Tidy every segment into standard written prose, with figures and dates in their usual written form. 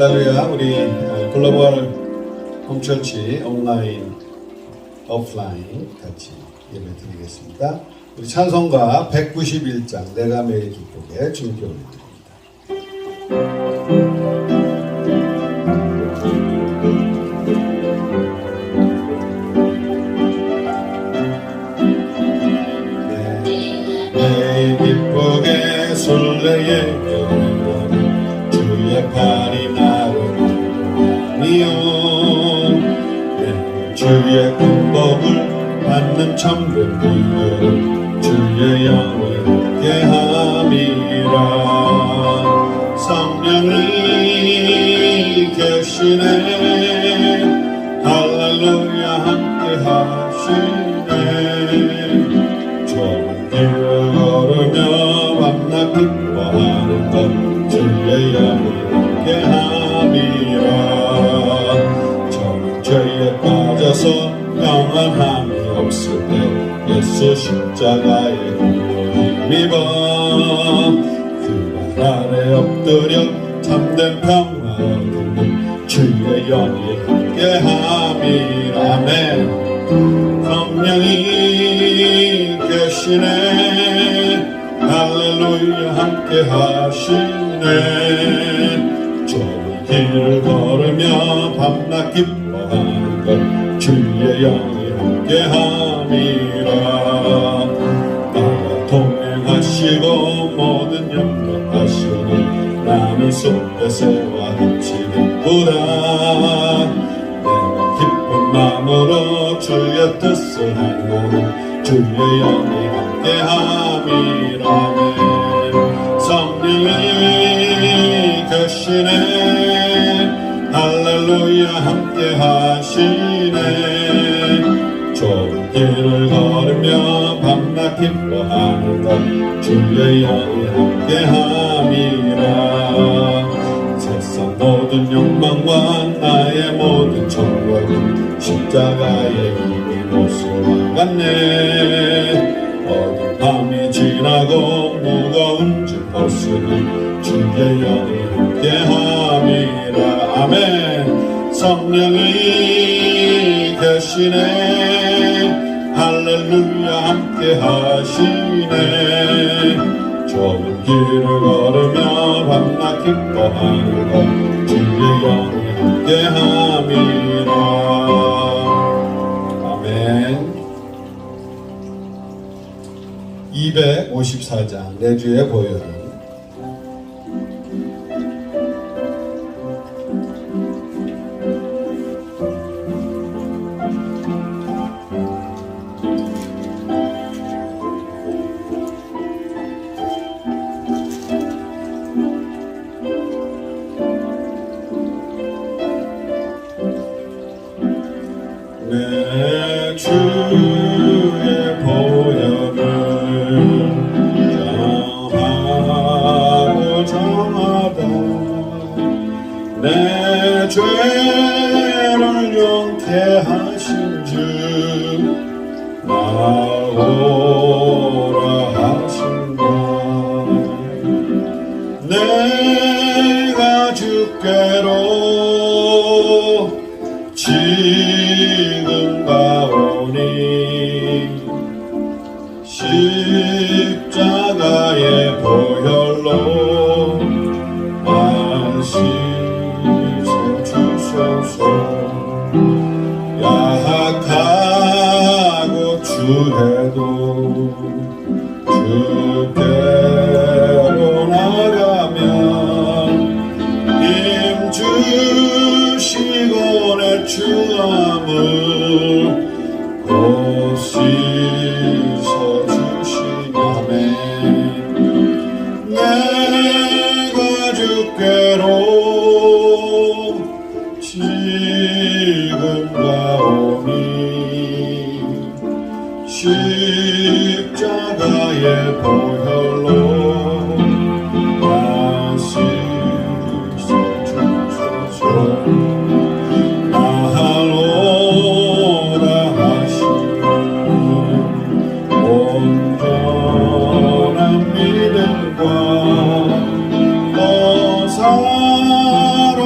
할렐루야. 우리 글로벌 홈처치 온라인, 오프라인 같이 예배 드리겠습니다. 우리 찬송가 191장 내가 매일 기쁘게 주님께 올려드립니다. 매일 기쁘게 설레게 주의 팔이 나를 안니요. 주의 군복을 받는 참된 비결은 주의 영이 함께함이라. 성령이 계시네. 할렐루야 함께하시네. 좁은 길을 걸으며 밤낮 기뻐하는 것 주의 영이 함께함이라. 저는 죄에 빠져서 평안함이 없을 때 예수 십자가의 구원을 힘입어 그 발 아래 엎드려 참된 평화 얻는 주의 영이 함께함이라. 아멘. 성령이 계시네. 할렐루야 함께하시네. 좁은 길을 걸으며 밤낮 기뻐하는 것 주의 영이 함께함이라. 나와 동행하시고 모든 영광하시니 나는 숲에서와 같이 기쁘다. 내가 기쁜 마음으로 주의 뜻을 행하는 주의 영이 함께함이라. 성령이 계시네. 할렐루야 함께하시네. 좁은 길을 걸으며 밤낮 기뻐하는 것 주의 영이 함께함이라. 세상 모든 욕망과 나의 모든 정욕은 십자가의 힘이 못쓸만 같네. 어두운 밤이 지나고 무거운 짐 벗으니 주의 영이 함께함이라. 아멘. 성령이 계시네. 할렐루야 함께하시네. 좁은 길을 걸으며 밤낮 기뻐하는 것 주의 영이 함께함이라. 아멘. 254장 내주의 보혈은 내 주의 보혈을 정하고 정하다. 내 죄를 용케 하신 주 나오라 하신다. 내가 주께로 지금 가오니 십자가의 보혈로 씻어 주소서. 약하고 추해도 주께로 나가면 힘 주시고 내 주함을 곧 씻어주시다네. 내가 주께로 지금 가오니 십자가의 보혈로 씻어주소서. 나로라 하시는 온전한 믿음과 또 사랑을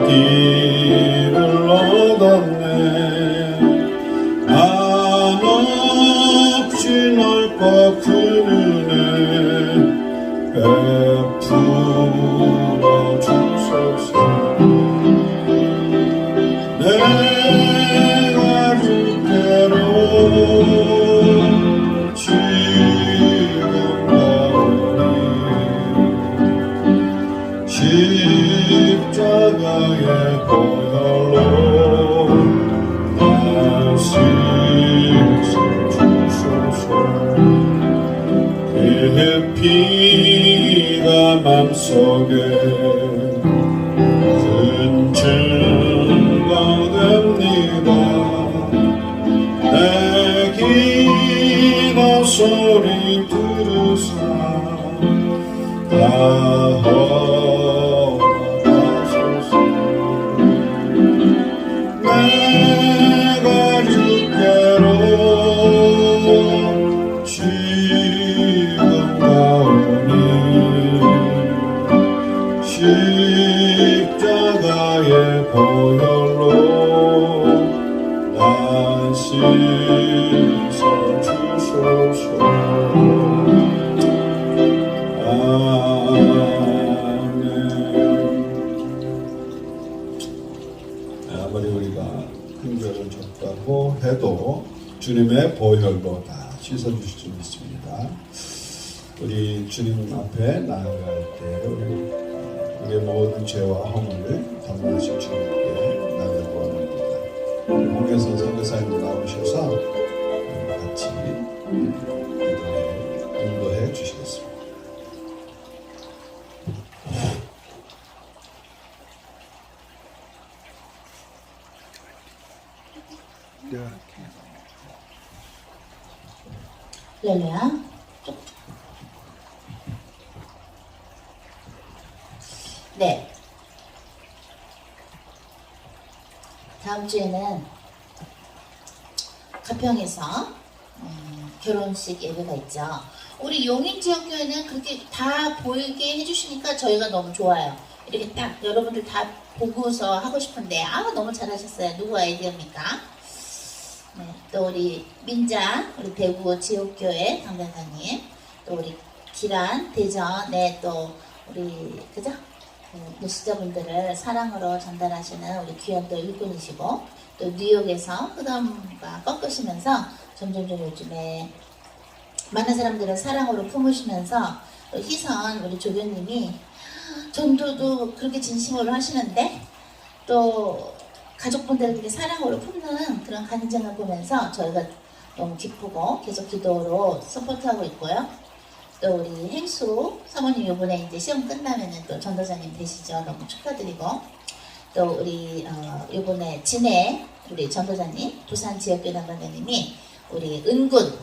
길을 얻었네 한없이 넓고 큰 은혜 베풀어 주소서 내가 주께로 지금 가오니 십자가의 보혈로 날 씻어 주소서 그의 피가 맘속에 큰 증거 됩니다 내 기도 소리 들으사 다 허락하소서 내가 주께로 지금 가오니 십자가의 보혈로 날 씻어 주소서 아멘. 아무리 우리가 흥결을 줬다고 해도 주님의 보혈로 다 씻어주실 줄 믿습니다. 우리 주님 앞에 나아갈 때 우리의 모든 죄와 허물을 담당하신 주님께 나아가고 합니다. 홍해선 선교사님도 나오셔서 같이 인도해 주시겠습니다. 할렐루야. 네. 다음 주에는 가평에서 결혼식 예배가 있죠. 우리 용인지역교회는 그렇게 다 보이게 해주시니까 저희가 너무 좋아요. 이렇게 딱 여러분들 다 보고서 하고 싶은데 너무 잘하셨어요. 누구 아이디어입니까? 네, 또 우리 민자, 우리 대구 지역교회 당변사님, 또 우리 기란, 대전에 또 우리 그죠? 메시저분들을 사랑으로 전달하시는 우리 귀한 또 일꾼이시고 또 뉴욕에서 흑암과 꺾으시면서 점점 요즘에 많은 사람들을 사랑으로 품으시면서 희선 우리 조교님이 전도도 그렇게 진심으로 하시는데 또 가족분들을 그렇게 사랑으로 품는 그런 간증을 보면서 저희가 너무 기쁘고 계속 기도로 서포트하고 있고요. 또 우리 행수 사모님 이번에 이제 시험 끝나면은 또 전도사님 되시죠. 너무 축하드리고 또 우리 이번에 진해 우리 전도사님 부산 지역교회 담당자님이 우리 은군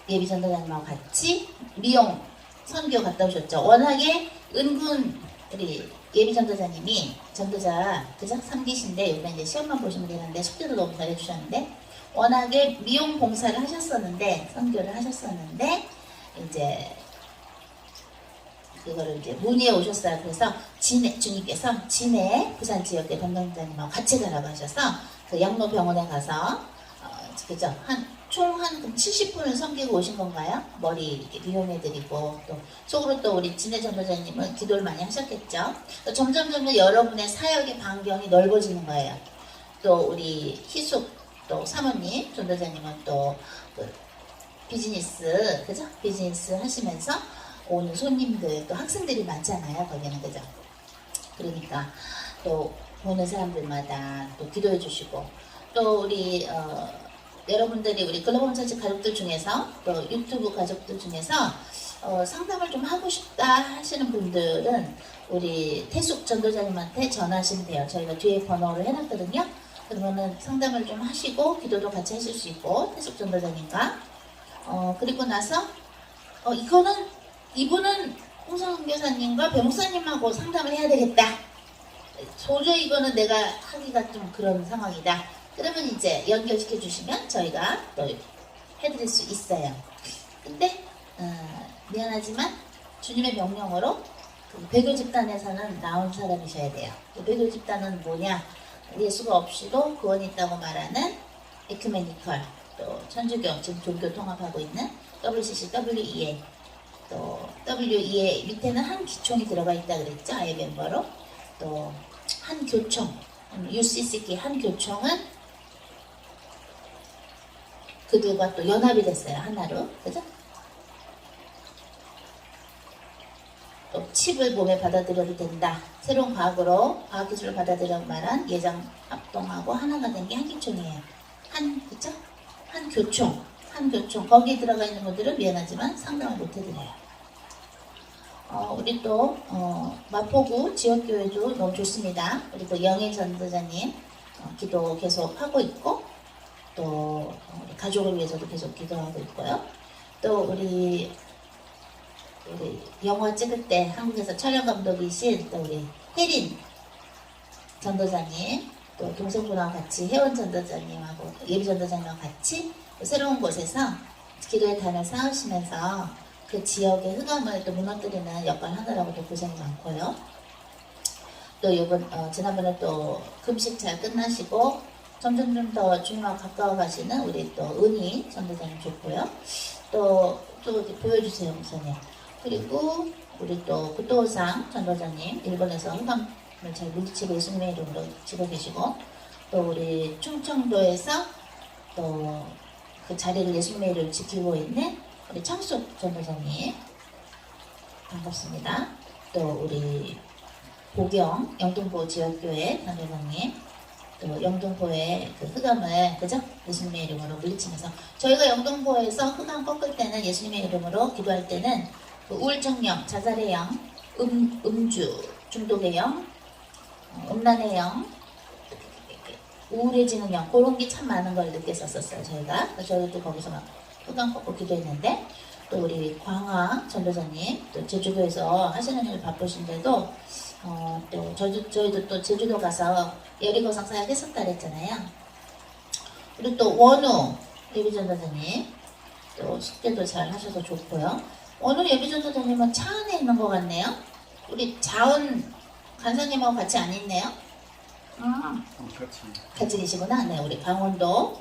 예비 전도사님하고 같이 미용 선교 갔다 오셨죠. 워낙에 은군 우리 예비 전도사님이 전도자 그죠? 3기신데 이번에 이제 시험만 보시면 되는데 숙제도 너무 잘해주셨는데 워낙에 미용 봉사를 하셨었는데 선교를 하셨었는데 이제 그거를 이제 문의해 오셨어요. 그래서 진해 주님께서 진해 부산 지역의 담당자님하고 같이 가라고 하셔서 그 양로병원에 가서 그죠? 총 한 70분을 섬기고 오신 건가요? 머리 이렇게 미용해드리고 또 속으로 또 우리 진해 전도자님은 기도를 많이 하셨겠죠. 또 점점 여러분의 사역의 반경이 넓어지는 거예요. 또 우리 희숙 또 사모님 전도자님은 또 그 비즈니스 그죠? 비즈니스 하시면서 오는 손님들 또 학생들이 많잖아요. 거기는 그죠? 그러니까 또 보는 사람들마다 또 기도해 주시고 또 우리 여러분들이 우리 글로벌 전체 가족들 중에서 또 유튜브 가족들 중에서 상담을 좀 하고 싶다 하시는 분들은 우리 태숙 전도자님한테 전화하시면 돼요. 저희가 뒤에 번호를 해놨거든요. 그러면은 상담을 좀 하시고 기도도 같이 하실 수 있고 태숙 전도자님과 그리고 나서 이분은 홍성 교사님과 배목사님하고 상담을 해야 되겠다. 도저히 이거는 내가 하기가 좀 그런 상황이다. 그러면 이제 연결시켜 주시면 저희가 또 해드릴 수 있어요. 근데 미안하지만 주님의 명령으로 배교 집단에서는 나온 사람이셔야 돼요. 배교 집단은 뭐냐? 예수가 없이도 구원이 있다고 말하는 에큐메니컬, 또 천주교, 지금 종교 통합하고 있는 WCC, WEA, 또 WEA 밑에는 한 기총이 들어가 있다 그랬죠? 아예 멤버로. 또 한 교총, UCCK 한 교총은 그들과 또 연합이 됐어요. 하나로. 그죠? 또 칩을 몸에 받아들여도 된다. 새로운 과학으로, 과학기술을 받아들여 말한 예장 합동하고 하나가 된 게 한기총이에요. 그쵸? 한 교총. 거기에 들어가 있는 분들은 미안하지만 상담을 못 해드려요. 우리 또, 마포구 지역교회도 너무 좋습니다. 우리 또 영희 전도자님, 기도 계속 하고 있고, 또, 우리 가족을 위해서도 계속 기도하고 있고요. 또, 우리 영화 찍을 때 한국에서 촬영 감독이신 또 우리 혜린 전도자님, 또 동생분하고 같이 혜원 전도자님하고 예비 전도자님하고 같이 새로운 곳에서 기도의 단을 쌓으시면서 그 지역의 흑암을 또 무너뜨리는 역할을 하느라고 또 고생이 많고요. 또 지난번에 또 금식 잘 끝나시고 점점 더 주님하고 가까워 가시는 우리 또 은희 전도자님 좋고요. 또 어디 보여주세요, 목사님. 그리고 우리 또 구토상 전도자님, 일본에서 흑암을 잘 물리치고 예수님의 이름으로 지고 계시고, 또 우리 충청도에서 또 그 자리를 예수님의 이름을 지키고 있는 우리 창숙 전도사님 반갑습니다. 또 우리 보경 영등포 지역교회 전도사님, 또 영등포의 그 흑암을 그죠? 예수님의 이름으로 물리치면서 저희가 영등포에서 흑암 꺾을 때는 예수님의 이름으로 기도할 때는 그 우울증령, 자살의 영, 음주, 중독의 영, 음란의 영, 우울해지는 영, 그런 게 참 많은 걸 느꼈었어요, 저희가. 그래서 저희도 거기서 막 흑암 꺾고 기도했는데, 또 우리 광화 전도사님, 또 제주도에서 하시는 일 바쁘신데도, 또 저희도 또 제주도 가서 여리고성 사역했었다 그랬잖아요. 우리 또 원우 예비 전도사님, 또 숙제도 잘 하셔서 좋고요. 원우 예비 전도사님은 차 안에 있는 것 같네요. 우리 자은 간사님하고 같이 안 있네요. 같이 계시구나. 네, 우리 강원도에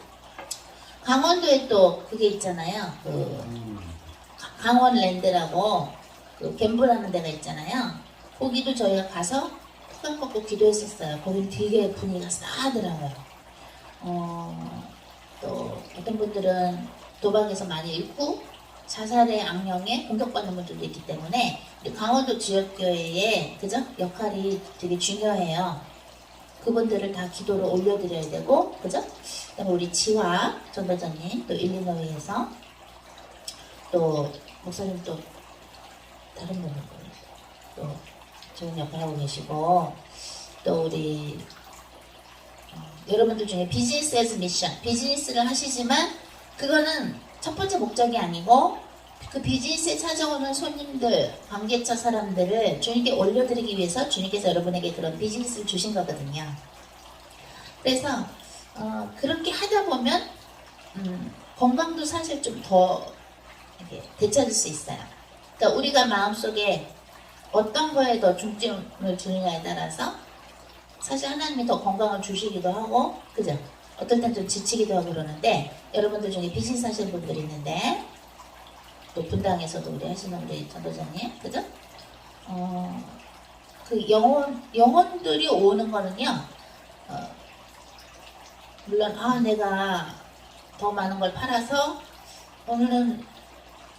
또 그게 있잖아요. 그 강원랜드라고 그 갬블하는 데가 있잖아요. 거기도 저희가 가서 흑암 꺾고 기도했었어요. 거기는 되게 분위기가 싸하더라고요. 또 어떤 분들은 도박에서 많이 잃고 자살의 악령에 공격받는 분들도 있기 때문에 우리 강원도 지역교회의 그죠? 역할이 되게 중요해요. 그분들을 다 기도로 올려드려야 되고, 그죠? 그다음에 우리 지화 전도자님, 또 일리노이에서 또 목사님 또 다른 분들 또 좋은 역할 하고 계시고, 또 우리 여러분들 중에 비즈니스 에즈 미션, 비즈니스를 하시지만 그거는 첫 번째 목적이 아니고 그 비즈니스에 찾아오는 손님들, 관계처 사람들을 주님께 올려드리기 위해서 주님께서 여러분에게 그런 비즈니스를 주신 거거든요. 그래서 그렇게 하다 보면 건강도 사실 좀 더 되찾을 수 있어요. 그러니까 우리가 마음속에 어떤 거에 더 중점을 두느냐에 따라서 사실 하나님이 더 건강을 주시기도 하고, 그죠? 어떨 땐 좀 지치기도 하고 그러는데, 여러분들 중에 비즈니스 하시는 분들이 있는데, 또 분당에서도 우리 하시는 우리 전도자님, 그죠? 그 영혼들이 오는 거는요, 물론, 내가 더 많은 걸 팔아서 오늘은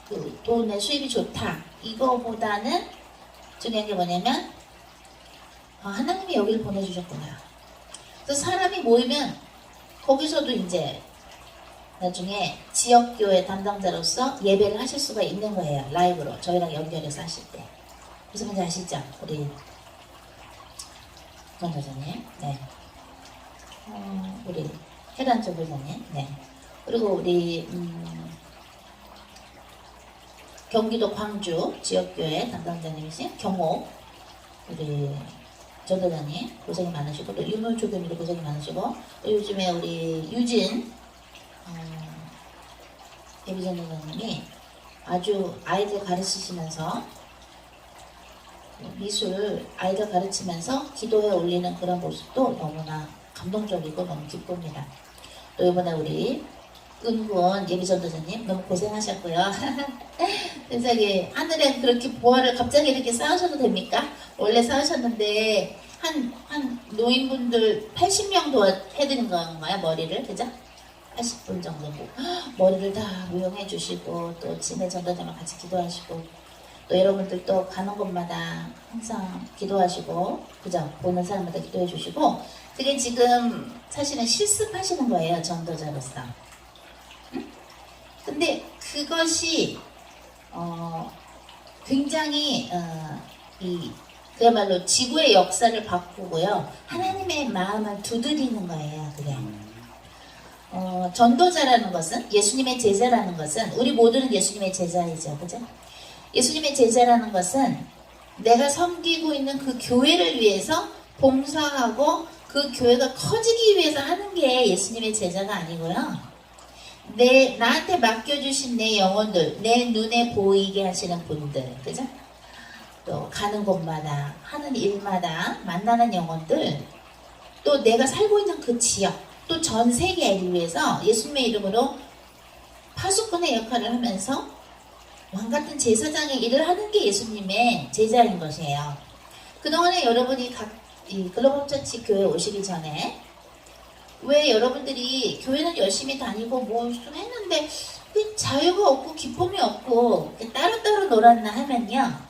그 돈의 수입이 좋다. 이거보다는 중요한 게 뭐냐면, 하나님이 여기를 보내주셨구나. 그래서 사람이 모이면 거기서도 이제 나중에 지역교회 담당자로서 예배를 하실 수가 있는 거예요. 라이브로 저희랑 연결해서 하실 때. 무슨 말인지 아시죠? 우리 전도자님, 네. 우리 해란 전도자님, 네. 그리고 우리 경기도 광주 지역교회 담당자님이신 경호 우리 전도자님 고생이 많으시고, 또 유물조교님도 고생이 많으시고, 또 요즘에 우리 유진 예비전도사님이 아주 아이들 가르치시면서 미술 아이들 가르치면서 기도에 올리는 그런 모습도 너무나 감동적이고 너무 기쁩니다. 또 이번에 우리 은군 예비전도사님 너무 고생하셨고요. 세상에 하늘에 그렇게 보화를 갑자기 이렇게 쌓으셔도 됩니까? 원래 쌓으셨는데 한 노인분들 80명 도와해드린 건가요? 머리를 그죠? 80분 정도 머리를 다 무용해 주시고 또 진해 전도자랑 같이 기도하시고 또 여러분들 또 가는 곳마다 항상 기도하시고 그죠? 보는 사람마다 기도해 주시고 그게 지금 사실은 실습하시는 거예요. 전도자로서. 근데 그것이 굉장히 그야말로 지구의 역사를 바꾸고요. 하나님의 마음을 두드리는 거예요. 그게. 전도자라는 것은 예수님의 제자라는 것은 우리 모두는 예수님의 제자이죠. 그죠? 예수님의 제자라는 것은 내가 섬기고 있는 그 교회를 위해서 봉사하고 그 교회가 커지기 위해서 하는 게 예수님의 제자가 아니고요. 나한테 맡겨주신 내 영혼들, 내 눈에 보이게 하시는 분들, 그죠? 또 가는 곳마다, 하는 일마다 만나는 영혼들, 또 내가 살고 있는 그 지역, 또 전 세계를 위해서 예수님의 이름으로 파수꾼의 역할을 하면서 왕같은 제사장의 일을 하는 게 예수님의 제자인 것이에요. 그동안에 여러분이 이 글로벌 처치 교회 오시기 전에 왜 여러분들이 교회는 열심히 다니고 뭐 좀 했는데 자유가 없고 기쁨이 없고 따로따로 놀았나 하면요.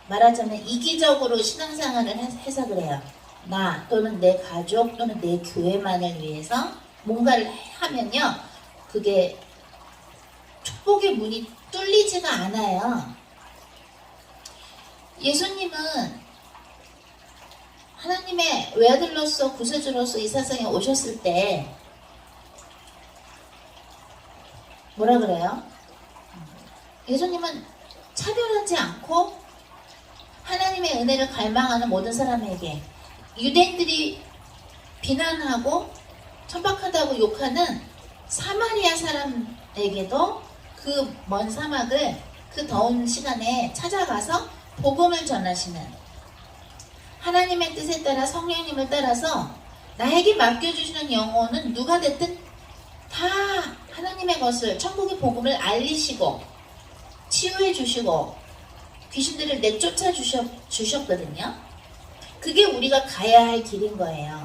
말하자면 이기적으로 신앙생활을 해석을 해요. 나 또는 내 가족 또는 내 교회만을 위해서 뭔가를 하면요. 그게 축복의 문이 뚫리지가 않아요. 예수님은 하나님의 외아들로서 구세주로서 이 세상에 오셨을 때 뭐라 그래요? 예수님은 차별하지 않고 하나님의 은혜를 갈망하는 모든 사람에게 유대인들이 비난하고 천박하다고 욕하는 사마리아 사람에게도 그 먼 사막을 그 더운 시간에 찾아가서 복음을 전하시는 하나님의 뜻에 따라 성령님을 따라서 나에게 맡겨주시는 영혼은 누가 됐든 다 하나님의 것을 천국의 복음을 알리시고 치유해 주시고 귀신들을 내쫓아 주셨거든요. 그게 우리가 가야 할 길인 거예요.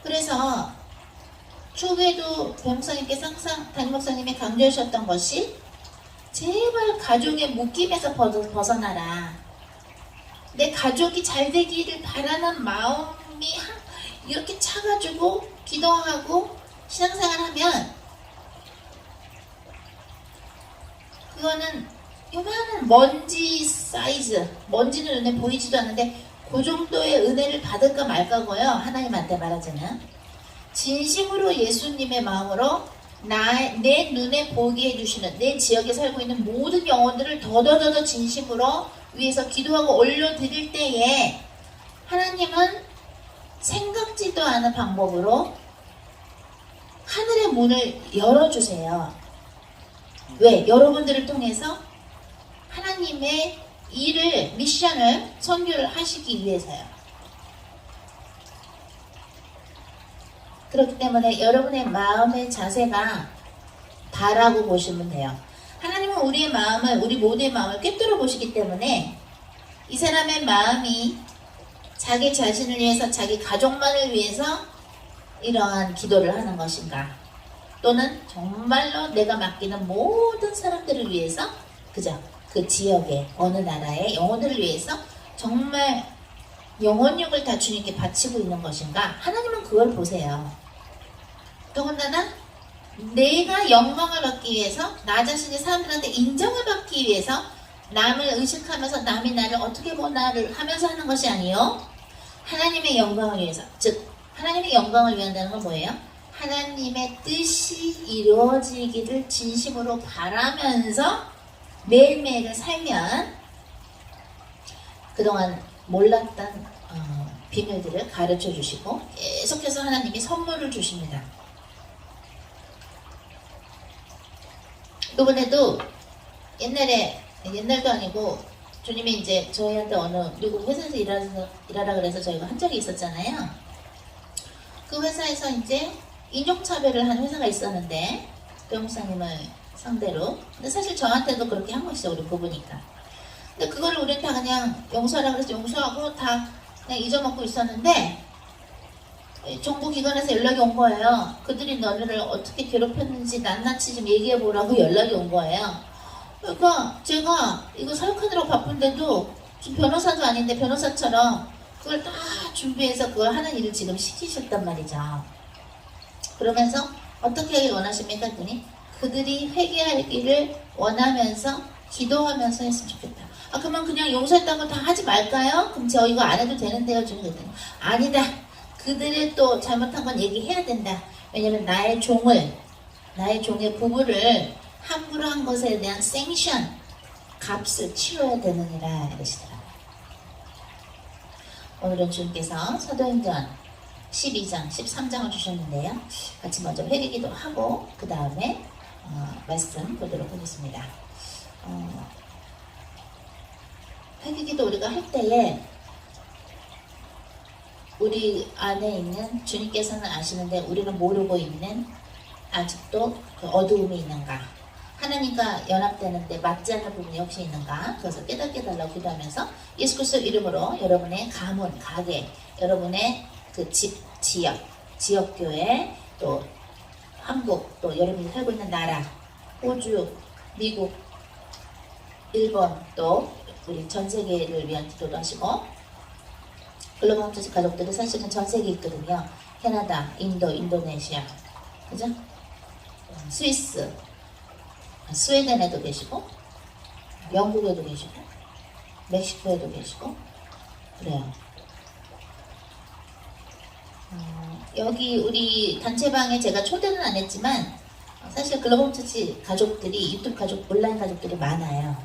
그래서 초기에도 배목사님께서 항상 담임 목사님이 강조하셨던 것이 제발 가족의 묶임에서 벗어나라. 내 가족이 잘 되기를 바라는 마음이 이렇게 차가지고 기도하고 신앙생활하면 그거는 요만한 먼지 사이즈, 먼지는 눈에 보이지도 않는데 그 정도의 은혜를 받을까 말까고요. 하나님한테 말하자면 진심으로 예수님의 마음으로 내 눈에 보게 해주시는 내 지역에 살고 있는 모든 영혼들을 더더더 진심으로 위해서 기도하고 올려드릴 때에 하나님은 생각지도 않은 방법으로 하늘의 문을 열어주세요. 왜? 여러분들을 통해서 하나님의 일을, 미션을, 선교를 하시기 위해서요. 그렇기 때문에 여러분의 마음의 자세가 다라고 보시면 돼요. 하나님은 우리의 마음을, 우리 모두의 마음을 꿰뚫어 보시기 때문에 이 사람의 마음이 자기 자신을 위해서, 자기 가족만을 위해서 이러한 기도를 하는 것인가, 또는 정말로 내가 맡기는 모든 사람들을 위해서, 그죠? 그 지역의 어느 나라의 영혼들을 위해서 정말 영혼력을 다 주님께 바치고 있는 것인가? 하나님은 그걸 보세요. 더군다나 내가 영광을 받기 위해서, 나 자신이 사람들한테 인정을 받기 위해서 남을 의식하면서 남이 나를 어떻게 보나를 하면서 하는 것이 아니요, 하나님의 영광을 위해서. 즉 하나님의 영광을 위한다는 건 뭐예요? 하나님의 뜻이 이루어지기를 진심으로 바라면서 매일매일을 살면 그동안 몰랐던 비밀들을 가르쳐 주시고 계속해서 하나님이 선물을 주십니다. 이번에도 옛날도 아니고 주님이 이제 저희한테 어느 미국 회사에서 일하라 그래서 저희가 한 적이 있었잖아요. 그 회사에서 이제 인종차별을 한 회사가 있었는데 목사님을 상대로. 근데 사실 저한테도 그렇게 한 것이죠. 우리 부부니까. 근데 그걸 우리는 다 그냥 용서하라 그래서 용서하고 다 그냥 잊어먹고 있었는데 정부기관에서 연락이 온 거예요. 그들이 너를 어떻게 괴롭혔는지 낱낱이 좀 얘기해보라고 연락이 온 거예요. 그러니까 제가 이거 사역하느라고 바쁜데도 지금 변호사도 아닌데 변호사처럼 그걸 다 준비해서 그걸 하는 일을 지금 시키셨단 말이죠. 그러면서 어떻게 하길 원하십니까? 했더니 그들이 회개하기를 원하면서 기도하면서 했으면 좋겠다. 아 그러면 그냥 용서했다고 다 하지 말까요? 그럼 저 이거 안 해도 되는데요? 주님 그랬더니 아니다. 그들의 또 잘못한 건 얘기해야 된다. 왜냐면 나의 종의 부부를 함부로 한 것에 대한 생션, 값을 치러야 되느니라 이러시더라고요. 오늘은 주님께서 사도행전 12장, 13장을 주셨는데요. 같이 먼저 회개기도 하고 그 다음에 말씀 보도록 하겠습니다. 회개기도 우리가 할 때에 우리 안에 있는 주님께서는 아시는데 우리는 모르고 있는 아직도 그 어두움이 있는가, 하나님과 연합되는데 맞지 않는 부분이 혹시 있는가, 그것을 깨닫게 달라고 기도하면서 예수 그리스도 이름으로 여러분의 가문, 가게, 여러분의 그 집, 지역교회, 또 한국, 또 여러분이 살고 있는 나라, 호주, 미국, 일본, 또 우리 전 세계를 위한 기도도 하시고, 글로벌 홈처치 가족들이 사실은 전 세계에 있거든요. 캐나다, 인도, 인도네시아, 그죠? 스위스, 스웨덴에도 계시고, 영국에도 계시고, 멕시코에도 계시고, 그래요. 여기 우리 단체방에 제가 초대는 안 했지만, 사실 글로벌 홈처치 가족들이, 유튜브 가족, 온라인 가족들이 많아요.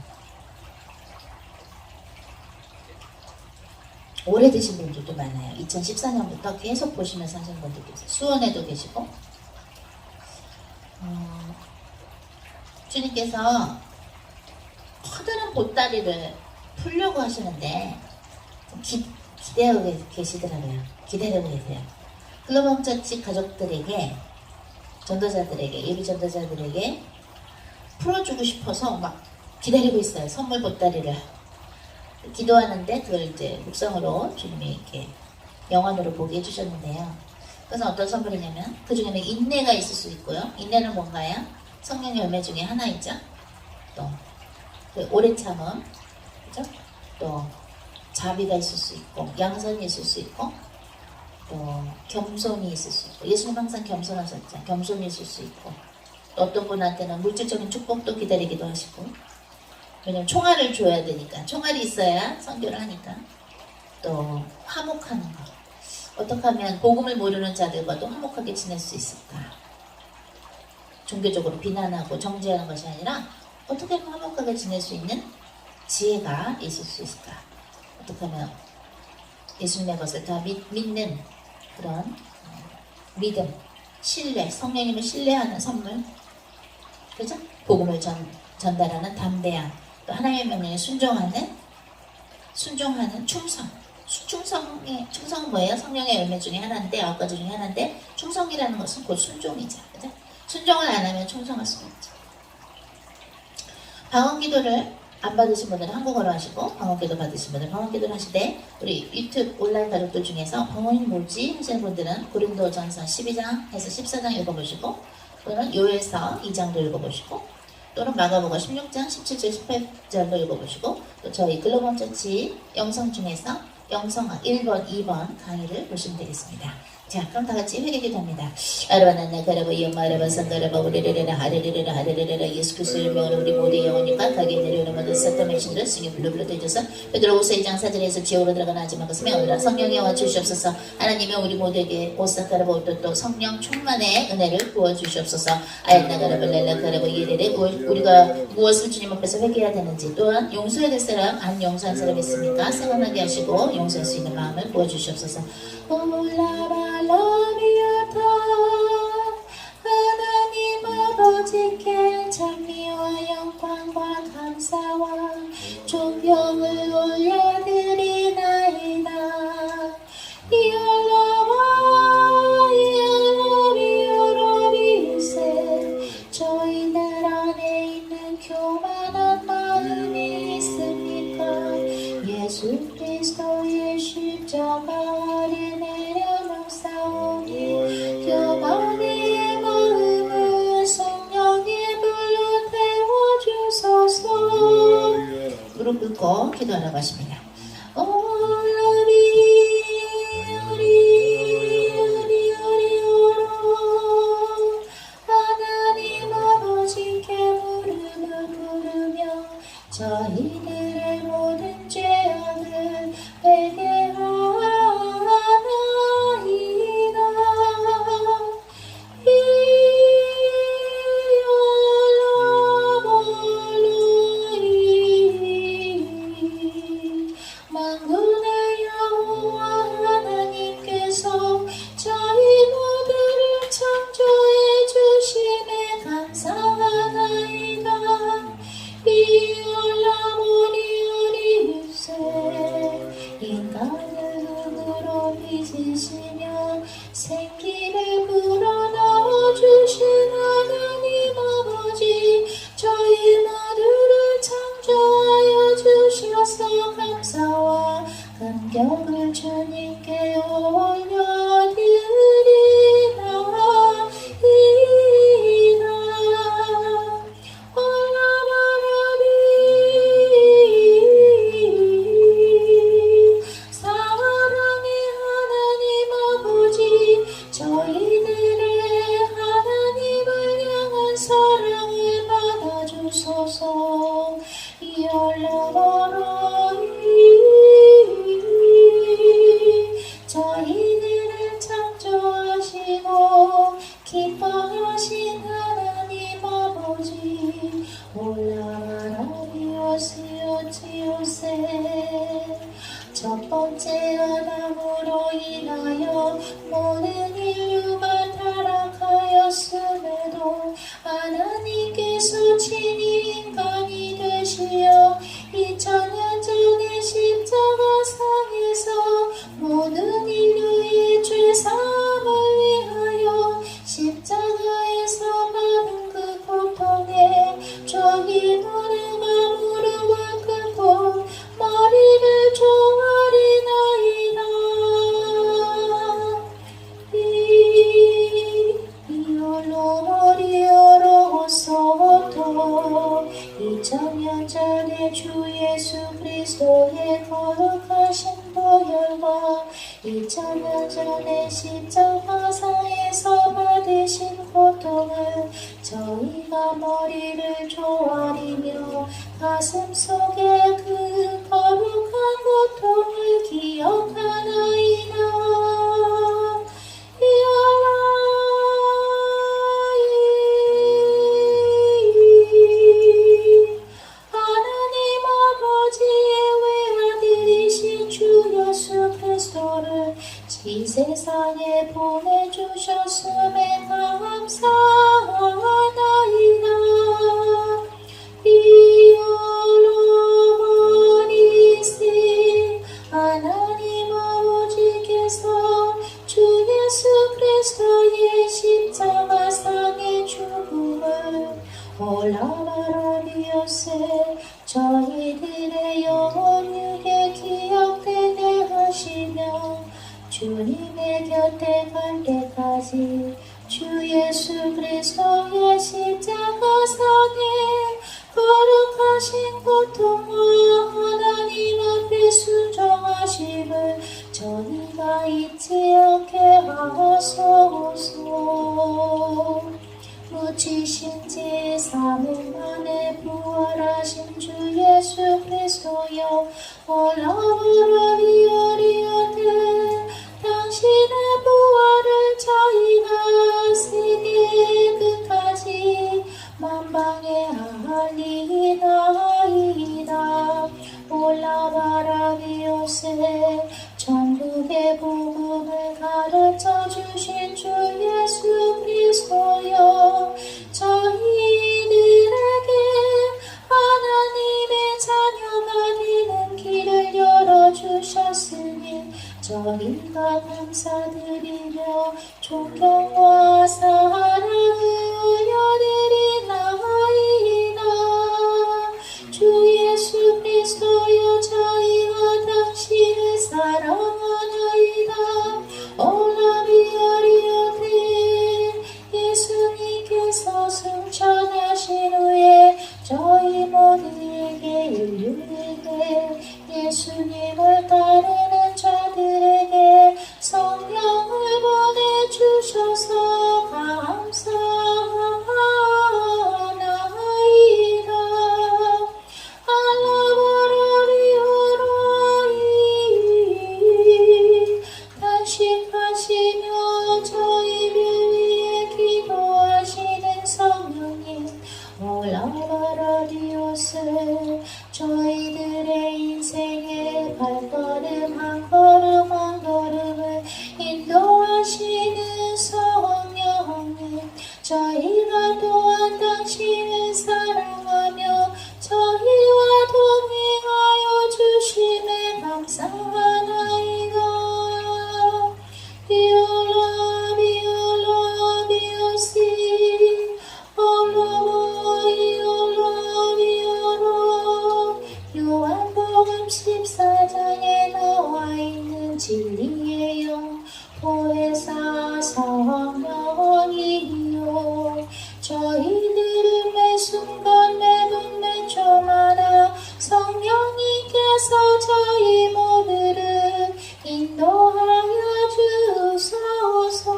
오래되신 분들도 많아요. 2014년부터 계속 보시면서 하시는 분들도 계세요. 수원에도 계시고. 주님께서 커다란 보따리를 풀려고 하시는데 기대하고 계시더라고요. 기대하고 계세요. 글로벌 홈처치 가족들에게, 전도자들에게, 예비 전도자들에게 풀어주고 싶어서 막 기다리고 있어요. 선물 보따리를. 기도하는데 그걸 이제 묵상으로 주님이 이렇게 영안으로 보게 해주셨는데요. 그래서 어떤 선물이냐면 그 중에는 인내가 있을 수 있고요. 인내는 뭔가요? 성령의 열매 중에 하나이죠. 또 그 오래 참음, 그죠? 또 자비가 있을 수 있고, 양선이 있을 수 있고, 또 겸손이 있을 수 있고. 예수님 항상 겸손하셨죠. 겸손이 있을 수 있고, 또 어떤 분한테는 물질적인 축복도 기다리기도 하시고. 왜냐면 총알을 줘야 되니까, 총알이 있어야 선교를 하니까. 또 화목하는 거, 어떻게 하면 복음을 모르는 자들과도 화목하게 지낼 수 있을까. 종교적으로 비난하고 정죄하는 것이 아니라 어떻게 하면 화목하게 지낼 수 있는 지혜가 있을 수 있을까. 어떻게 하면 예수님의 것을 다 믿는 그런 믿음, 신뢰, 성령님을 신뢰하는 선물, 그죠? 복음을 전달하는 담대함, 또 하나님의 명령에 순종하는 충성. 충성은 뭐예요? 성령의 열매 중에 하나인데, 9가지 중에 하나인데, 충성이라는 것은 곧 순종이죠. 그죠? 순종을 안 하면 충성할 수가 없죠. 방언기도를 안 받으신 분들은 한국어로 하시고, 방언기도 받으신 분들은 방언기도를 하시되, 우리 유튜브 온라인 가족들 중에서 방언이 뭐지? 하시는 분들은 고린도전서 12장에서 14장 읽어보시고, 또는 요엘서 2장도 읽어보시고, 또는 마가복음 16장 17절 18절도 읽어보시고, 또 저희 글로벌 홈처치 영상 중에서 영성학 1번, 2번 강의를 보시면 되겠습니다. 자, 그럼 다 같이 회개기도 합니다. 아르바나나 가라바 이엄마 아르바 산가라바 우리레레라 하레레레라 하레레레라 예수 그리스도의 명으로 우리 모두의 영혼과 가게 내려오는 모든 사탄 행신들을 승인 불러불러 되줘서 베드로 5장 4절에서 지옥으로 들어가는 하지만 것으며 오늘아 성령의 영화 주시옵소서. 하나님의 우리 모두에게 오사카라바 오또또 성령 충만의 은혜를 부어주시옵소서. 아얀나가라바 렐라가라바 예레레 우리가 무엇을 주님 앞에서 회개해야 되는지, 또한 용서해야 될 사람, 안 용서한 사람 있습니까? 생각나게 하시고 용서할 수 있는 마음을 부어주시옵소서. 라미아타 하나님 아버지께 찬미와 영광과 감사를 감사와 존경을 올려드리나이다. 이얼로비세 저희들 안에 있는 교만한 마음이 있습니까? 예수 그리스도의 십자가를 내려놓사오니 교만의 마음을 성령의 불로 태워주소서. 무릎 꿇고 기도하러 가십니다. 하나님 아버지께 무릎을 꿇으며 저희들의 모든 죄악을 회개하나이다. 만군의 여호와 하나님께서 저희 모두를 창조해 주심에 감사하나이다. 이올라모리오리우세 인간을 흙으로 빚으시며 생기를 불어넣어 주신 하나님 아버지 저희 모두를 창조하여 주셔서 감사와 감격을 주님께 올려드리나이다. 사랑의 하나님 아버지 저희들의 하나님을 향한 사랑을 받아주소서. 저희들을 창조하시고 기뻐하신 하나님 아버지 올라가라비오시오티오세 첫 번째 아담으로 인하여 모든 인류가 타락하였음에도 하나님께서 친히 인간이 되시어 2000년 전에 십자가상에서 모든 인류의 죄사함을 위하여 십자가에서 받은 그 고통에 저희 모두가 무릎을 꿇고 머리를 조아리나이다. 이올로모리오로소토 2000년 전에 주 예수 그리스도의 거룩하신 보혈과 2000년 전에 십자가상에서 받으신 고통을 저희가 머리를 조아리며 가슴 속에 그 거룩한 고통을 기억하나이다. 하나님 아버지의 외아들이신 주 예수 그리스도를 이 세상에 보내주셨음에 감사하나이다. 이올로모리시 하나님 아버지께서 주 예수 그리스도의 십자가상의 죽음을 올라바라비오세 저희들의 영혼에게 기억되게 하시며 주님의 곁에 갈 때까지 주 예수 그리스도의 십자가상에 거룩하신 고통과 하나님 앞에 순종하심을 저희가 잊지 않게 하소서. 묻히신 지 3일 만에 부활하신 주 예수 그리스도여 올라오라리오리오테 당신의 부활을 저희가 세계 끝까지 만방에 알리나이다. 올라바라비오세 천국의 복음을 가르쳐 주신 주 예수 그리스도여 저희들에게 하나님 주셨으니 저희가 감사드리며 존경과 사랑을 올려드리나이다. 주 예수 그리스도여 저희가 당신을 사랑하나이다. 올라비아리오데 예수님께서 승천하신 후에 저희 모두에게 이르되 예수님을 따르는 자들에게 성령을 보내주셔서 감사하나이다. 알라바라리오라이 단식하시며 저희를 위해 기도하시는 성령님 올라바라리오스 저희들의 인생의 발걸음 한 걸음 한 걸음을 인도하시는 성령님 저희가 또한 당신을 사랑하며 저희와 동행하여 주심에 감사하나이다. 비올라 비올라 비오시 올라 비올라 비올라 요한복음 14장에 나와 있는 진리의 영 보혜사 성령이요 저희들은 매 순간 매분 매 초마다 성령님께서 저희 모두를 인도하여 주소서.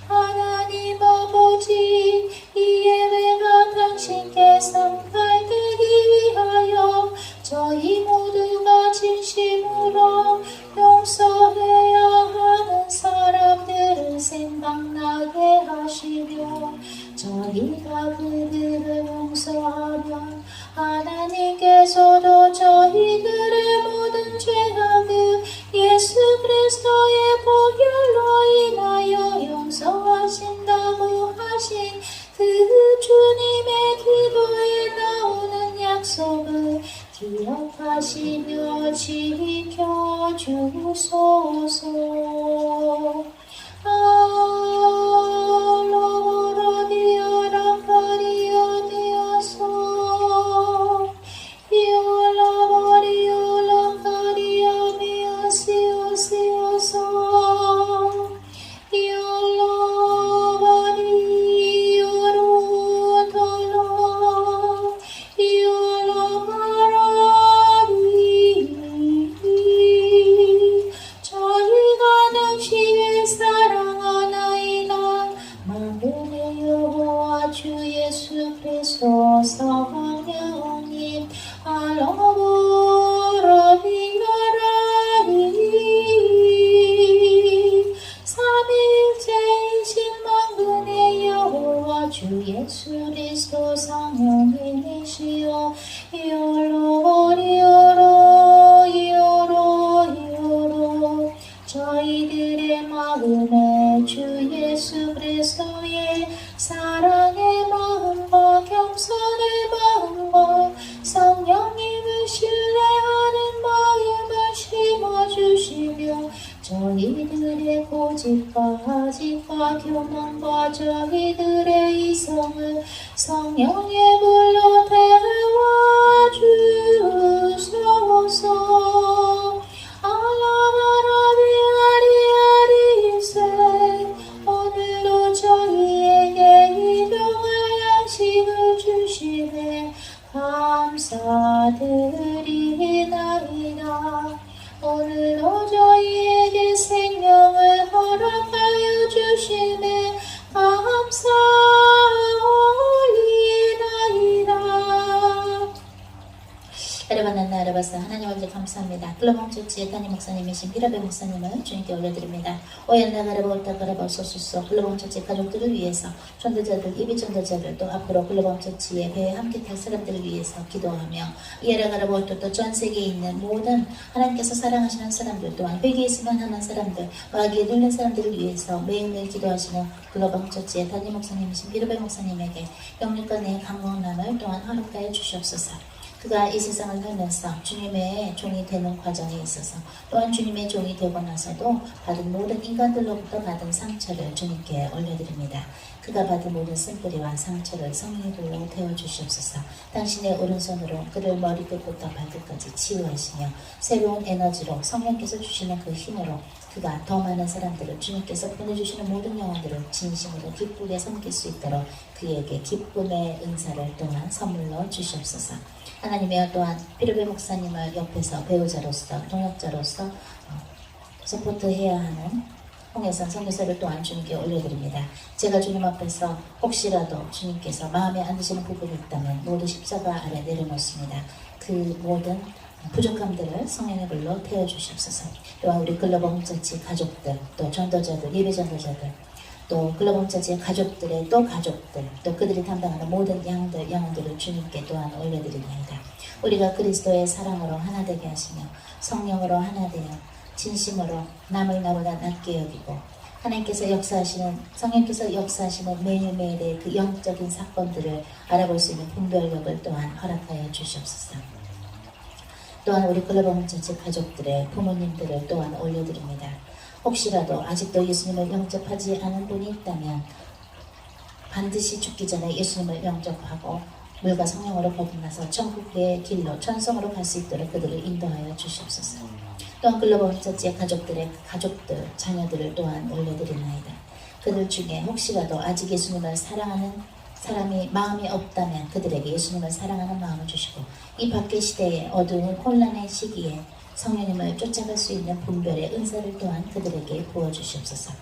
하나님 아버지 이 예배가 당신께 상달되기 위하여 저희 모두가 진심으로 용서해야 하는 사람들을 생각나게 하시며 저희가 그들을 용서하면 하나님께서도 저희들의 모든 죄악을 예수 그리스도의 보혈로 인하여 용서하신다고 하신 그 주님의 기도에 나오는 약속을 기억하시며 지켜주소서. 알라바라디아라카리아디아소 이올라바리올라카리아미아시오시오소 이올라바리오로돌로 이올라바라리 저희가 당신을 사랑하나이다. 만군의 여호와 주 예수 그리스도 성령님 알라보라비아라리 삼일째이신 만군의 여호와 주 예수 그리스도 성령님이시여 이올로리오로 이오로 이오로 저희들의 마음에 주 예수 그리스도의 사랑의 마음과 겸손의 마음과 성령님을 신뢰하는 마음을 심어주시며 저희들의 고집과 하집과 교만과 저희들의 이성을 성령의 불로 태워주소서. 알라바라비아리아리세 오늘도 저희에게 일용할 양식을 주시네 감사드리나이다. 오늘도 저희에게 생명을 허락하여 주시네 감사올리나이다. 여러분 알아봤어. 하나님 아버지 감사합니다. 글로벌처치의 담임 목사님이신 미라벨 목사님을 주님께 올려드립니다. 오연나가라바오타 가라바소소소 글로벌처치 가족들을 위해서 전도자들 예비 전도자들 또 앞으로 글로벌처치의 배에 함께 탈 사람들을 위해서 기도하며 이에라가라바오토 또 전 세계에 있는 모든 하나님께서 사랑하시는 사람들 또한 회개했으면 하는 사람들 마귀에 눌린 사람들을 위해서 매일매일 기도하시는 글로벌처치의 담임 목사님이신 미라벨 목사님에게 영육간의 강건함을 또한 허락하여 주시옵소서. 그가 이 세상을 살면서 주님의 종이 되는 과정에 있어서 또한 주님의 종이 되고 나서도 받은 모든 인간들로부터 받은 상처를 주님께 올려드립니다. 그가 받은 모든 쓴뿌리와 상처를 성령의 불로 태워주시옵소서. 당신의 오른손으로 그를 머리 끝부터 발끝까지 치유하시며 새로운 에너지로 성령께서 주시는 그 힘으로 그가 더 많은 사람들을 주님께서 보내주시는 모든 영혼들을 진심으로 기쁘게 섬길 수 있도록 그에게 기쁨의 은사를 또한 선물로 주시옵소서. 하나님이여 또한 피르베 목사님을 옆에서 배우자로서 동역자로서 서포트해야 하는 홍혜선 선교사를 또한 주님께 올려드립니다. 제가 주님 앞에서 혹시라도 주님께서 마음에 안 드시는 부분이 있다면 모두 십자가 아래 내려놓습니다. 그 모든 부족함들을 성령의 불로 태워주시옵소서. 또한 우리 글로벌 목자치 가족들, 또 전도자들, 예배 전도자들, 또 글로벌 목자치의 가족들의 또 가족들, 또 그들이 담당하는 모든 양들, 영혼들을 주님께 또한 올려드립니다. 우리가 그리스도의 사랑으로 하나 되게 하시며 성령으로 하나 되어 진심으로 남을 나보다 낮게 여기고 하나님께서 역사하시는 성령께서 역사하시는 매일매일의 그 영적인 사건들을 알아볼 수 있는 분별력을 또한 허락하여 주시옵소서. 또한 우리 글로벌 목자치 가족들의 부모님들을 또한 올려드립니다. 혹시라도 아직도 예수님을 영접하지 않은 분이 있다면 반드시 죽기 전에 예수님을 영접하고 물과 성령으로 거듭나서 천국의 길로 천성으로 갈 수 있도록 그들을 인도하여 주시옵소서. 또한 글로벌 목자치의 가족들의 가족들, 자녀들을 또한 올려드리나이다. 그들 중에 혹시라도 아직 예수님을 사랑하는 사람이 마음이 없다면 그들에게 예수님을 사랑하는 마음을 주시고 이 밖의 시대에 어두운 혼란의 시기에 성령님을 쫓아갈 수 있는 분별의 은사를 또한 그들에게 부어주시옵소서.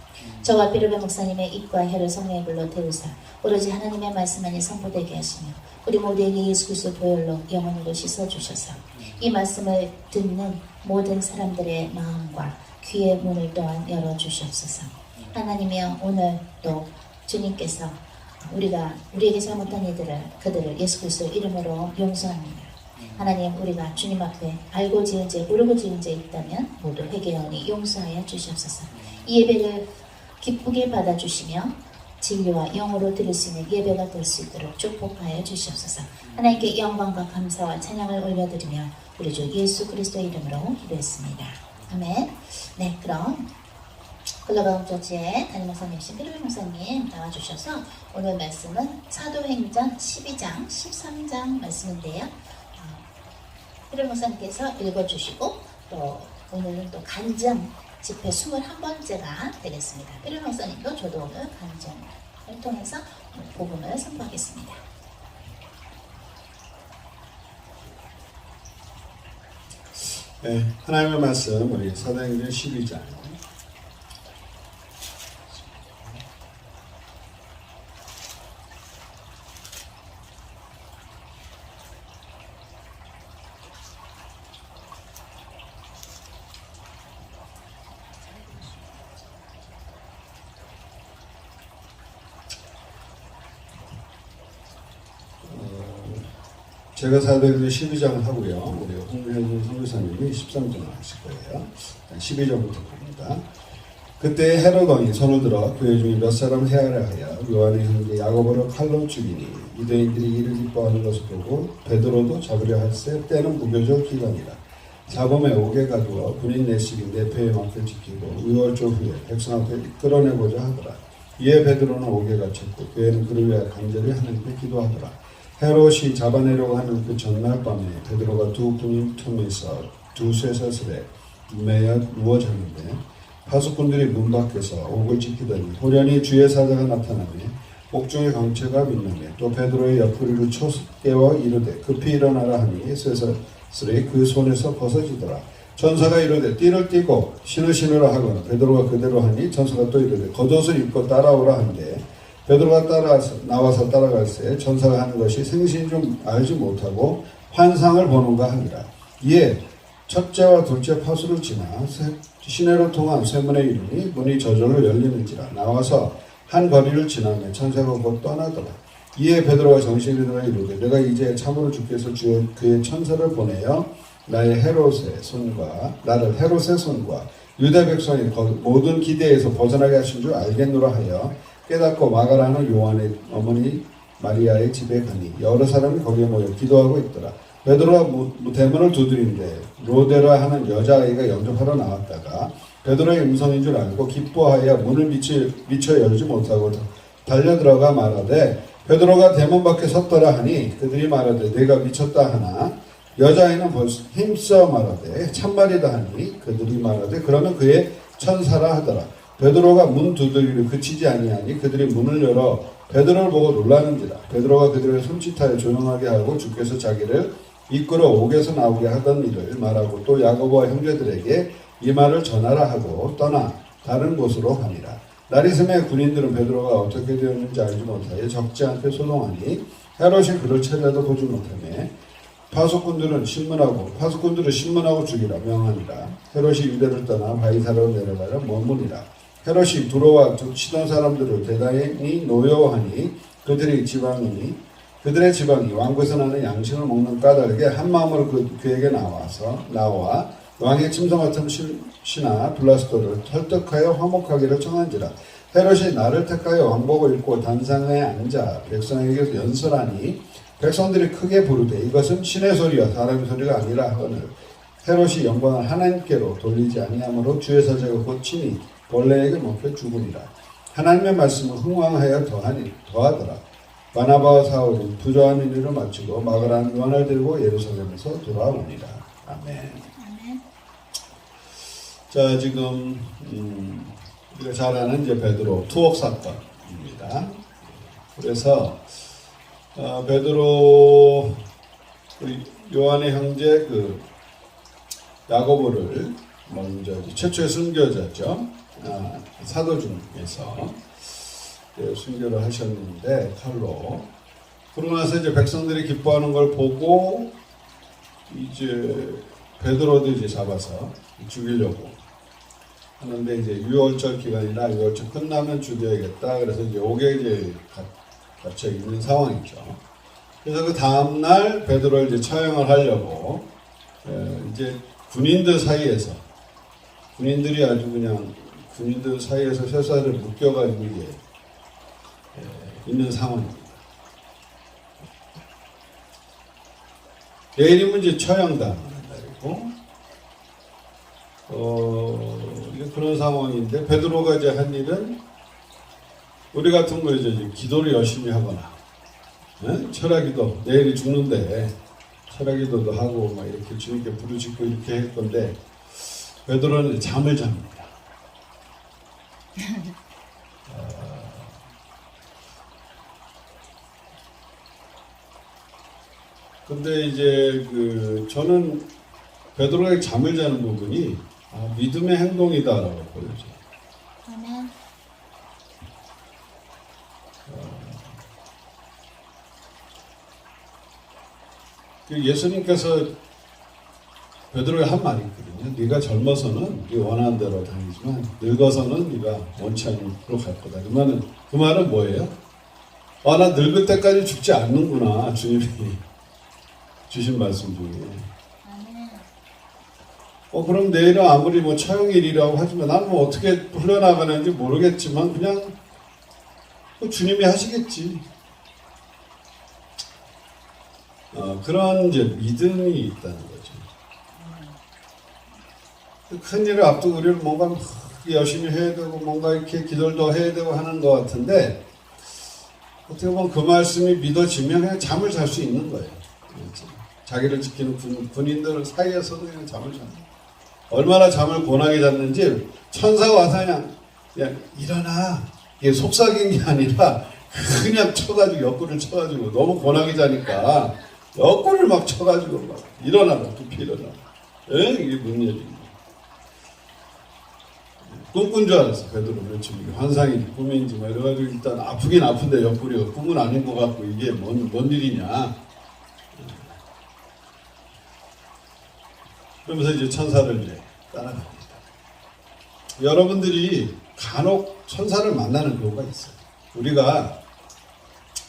저와 피르베 목사님의 입과 혀를 성령의 불로 태우사 오로지 하나님의 말씀만이 선포되게 하시며 우리 모두에게 예수 그리스도의 보혈로 영혼으로 씻어주셔서 이 말씀을 듣는 모든 사람들의 마음과 귀의 문을 또한 열어주시옵소서. 하나님이여 오늘 또 주님께서 우리에게 잘못한 그들을 예수 그리스도 이름으로 용서합니다. 하나님 우리가 주님 앞에 알고 지은 죄 모르고 지은 죄 있다면 모두 회개하오니 용서하여 주시옵소서. 이 예배를 기쁘게 받아주시며 진리와 영으로 들을 수 있는 예배가 될 수 있도록 축복하여 주시옵소서. 하나님께 영광과 감사와 찬양을 올려드리며 우리 주 예수 그리스도의 이름으로 기도했습니다. 아멘. 네, 그럼 글로벌 목자치의 담임 목사님이신 피르베 목사님 나와주셔서 오늘 말씀은 사도행전 12장 13장 말씀인데요. 피르베 목사님께서 읽어주시고 또 오늘은 또 간증 집회 21번째가 되겠습니다. 피르베 목사님도 저도 오늘 간증을 통해서 복음을 선포하겠습니다. 네, 하나님의 말씀 우리 사도행전 12장 제가 사도행전 12장을 하고요. 우리 홍혜준 선교사님이 13장을 하실 거예요. 12절부터 봅니다. 그때 헤롯 왕이 손을 들어 교회 중에 몇 사람을 해하려 하여 요한의 형제 야고보를 칼로 죽이니 유대인들이 이를 기뻐하는 것을 보고 베드로도 잡으려 할세 때는 무교절 기간이라. 사범에 옥에 가두어 군인 내식인 내패의 막을 지키고 의월조 후에 백성 앞에 끌어내고자 하더라. 이에 베드로는 옥에 갇혔고 교회는 그를 위하여 간절히 하나님께 기도하더라. 헤롯이 잡아내려고 하는 그 전날 밤에 베드로가 두 군인 틈에서 두 쇠사슬에 매여 누워 잤는데 파수꾼들이 문 밖에서 옥을 지키더니 호련히 주의 사자가 나타나며 옥중의 광채가 빛나며 또 베드로의 옆구리를 쳐 깨워 이르되 급히 일어나라 하니 쇠사슬이 그 손에서 벗어지더라. 전사가 이르되 띠를 띠고 신을 신으라 하거나 베드로가 그대로 하니 전사가 또 이르되 겉옷을 입고 따라오라 하는데 베드로가 나와서 따라갈새 전사가 하는 것이 생신 좀 알지 못하고 환상을 보는가 하니라. 이에 첫째와 둘째 파수를 지나 시내로 통한 쇠문에 이르니 문이 저절로 열리는지라. 나와서 한 거리를 지나며 천사가 곧 떠나더라. 이에 베드로가 정신이 들어 이르되 내가 이제 참으로 주께서 그의 천사를 보내어 나를 헤롯의 손과 유대 백성의 모든 기대에서 벗어나게 하신 줄 알겠노라 하여 깨닫고 마가라는 요한의 어머니 마리아의 집에 가니 여러 사람이 거기에 모여 기도하고 있더라. 베드로가 대문을 두드린데 로데라 하는 여자아이가 영접하러 나왔다가 베드로의 음성인 줄 알고 기뻐하여 문을 미처 열지 못하고 달려들어가 말하되 베드로가 대문 밖에 섰더라 하니 그들이 말하되 네가 미쳤다 하나 여자아이는 벌써 힘써 말하되 참말이다 하니 그들이 말하되 그러면 그의 천사라 하더라. 베드로가 문 두드리를 그치지 아니하니 그들이 문을 열어 베드로를 보고 놀라는지라. 베드로가 그들을 손짓하여 조용하게 하고 주께서 자기를 이끌어 옥에서 나오게 하던 일을 말하고 또 야고보와 형제들에게 이 말을 전하라 하고 떠나 다른 곳으로 가니라. 날이 새매 군인들은 베드로가 어떻게 되었는지 알지 못하여 적지 않게 소동하니 헤롯이 그를 찾아도 보지 못하며 파수꾼들은 신문하고 죽이라 명하니라. 헤롯이 유대를 떠나 바이사로 내려가려 머무니라. 헤롯이 두로와 치던 사람들을 대단히 노여워하니 그들의 지방이 왕국에서 나는 양식을 먹는 까닭에 한 마음으로 그에게 나와 왕의 침성 같은 신하 블라스도를 설득하여 화목하기를 청한지라. 헤롯이 나를 택하여 왕복을 입고 단상에 앉아 백성에게 연설하니 백성들이 크게 부르되 이것은 신의 소리와 사람의 소리가 아니라 하거늘 헤롯이 영광을 하나님께로 돌리지 아니하므로 주의 사자가 곧 친히 벌레에게 먹혀 죽으리라. 하나님의 말씀을 흥왕하여 더하더라. 바나바와 사울은 부조한 일을 마치고 마가라는 요한을 들고 예루살렘에서 돌아오니라. 아멘. 자, 지금 우리가 잘 아는 이제 베드로 투옥 사건입니다. 그래서 베드로 요한의 형제 야고보를 먼저 최초의 순교자죠. 사도 중에서 순교를 하셨는데 칼로. 그러고 나서 이제 백성들이 기뻐하는 걸 보고 이제 베드로도 이제 잡아서 죽이려고 하는데 이제 유월절 기간이나 유월절 끝나면 죽여야겠다. 그래서 이제 옥에 이제 갇혀 있는 상황이죠. 그래서 그 다음 날 베드로를 이제 처형을 하려고 이제 군인들 사이에서 군인들이 아주 그냥 군인들 사이에서 쇠사를 묶여가지고 이제 있는 상황입니다. 내일이면 이제 처형당하는 날이고, 이제 그런 상황인데 베드로가 이제 한 일은 우리 같은 거 이제 기도를 열심히 하거나, 철야기도 내일이 죽는데 철야기도도 하고 막 이렇게 주님께 부르짖고 이렇게 할 건데 베드로는 잠을 잡니다. 근데 이제 저는 베드로의 잠을 자는 부분이 믿음의 행동이다라고 보여져요. 아멘. 예수님께서 베드로에 한 말이 있거든요. 네가 젊어서는 네 원하는 대로 다니지만 늙어서는 네가 원치 않는 곳으로 갈 거다. 그 말은 뭐예요? 나 늙을 때까지 죽지 않는구나. 주님이 주신 말씀 중에. 그럼 내일은 아무리 처형일이라고 하지만 나는 어떻게 흘러나가는지 모르겠지만 그냥 주님이 하시겠지. 그런 이제 믿음이 있다는 거죠. 큰 일을 앞두고 우리는 뭔가 열심히 해야 되고 뭔가 이렇게 기도도 해야 되고 하는 것 같은데 어떻게 보면 그 말씀이 믿어지면 그냥 잠을 잘 수 있는 거예요. 자기를 지키는 군인들 사이에서도 그냥 잠을 자는 거예요. 얼마나 잠을 고나게 잤는지 천사가 와서 그냥 일어나. 이게 속삭인 게 아니라 그냥 옆구리를 쳐가지고 너무 고나게 자니까 옆구리를 막 쳐가지고 막 일어나라. 두피 일어나라. 이게 뭔 일입니까? 꿈꾼 줄 알았어. 베드로 며칠 환상인지 꿈인지 막 이래가지고 일단 아프긴 아픈데 옆구리가 꿈은 아닌 것 같고 이게 뭔 일이냐. 그러면서 이제 천사를 이제 따라갑니다. 여러분들이 간혹 천사를 만나는 경우가 있어요.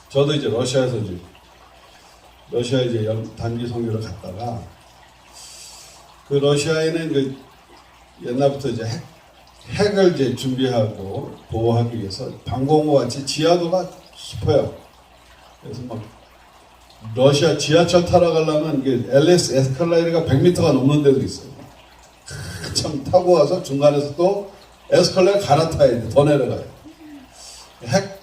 저도 이제 러시아 이제 단기 선교를 갔다가 그 러시아에는 옛날부터 이제 핵을 이제 준비하고 보호하기 위해서 방공호 같이 지하도가 깊어요. 그래서 막 러시아 지하철 타러 가려면 이게 LS 에스컬레이터가 100m가 넘는 데도 있어요. 참 타고 와서 중간에서 또 에스컬레이터 갈아타야 돼. 더 내려가요. 핵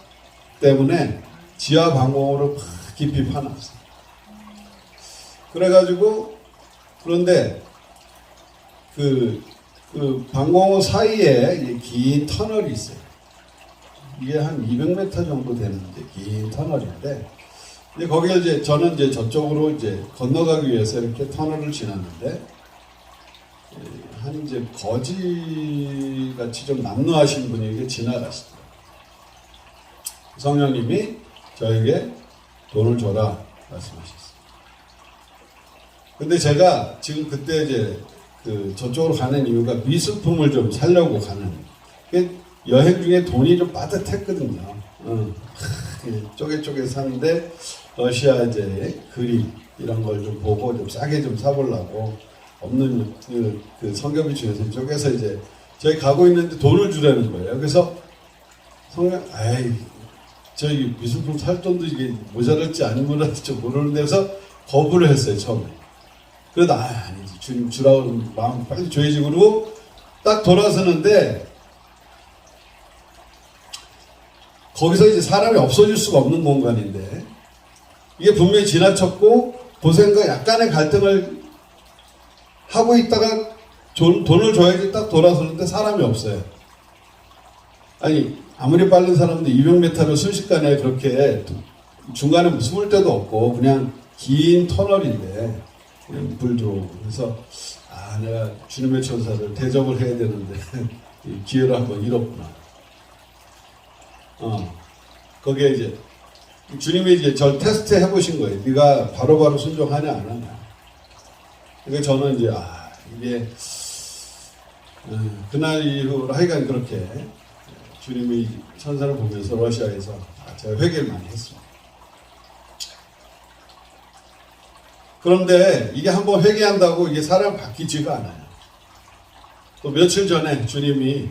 때문에 지하 방공호를 깊이 파놨어요. 그래가지고 그런데 그 방공호 사이에 긴 터널이 있어요. 이게 한 200m 정도 되는 긴 터널인데, 이제 거기에 이제 저는 이제 저쪽으로 이제 건너가기 위해서 이렇게 터널을 지났는데, 한 이제 거지 같이 좀 남루하신 분이 이렇게 지나가시더라고요. 성령님이 저에게 돈을 줘라 말씀하셨어요. 근데 제가 지금 그때 이제 저쪽으로 가는 이유가 미술품을 좀 사려고 가는. 여행 중에 돈이 좀 빠듯했거든요. 쪼개쪼개 사는데 러시아 이제 그림 이런 걸 좀 보고 좀 싸게 좀 사보려고 없는 그 성경비 중에서 쪼개서 이제 저희 가고 있는데 돈을 주라는 거예요. 그래서 성령, 저희 미술품 살 돈도 이게 모자랄지 안 모자랄지 모르는 데서 거부를 했어요, 처음에. 그래도 아니지, 주님 주라고 마음 빨리 줘야지. 그러고 딱 돌아서는데 거기서 이제 사람이 없어질 수가 없는 공간인데, 이게 분명히 지나쳤고 고생과 약간의 갈등을 하고 있다가 돈을 줘야지 딱 돌아서는데 사람이 없어요. 아니, 아무리 빠른 사람도 200m를 순식간에 그렇게 중간에 숨을 데도 없고 그냥 긴 터널인데 불 들어오고. 그래서 내가 주님의 천사를 대접을 해야 되는데 기회를 한번 잃었구나. 거기에 이제 주님이 이제 저를 테스트 해보신 거예요. 네가 바로바로 순종하냐 안 하냐. 그러니까 저는 이제 이게 그날 이후로 하여간 그렇게 주님이 천사를 보면서 러시아에서 제가 회개를 많이 했습니다. 그런데 이게 한번 회개한다고 이게 사람 바뀌지가 않아요. 또 며칠 전에 주님이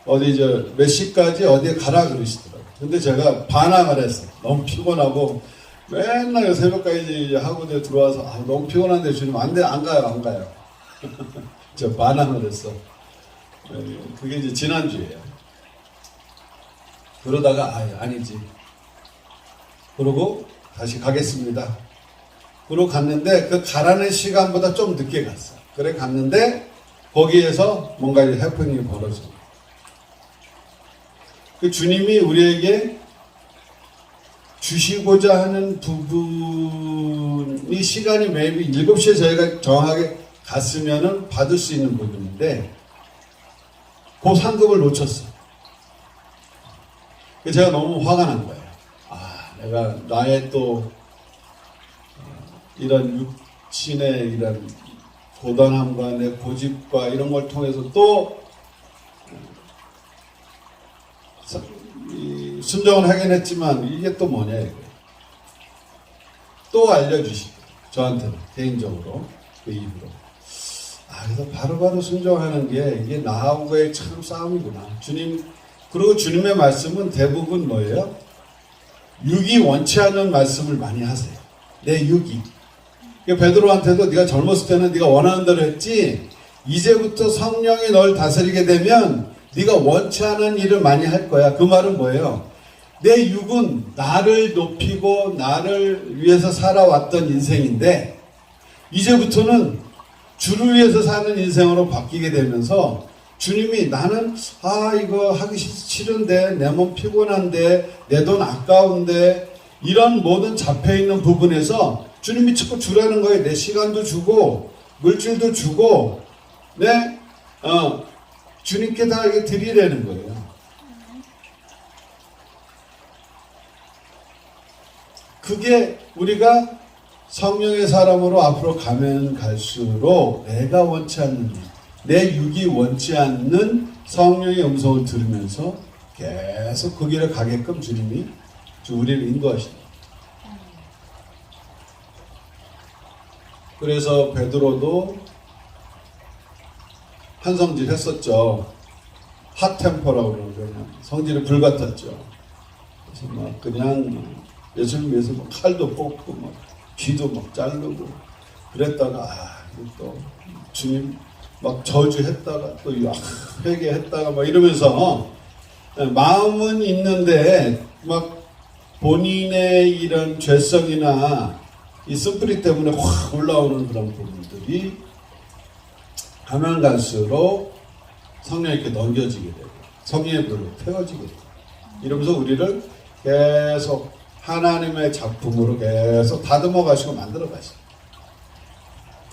어디 몇 시까지 어디에 가라 그러시더라고요. 근데 제가 반항을 했어요. 너무 피곤하고 맨날 새벽까지 학원에 들어와서 너무 피곤한데 주님 안 가요. 제가 반항을 했어. 그게 이제 지난주예요. 그러다가 아니지. 그러고 다시 가겠습니다. 그러고 갔는데 그 가라는 시간보다 좀 늦게 갔어. 그래 갔는데 거기에서 뭔가 해프닝이 벌어져. 그 주님이 우리에게 주시고자 하는 부분이 시간이 매일 7시에 저희가 정확하게 갔으면은 받을 수 있는 부분인데 그 상급을 놓쳤어. 제가 너무 화가 난 거예요. 내가 나의 또 이런 육신의 이런 고단함과 내 고집과 이런 걸 통해서 또 순종을 하긴 했지만 이게 또 뭐냐 이거예요. 또 알려주시고 저한테는 개인적으로 그 이후로 그래서 바로바로 순종하는 게 이게 나하고의 참 싸움이구나. 주님, 그리고 주님의 말씀은 대부분 뭐예요? 육이 원치 않는 말씀을 많이 하세요. 내 육이. 베드로한테도 네가 젊었을 때는 네가 원하는 대로 했지 이제부터 성령이 널 다스리게 되면 네가 원치 않은 일을 많이 할 거야. 그 말은 뭐예요? 내 육은 나를 높이고 나를 위해서 살아왔던 인생인데 이제부터는 주를 위해서 사는 인생으로 바뀌게 되면서 주님이 나는 이거 하기 싫은데 내 몸 피곤한데 내 돈 아까운데 이런 모든 잡혀있는 부분에서 주님이 자꾸 주라는 거예요. 내 시간도 주고 물질도 주고 주님께 다 이게 드리라는 거예요. 그게 우리가 성령의 사람으로 앞으로 가면 갈수록 내가 원치 않는 내 육이 원치 않는 성령의 음성을 들으면서 계속 그 길을 가게끔 주님이 우리를 인도하십니다. 그래서 베드로도 한성질 했었죠. 핫템퍼라고 그러는 거예요. 성질이 불같았죠. 그래서 막 그냥 예수님 위해서 막 칼도 뽑고 막 귀도 막 자르고 그랬다가 또 주님 막 저주했다가 또 회개했다가 막 이러면서 마음은 있는데 막 본인의 이런 죄성이나 이 쓴뿌리 때문에 확 올라오는 그런 부분들이 가면 갈수록 성령님께 넘겨지게 되고 성령의 불로 태워지게 되고 이러면서 우리를 계속 하나님의 작품으로 계속 다듬어 가시고 만들어 가시고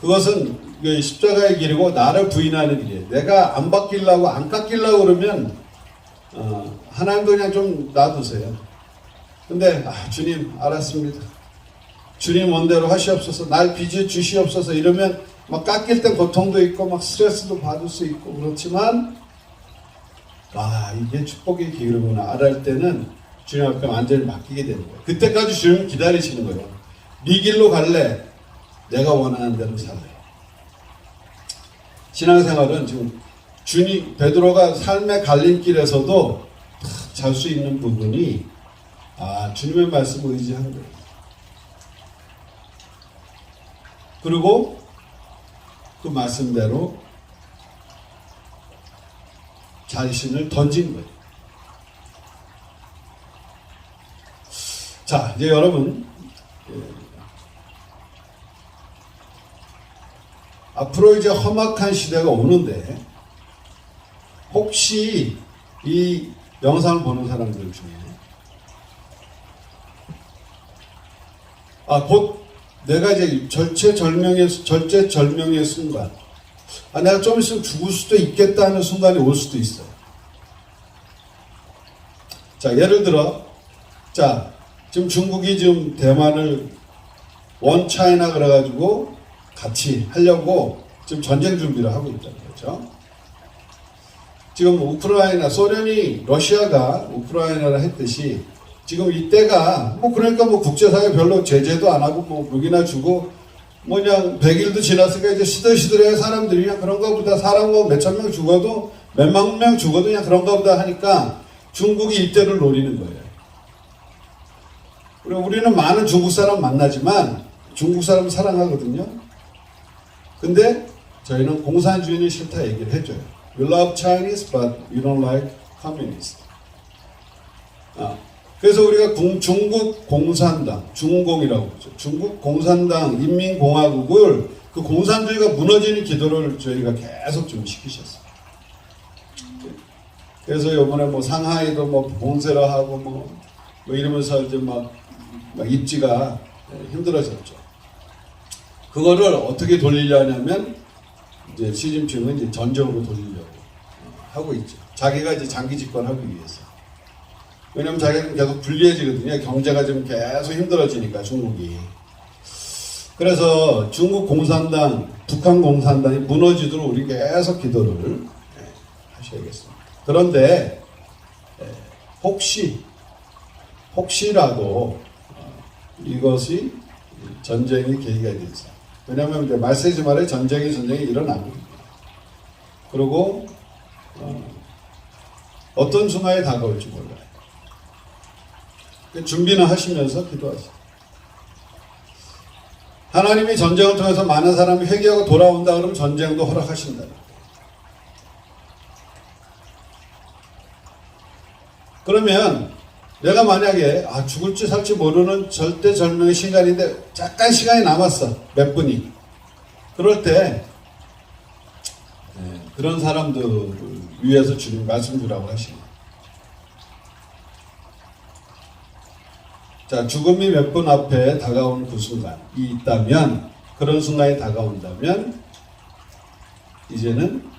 그것은 십자가의 길이고 나를 부인하는 길이에요. 내가 안 바뀌려고 안 깎이려고 그러면 하나님도 그냥 좀 놔두세요. 근데 주님 알았습니다. 주님 원대로 하시옵소서. 날 빚어 주시옵소서. 이러면 막 깎일 때 고통도 있고 막 스트레스도 받을 수 있고 그렇지만 이게 축복의 기회구나 알을 때는 주님 앞에 완전히 맡기게 되는 거예요. 그때까지 주님 기다리시는 거예요. 네 길로 갈래? 내가 원하는 대로 살래. 신앙생활은 지금 주님 베드로가 삶의 갈림길에서도 잘 수 있는 부분이 주님의 말씀을 의지한 거예요. 그리고 그 말씀대로 자신을 던진 거예요. 자, 이제 여러분 앞으로 이제 험악한 시대가 오는데 혹시 이 영상을 보는 사람들 중에 곧 내가 이제 절제절명의 순간 내가 좀 있으면 죽을 수도 있겠다는 순간이 올 수도 있어요. 자, 예를 들어 지금 중국이 지금 대만을 원 차이나 그래가지고 같이 하려고 지금 전쟁 준비를 하고 있다는 거죠. 지금 우크라이나, 소련이 러시아가 우크라이나를 했듯이 지금 이때가 그러니까 국제사회 별로 제재도 안 하고 무기나 주고 그냥 100일도 지났으니까 이제 시들시들해 사람들이 그냥 그런가 보다 사람 몇천 명 죽어도 몇만 명 죽어도 그냥 그런가 보다 하니까 중국이 이때를 노리는 거예요. 그리고 우리는 많은 중국 사람 만나지만 중국 사람 사랑하거든요. 근데 저희는 공산주의는 싫다 얘기를 해줘요. You love Chinese but you don't like communist. 그래서 우리가 중국 공산당, 중공이라고 그러죠. 중국 공산당 인민공화국을 그 공산주의가 무너지는 기도를 저희가 계속 좀 시키셨어요. 그래서 이번에 상하이도 봉쇄를 하고 이러면서 이제 막 입지가 힘들어졌죠. 그거를 어떻게 돌리려냐면 이제 시진핑은 이제 전적으로 돌리려고 하고 있죠. 자기가 이제 장기 집권하기 위해서. 왜냐면 자기는 계속 불리해지거든요. 경제가 지금 계속 힘들어지니까 중국이. 그래서 중국 공산당, 북한 공산당이 무너지도록 우리 계속 기도를 하셔야겠습니다. 그런데 혹시라도 이것이 전쟁의 계기가 돼서 왜냐하면 이제 말세지 말에 전쟁이 일어납니다. 그리고 어떤 순간에 다가올지 몰라요. 준비는 하시면서 기도하세요. 하나님이 전쟁을 통해서 많은 사람이 회개하고 돌아온다 그러면 전쟁도 허락하신다. 그러면 내가 만약에 죽을지 살지 모르는 절대절명의 시간인데 잠깐 시간이 남았어. 몇 분이. 그럴 때 그런 사람들을 위해서 주님 말씀 주라고 하시네요. 자, 죽음이 몇 분 앞에 다가온 그 순간이 있다면, 그런 순간이 다가온다면 이제는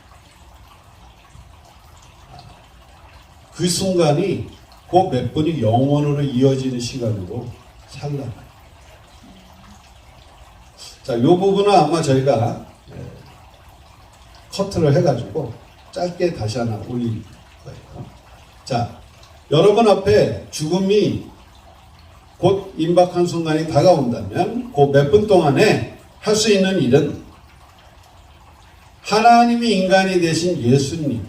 그 순간이 그 몇 분이 영원으로 이어지는 시간으로 살라. 자, 이 부분은 아마 저희가 커트를 해가지고 짧게 다시 하나 올릴 거예요. 자, 여러분 앞에 죽음이 곧 임박한 순간이 다가온다면 그 몇 분 동안에 할 수 있는 일은 하나님이 인간이 되신 예수님,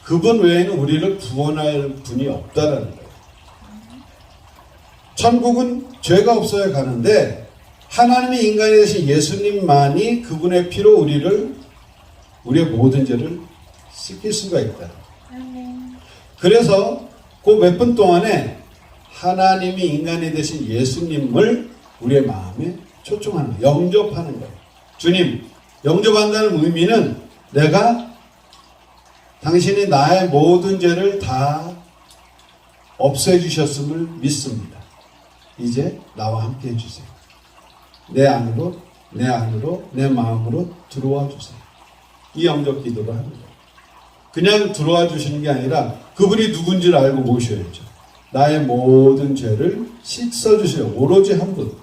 그분 외에는 우리를 구원할 분이 없다라는 거예요. 천국은 죄가 없어야 가는데 하나님이 인간이 되신 예수님만이 그분의 피로 우리의 모든 죄를 씻길 수가 있다. 그래서 그 몇 분 동안에 하나님이 인간이 되신 예수님을 우리의 마음에 초청하는 거예요. 영접하는 거예요. 주님, 영접한다는 의미는 내가 당신이 나의 모든 죄를 다 없애주셨음을 믿습니다. 이제 나와 함께 해주세요. 내 안으로, 내 마음으로 들어와 주세요. 이 영접 기도를 하는 거예요. 그냥 들어와 주시는 게 아니라 그분이 누군지를 알고 모셔야죠. 나의 모든 죄를 씻어주세요. 오로지 한 분.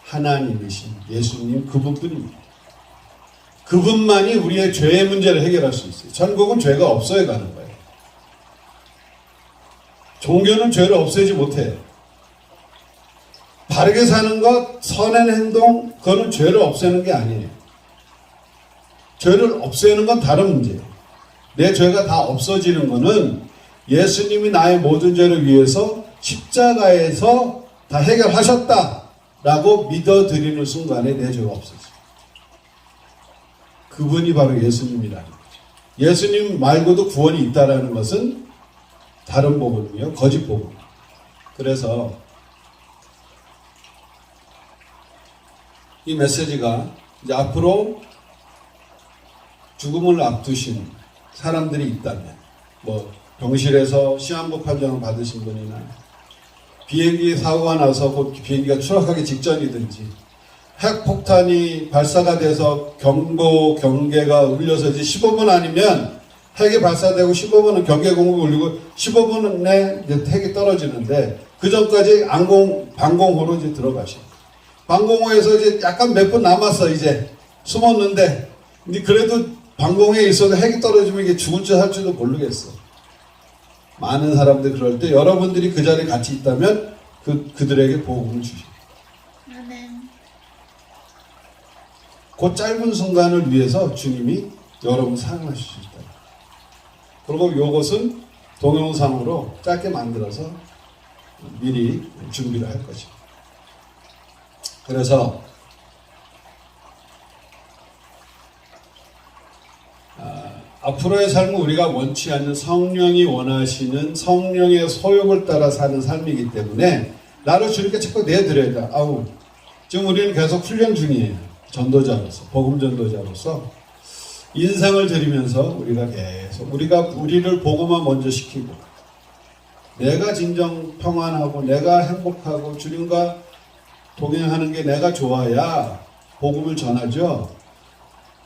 하나님이신 예수님 그분뿐입니다. 그분만이 우리의 죄의 문제를 해결할 수 있어요. 천국은 죄가 없어야 가는 거예요. 종교는 죄를 없애지 못해요. 바르게 사는 것, 선한 행동, 그거는 죄를 없애는 게 아니에요. 죄를 없애는 건 다른 문제예요. 내 죄가 다 없어지는 거는 예수님이 나의 모든 죄를 위해서 십자가에서 다 해결하셨다라고 믿어드리는 순간에 내 죄가 없어져요. 그분이 바로 예수님이라는 거죠. 예수님 말고도 구원이 있다라는 것은 다른 복음이요, 거짓 복음. 그래서 이 메시지가 이제 앞으로 죽음을 앞두신 사람들이 있다면, 뭐 병실에서 시한부 판정을 받으신 분이나 비행기 사고가 나서 곧 비행기가 추락하기 직전이든지 핵폭탄이 발사가 돼서 경계가 울려서 이제 15분 아니면 핵이 발사되고 15분은 경계 공급이 울리고 15분 내에 핵이 떨어지는데 그 전까지 방공호로 이제 들어가시고 방공호에서 이제 약간 몇 분 남았어. 이제 숨었는데 근데 그래도 방공호에 있어도 핵이 떨어지면 이게 죽을 줄 살 줄도 모르겠어. 많은 사람들 그럴 때 여러분들이 그 자리에 같이 있다면 그들에게 복음을 주시고 그 짧은 순간을 위해서 주님이 여러분 사용하실 수 있다. 그리고 이것은 동영상으로 짧게 만들어서 미리 준비를 할 것입니다. 그래서 앞으로의 삶은 우리가 원치 않는 성령이 원하시는 성령의 소욕을 따라 사는 삶이기 때문에 나를 주님께 자꾸 내드려야 돼. 지금 우리는 계속 훈련 중이에요. 전도자로서, 복음 전도자로서 인상을 드리면서 우리가 계속 우리를 복음화 먼저 시키고 내가 진정 평안하고 내가 행복하고 주님과 동행하는 게 내가 좋아야 복음을 전하죠.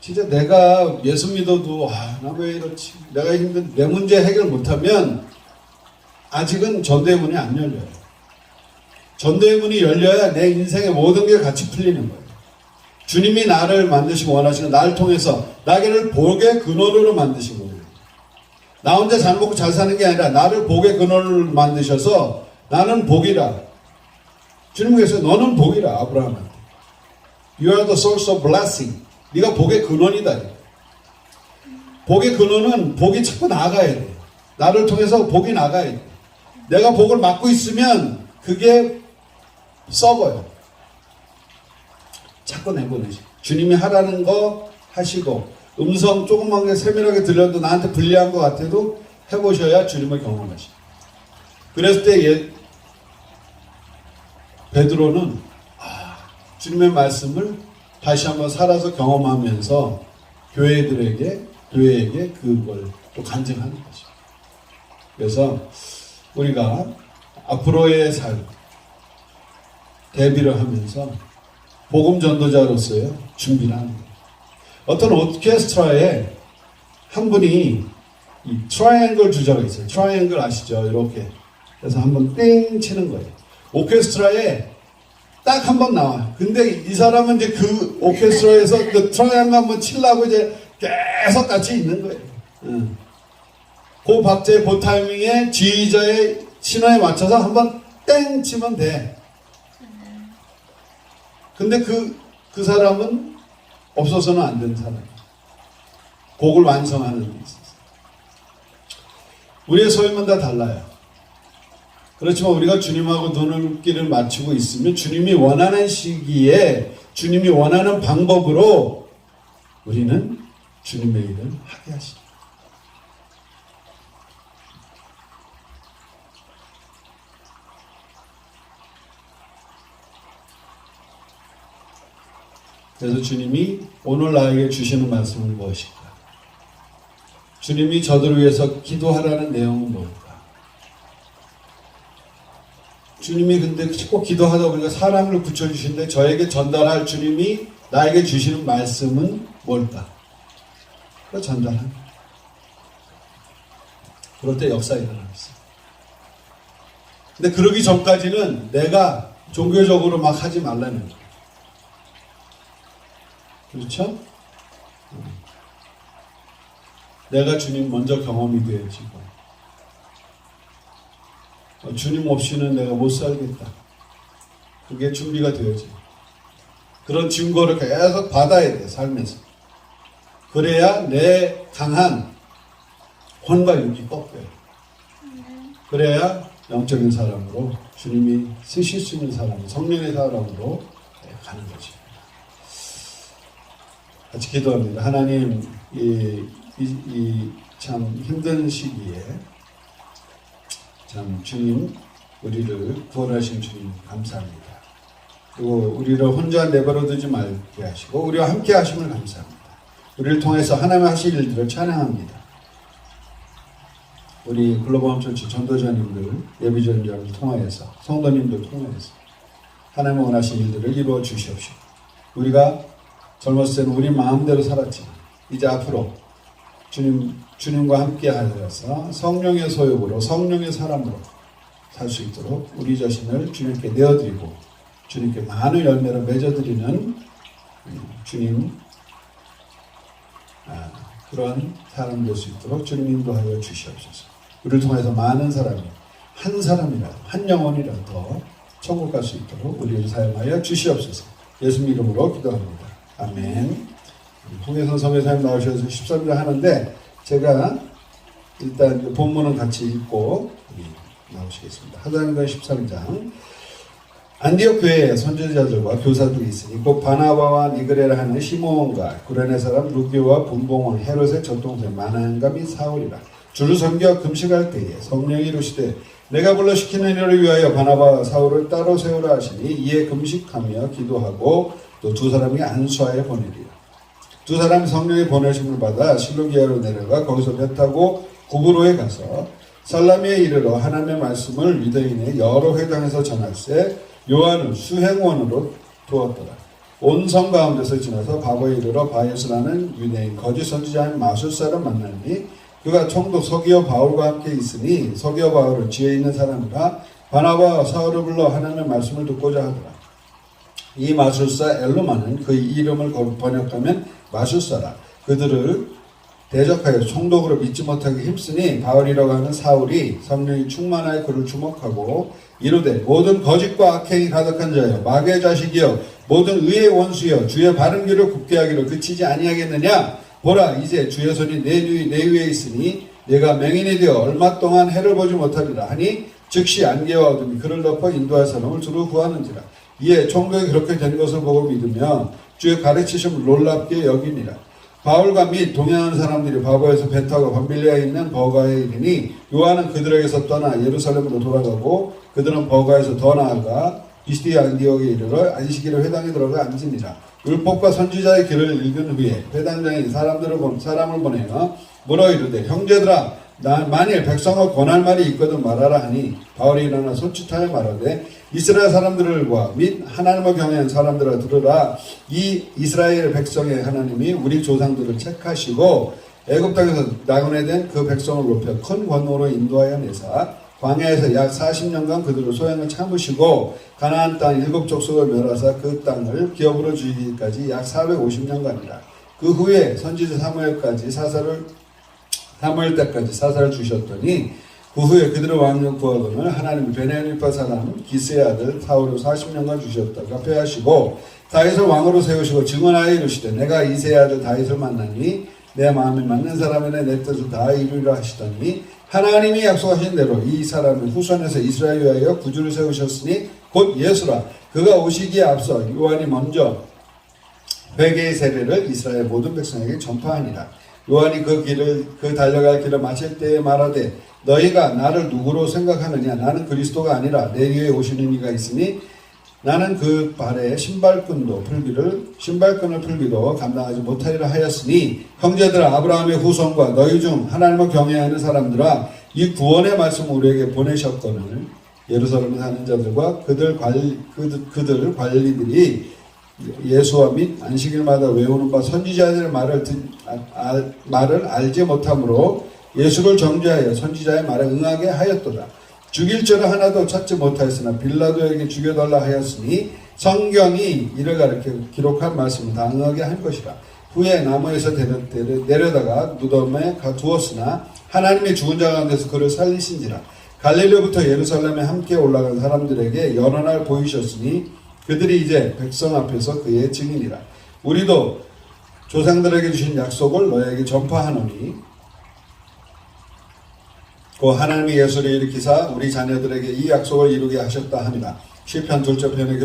진짜 내가 예수 믿어도 나 왜 이렇지? 내가 힘든 내 문제 해결 못하면 아직은 전도의 문이 안 열려요. 전도의 문이 열려야 내 인생의 모든 게 같이 풀리는 거예요. 주님이 나를 만드시고 원하시는 나를 통해서 나를 복의 근원으로 만드신 거예요. 나 혼자 잘 먹고 잘 사는 게 아니라 나를 복의 근원으로 만드셔서 나는 복이라. 주님께서 너는 복이라 아브라함한테. You are the source of blessing. 네가 복의 근원이다. 복의 근원은 복이 자꾸 나가야 돼. 나를 통해서 복이 나가야 돼. 내가 복을 맡고 있으면 그게 썩어요. 자꾸 내보내시. 주님이 하라는 거 하시고 음성 조그만 게 세밀하게 들려도 나한테 불리한 것 같아도 해보셔야 주님을 경험하시. 그랬을 때 베드로는 주님의 말씀을 다시 한번 살아서 경험하면서 교회에게 그걸 또 간증하는 거죠. 그래서 우리가 앞으로의 삶 대비를 하면서 복음 전도자로서요 준비를 하는 거예요. 어떤 오케스트라에 한 분이 이 트라이앵글 주자가 있어요. 트라이앵글 아시죠? 이렇게 그래서 한번 땡 치는 거예요. 오케스트라에 딱 한 번 나와요. 근데 이 사람은 이제 그 오케스트라에서 그 트라이앵글 한번 치려고 이제 계속 같이 있는 거예요. 그 박자의 그 타이밍에 지휘자의 신호에 맞춰서 한번 땡 치면 돼. 근데 그 사람은 없어서는 안 되는 사람이에요. 곡을 완성하는 데 있어서. 우리의 소임은 다 달라요. 그렇지만 우리가 주님하고 눈길을 맞추고 있으면 주님이 원하는 시기에 주님이 원하는 방법으로 우리는 주님의 일을 하게 하십니다. 그래서 주님이 오늘 나에게 주시는 말씀은 무엇일까? 주님이 저들을 위해서 기도하라는 내용은 뭘까? 주님이 근데 꼭 기도하다 보니까 사람을 붙여주시는데 저에게 전달할 주님이 나에게 주시는 말씀은 뭘까? 그거 전달하는 거예요. 그럴 때 역사 일어나고 있어요. 근데 그러기 전까지는 내가 종교적으로 막 하지 말라는 거예요. 그렇죠? 내가 주님 먼저 경험이 되어지고 주님 없이는 내가 못 살겠다. 그게 준비가 되어지고 그런 증거를 계속 받아야 돼, 삶에서. 그래야 내 강한 혼과 육이 꺾여요. 그래야 영적인 사람으로 주님이 쓰실 수 있는 사람, 성령의 사람으로 가는 거죠. 같이 기도합니다. 하나님, 참 힘든 시기에 참 주님, 우리를 구원하신 주님 감사합니다. 그리고 우리를 혼자 내버려 두지 말게 하시고 우리와 함께 하심을 감사합니다. 우리를 통해서 하나님 하실 일들을 찬양합니다. 우리 글로벌 홈처치 전도자님들, 예비전자를 통하여서 성도님들 통하여서 하나님 원하신 일들을 이루어 주시옵시고 우리가 젊었을 때는 우리 마음대로 살았지만 이제 앞으로 주님과 함께 하여서 성령의 소욕으로 성령의 사람으로 살 수 있도록 우리 자신을 주님께 내어드리고 주님께 많은 열매를 맺어드리는 주님 그런 사람 될 수 있도록 주님 인도하여 주시옵소서. 우리를 통해서 많은 사람이 한 사람이라도 한 영혼이라도 더 천국 갈 수 있도록 우리를 사용하여 주시옵소서. 예수님 이름으로 기도합니다. 아멘. 홍혜선 선교사님 나오셔서 13절 하는데 제가 일단 본문은 같이 읽고 나오시겠습니다. 사도행전 13장. 안디옥 교회에 선지자들과 교사들이 있으니 곧 바나바와 니그레라 하는 시므온과 구레네 사람 루기오와 분봉원 헤롯의 젖동생 마나은과 및 사울이라. 주를 섬겨 금식할 때에 성령이 이르시되 내가 불러 시키는 일을 위하여 바나바와 사울을 따로 세우라 하시니 이에 금식하며 기도하고 또 두 사람이 안수하여 보내리라. 두 사람이 성령의 보내심을 받아 실루기아로 내려가 거기서 배 타고 구브로에 가서 살라미에 이르러 하나님의 말씀을 유대인의 여러 회당에서 전할세 요한은 수행원으로 두었더라. 온 성 가운데서 지나서 바보에 이르러 바예스라는 유대인 거짓 선지자인 마술사를 만나니 그가 총독 서기오 바울과 함께 있으니 서기오 바울은 지혜 있는 사람이라 바나바와 사울을 불러 하나님의 말씀을 듣고자 하더라. 이 마술사 엘로마는 그의 이름을 번역하면 마술사라. 그들을 대적하여 총독으로 믿지 못하게 힘쓰니 바울이라고 하는 사울이 성령이 충만하여 그를 주목하고 이르되 모든 거짓과 악행이 가득한 자여 마귀의 자식이여 모든 의의 원수여 주의 바른 길을 굽게 하기로 그치지 아니하겠느냐. 보라 이제 주의 손이 내 위에 있으니 내가 맹인이 되어 얼마 동안 해를 보지 못하리라 하니 즉시 안개와 어둠이 그를 덮어 인도할 사람을 두루 구하는지라. 이에 총독이 그렇게 된 것을 보고 믿으며 주의 가르치심을 놀랍게 여기니라. 바울과 및 동행하는 사람들이 바보에서 배 타고 밤빌리아에 있는 버가에 이르니 요한은 그들에게서 떠나 예루살렘으로 돌아가고 그들은 버가에서 더 나아가 비스디아 안디옥에 이르러 안식일에 회당에 들어가 앉으니라. 율법과 선지자의 길을 읽은 후에 회당장이 사람을 보내어 물어 이르되 형제들아 만일 백성을 권할 말이 있거든 말하라 하니 바울이 일어나 손짓하여 말하되 이스라엘 사람들과 및 하나님을 경외하는 사람들아 들으라. 이 이스라엘 백성의 하나님이 우리 조상들을 책하시고 애굽 땅에서 나그네된 그 백성을 높여 큰 권능으로 인도하여 내사 광야에서 약 40년간 그들을 소양을 참으시고 가나안 땅 7족속을 멸하사 그 땅을 기업으로 주기까지 약 450년간이라. 그 후에 선지자 사무엘 때까지 사사를 주셨더니 그 후에 그들의 왕력 구하건을 하나님이 베냐민파 사람 기스의 아들 사울을 40년간 주셨다가 패하시고 다윗을 왕으로 세우시고 증언하여 이르시되 내가 이새의 아들 다윗을 만나니 내 마음에 맞는 사람에게 내 뜻을 다 이루리라 하시더니 하나님이 약속하신 대로 이 사람을 후손에서 이스라엘 위하여 구주를 세우셨으니 곧 예수라. 그가 오시기에 앞서 요한이 먼저 회개의 세례를 이스라엘 모든 백성에게 전파하니라. 요한이 그 달려갈 길을 마칠 때에 말하되 너희가 나를 누구로 생각하느냐. 나는 그리스도가 아니라 내 뒤에 오시는 이가 있으니 나는 그 발에 신발끈을 풀기도 감당하지 못하리라 하였으니 형제들아, 아브라함의 후손과 너희 중 하나님을 경외하는 사람들아, 이 구원의 말씀을 우리에게 보내셨거늘 예루살렘에 사는 자들과 그들 관리들이 예수와 및 안식일마다 외우는 바 선지자들의 말을 알지 못함으로 예수를 정죄하여 선지자의 말에 응하게 하였도다. 죽일 죄를 하나도 찾지 못하였으나 빌라도에게 죽여달라 하였으니 성경이 이를 가리켜 기록한 말씀을 다 응하게 한 것이라. 후에 나무에서 내려다가 무덤에 두었으나 하나님의 죽은 자 가운데서 그를 살리신지라. 갈릴리부터 예루살렘에 함께 올라간 사람들에게 여러 날 보이셨으니 그들이 이제 백성 앞에서 그의 증인이라. 우리도 조상들에게 주신 약속을 너에게 전파하노니 그 하나님이 예수를 일으키사 우리 자녀들에게 이 약속을 이루게 하셨다 합니다. 시편 2절 편에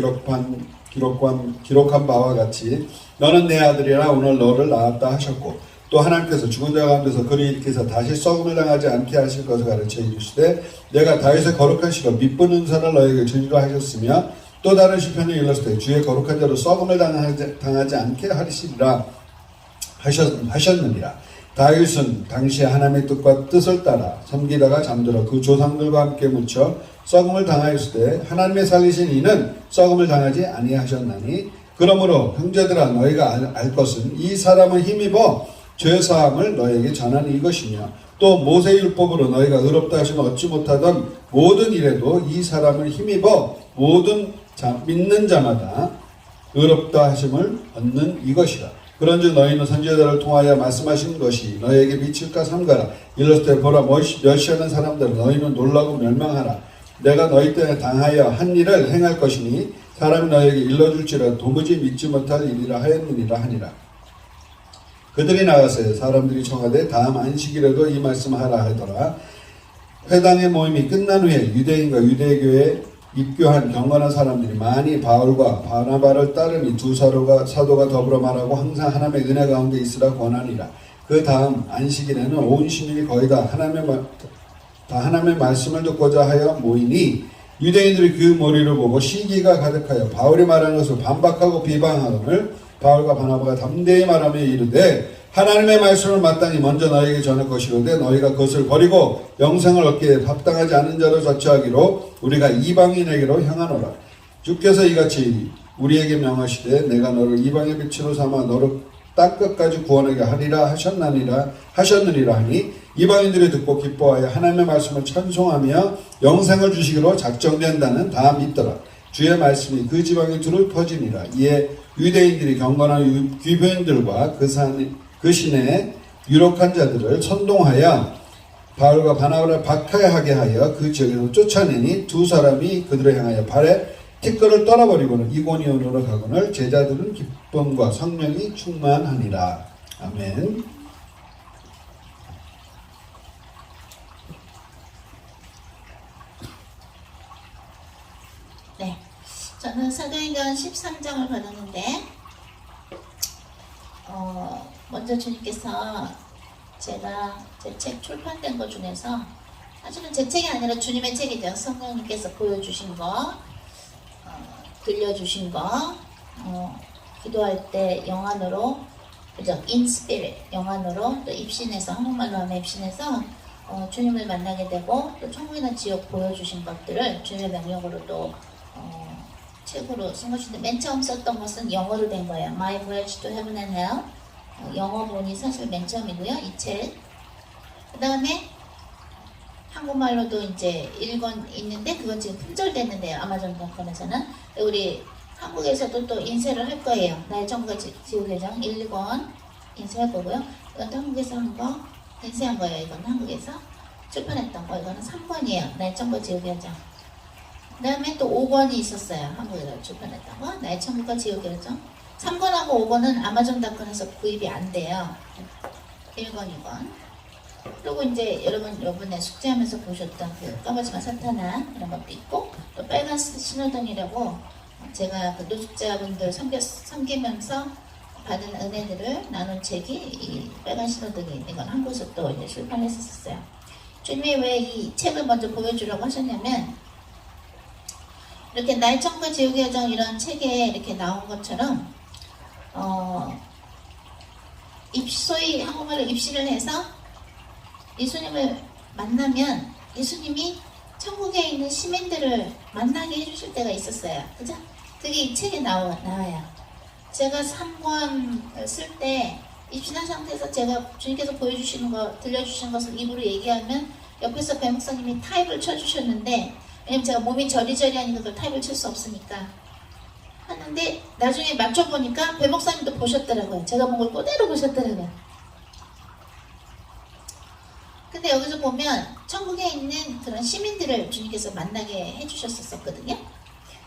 기록한 바와 같이 너는 내 아들이라 오늘 너를 낳았다 하셨고, 또 하나님께서 죽은 자 가운데서 그를 일으키사 다시 썩음을 당하지 않게 하실 것을 가르쳐 이르시되 내가 다윗의 거룩한 시로 밑분 은사를 너에게 주리라 하셨으며, 또 다른 시편에 일렀을 때 주의 거룩한 자로 썩음을 당하지 않게 하시리라 하셨느니라. 다윗은 당시에 하나님의 뜻과 뜻을 따라 섬기다가 잠들어 그 조상들과 함께 묻혀 썩음을 당하였을 때 하나님의 살리신 이는 썩음을 당하지 아니하셨나니, 그러므로 형제들아, 너희가 알 것은 이 사람은 힘입어 죄사함을 너에게 전하는 이것이며, 또 모세율법으로 너희가 의롭다 하시면 얻지 못하던 모든 일에도 이 사람을 힘입어 모든 믿는 자마다 의롭다 하심을 얻는 이것이라. 그런즉 너희는 선지자들을 통하여 말씀하신 것이 너희에게 미칠까 삼가라. 이랬을 때 보라, 멸시하는 사람들 너희는 놀라고 멸망하라. 내가 너희 때에 당하여 한 일을 행할 것이니 사람이 너희에게 일러줄지라 도무지 믿지 못할 일이라 하였느니라 하니라. 그들이 나가서 사람들이 청하되 다음 안식일에도 이 말씀하라 하더라. 회당의 모임이 끝난 후에 유대인과 유대교에 입교한 경건한 사람들이 많이 바울과 바나바를 따르니 두 사도가 더불어 말하고 항상 하나님의 은혜 가운데 있으라 권하니라. 그 다음 안식일에는 온 시민이 거의 다 하나님의 말씀을 듣고자 하여 모이니 유대인들이 그 머리를 보고 시기가 가득하여 바울이 말하는 것을 반박하고 비방하거늘 바울과 바나바가 담대히 말하며 이르되 하나님의 말씀을 마땅히 먼저 너희에게 전할 것이로되 너희가 그것을 버리고 영생을 얻기에 합당하지 않은 자로 자처하기로 우리가 이방인에게로 향하노라. 주께서 이같이 우리에게 명하시되 내가 너를 이방의 빛으로 삼아 너를 땅끝까지 구원하게 하리라 하셨느니라 하니 이방인들이 듣고 기뻐하여 하나님의 말씀을 찬송하며 영생을 주시기로 작정된다는 다 믿더라. 주의 말씀이 그 지방에 두루 퍼지니라. 이에 유대인들이 경건한 귀부인들과 그 시내에 유력한 자들을 선동하여 바울과 바나바를 박해하게 하여 그 지역에서 쫓아내니 두 사람이 그들을 향하여 발에 티끌을 떨어버리고는 이고니온으로 가거늘 제자들은 기쁨과 성령이 충만하니라. 아멘. 네, 저는 사도행전 13장을 받았는데 먼저 주님께서 제가 제 책 출판된 것 중에서 사실은 제 책이 아니라 주님의 책이죠. 성령님께서 보여주신 거, 들려주신 거, 기도할 때 영안으로, 그죠? In spirit, 영안으로, 또 입신해서, 한국말로 하면 입신해서 주님을 만나게 되고, 또 천국이나 지옥 보여주신 것들을 주님의 명령으로 또 책으로 쓴 것인데, 맨 처음 썼던 것은 영어로 된 거예요. My Voyage to Heaven and Hell. 영어본이 사실 맨 처음이고요, 이 책. 그 다음에 한국말로도 이제 1권 있는데 그건 지금 품절됐는데요, 아마존닷컴에서는. 우리 한국에서도 또 인쇄를 할 거예요. 나의 천국과 지옥의 정 1권 인쇄할 거고요. 이건 또 한국에서 한 거, 인쇄한 거예요. 이건 한국에서 출판했던 거. 이거는 3권이에요. 나의 천국과 지옥의 정. 그 다음에 또 5권이 있었어요. 한국에서 출판했던 거. 나의 천국과 지옥의 정. 3권하고 5권은 아마존닷컴에서 구입이 안 돼요. 1권, 2권. 그리고 이제 여러분 요번에 숙제하면서 보셨던 그 까마지만 사타나 이런 것도 있고, 또 빨간 신호등이라고 제가 그 노숙자분들 섬기면서 받은 은혜들을 나눈 책이 이 빨간 신호등이 이건 한국에서 또 이제 출판했었어요. 주님이 왜 이 책을 먼저 보여주라고 하셨냐면, 이렇게 날청과 지옥의 여정 이런 책에 이렇게 나온 것처럼 소위 한국말로 입시를 해서 예수님을 만나면 예수님이 천국에 있는 시민들을 만나게 해주실 때가 있었어요. 그죠? 그게 이 책에 나와요. 제가 3권 쓸 때 입신한 상태에서 제가 주님께서 보여주시는 거, 들려주시는 것을 입으로 얘기하면 옆에서 배 목사님이 타입을 쳐주셨는데, 왜냐면 제가 몸이 저리저리하니까 그걸 타입을 칠 수 없으니까 하는데, 나중에 맞춰보니까 배 목사님도 보셨더라고요. 제가 본 걸 그대로 보셨더라고요. 근데 여기서 보면 천국에 있는 그런 시민들을 주님께서 만나게 해주셨었거든요.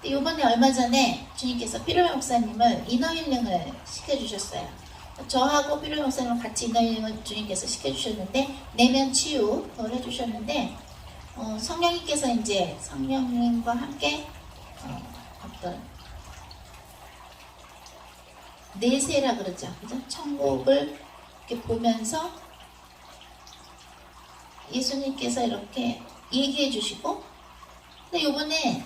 근데 요번에 얼마 전에 주님께서 피로메 목사님을 이너힐링을 시켜주셨어요. 저하고 피로메 목사님을 같이 이너힐링을 주님께서 시켜주셨는데, 내면 치유 그걸 해주셨는데, 성령님께서 이제 성령님과 함께 어떤 내세라 그러죠, 그죠? 천국을 이렇게 보면서 예수님께서 이렇게 얘기해 주시고, 근데 요번에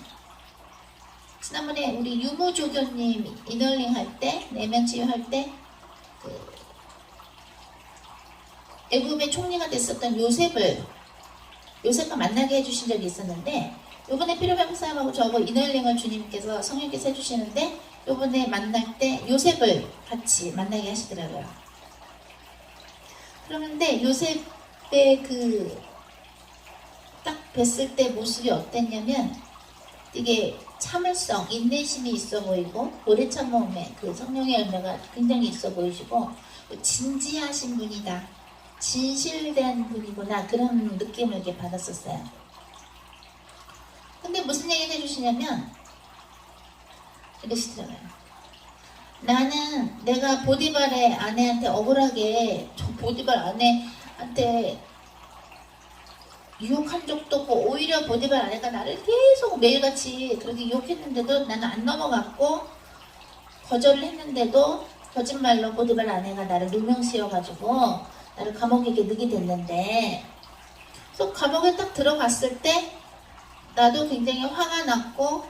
지난번에 우리 유무조교님 이너링 할 때, 내면 치유할 때 그 애굽의 총리가 됐었던 요셉과 만나게 해주신 적이 있었는데, 요번에 피로메 목사님하고 저하고 이너링을 주님께서 성령께서 해주시는데, 요번에 만날 때 요셉을 같이 만나게 하시더라고요. 그런데 요셉의 그 딱 뵀을 때 모습이 어땠냐면, 되게 참을성, 인내심이 있어 보이고, 오래 참음에 그 성령의 열매가 굉장히 있어 보이시고, 진지하신 분이다, 진실된 분이구나, 그런 느낌을 이렇게 받았었어요. 근데 무슨 얘기를 해주시냐면 이러시더라고요. 나는 내가 보디발의 아내한테 억울하게, 보디발 아내한테 유혹한 적도 없고, 오히려 보디발 아내가 나를 계속 매일같이 그렇게 유혹했는데도 나는 안 넘어갔고, 거절을 했는데도 거짓말로 보디발 아내가 나를 누명씌워가지고 나를 감옥에 넣게 됐는데, 그래서 감옥에 딱 들어갔을 때 나도 굉장히 화가 났고,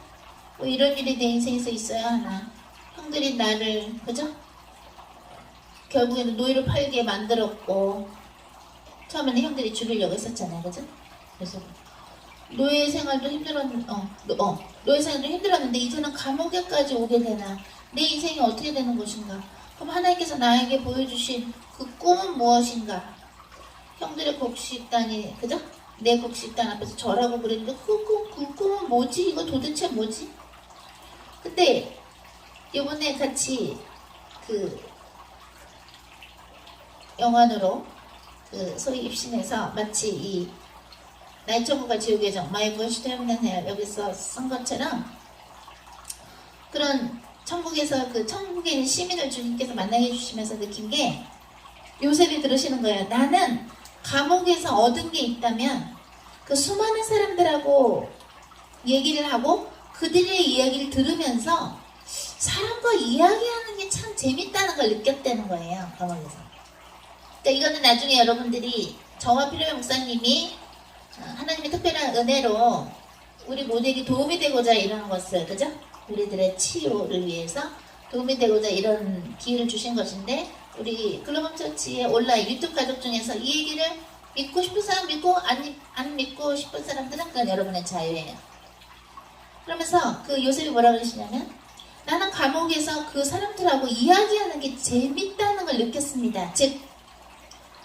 뭐 이런 일이 내 인생에서 있어야 하나, 형들이 나를, 그죠? 결국에는 노예로 팔게 만들었고, 처음에는 형들이 죽이려고 했었잖아요, 그죠? 그래서 노예 생활도 노예 생활도 힘들었는데 이제는 감옥에까지 오게 되나, 내 인생이 어떻게 되는 것인가? 그럼 하나님께서 나에게 보여주신 그 꿈은 무엇인가? 형들의 곡식단이, 그죠? 내 곡식단 앞에서 절하고 그랬는데 그 꿈은 뭐지? 이거 도대체 뭐지? 근데 이번에 같이 그 영안으로 그 소위 입신해서 마치 이 나의 천국과 지옥의 정, 마이 무엇이 없는 해 여기서 쓴 것처럼, 그런 천국에서 그 천국에 있는 시민을 주님께서 만나게 해주시면서 느낀 게, 요셉이 들으시는 거예요. 나는 감옥에서 얻은 게 있다면 그 수많은 사람들하고 얘기를 하고 그들의 이야기를 들으면서 사람과 이야기하는 게 참 재밌다는 걸 느꼈다는 거예요, 감옥에서. 그러니까 이거는 나중에 여러분들이 저와 피로메 목사님이 하나님의 특별한 은혜로 우리 모두에게 도움이 되고자 이러는 것을, 그죠? 우리들의 치유를 위해서 도움이 되고자 이런 기회를 주신 것인데, 우리 글로벌 처치의 온라인 유튜브 가족 중에서 이 얘기를 믿고 싶은 사람 믿고, 안 믿고 싶은 사람들은 그건 여러분의 자유예요. 그러면서 그 요셉이 뭐라 그러시냐면, 나는 감옥에서 그 사람들하고 이야기하는 게 재밌다는 걸 느꼈습니다. 즉,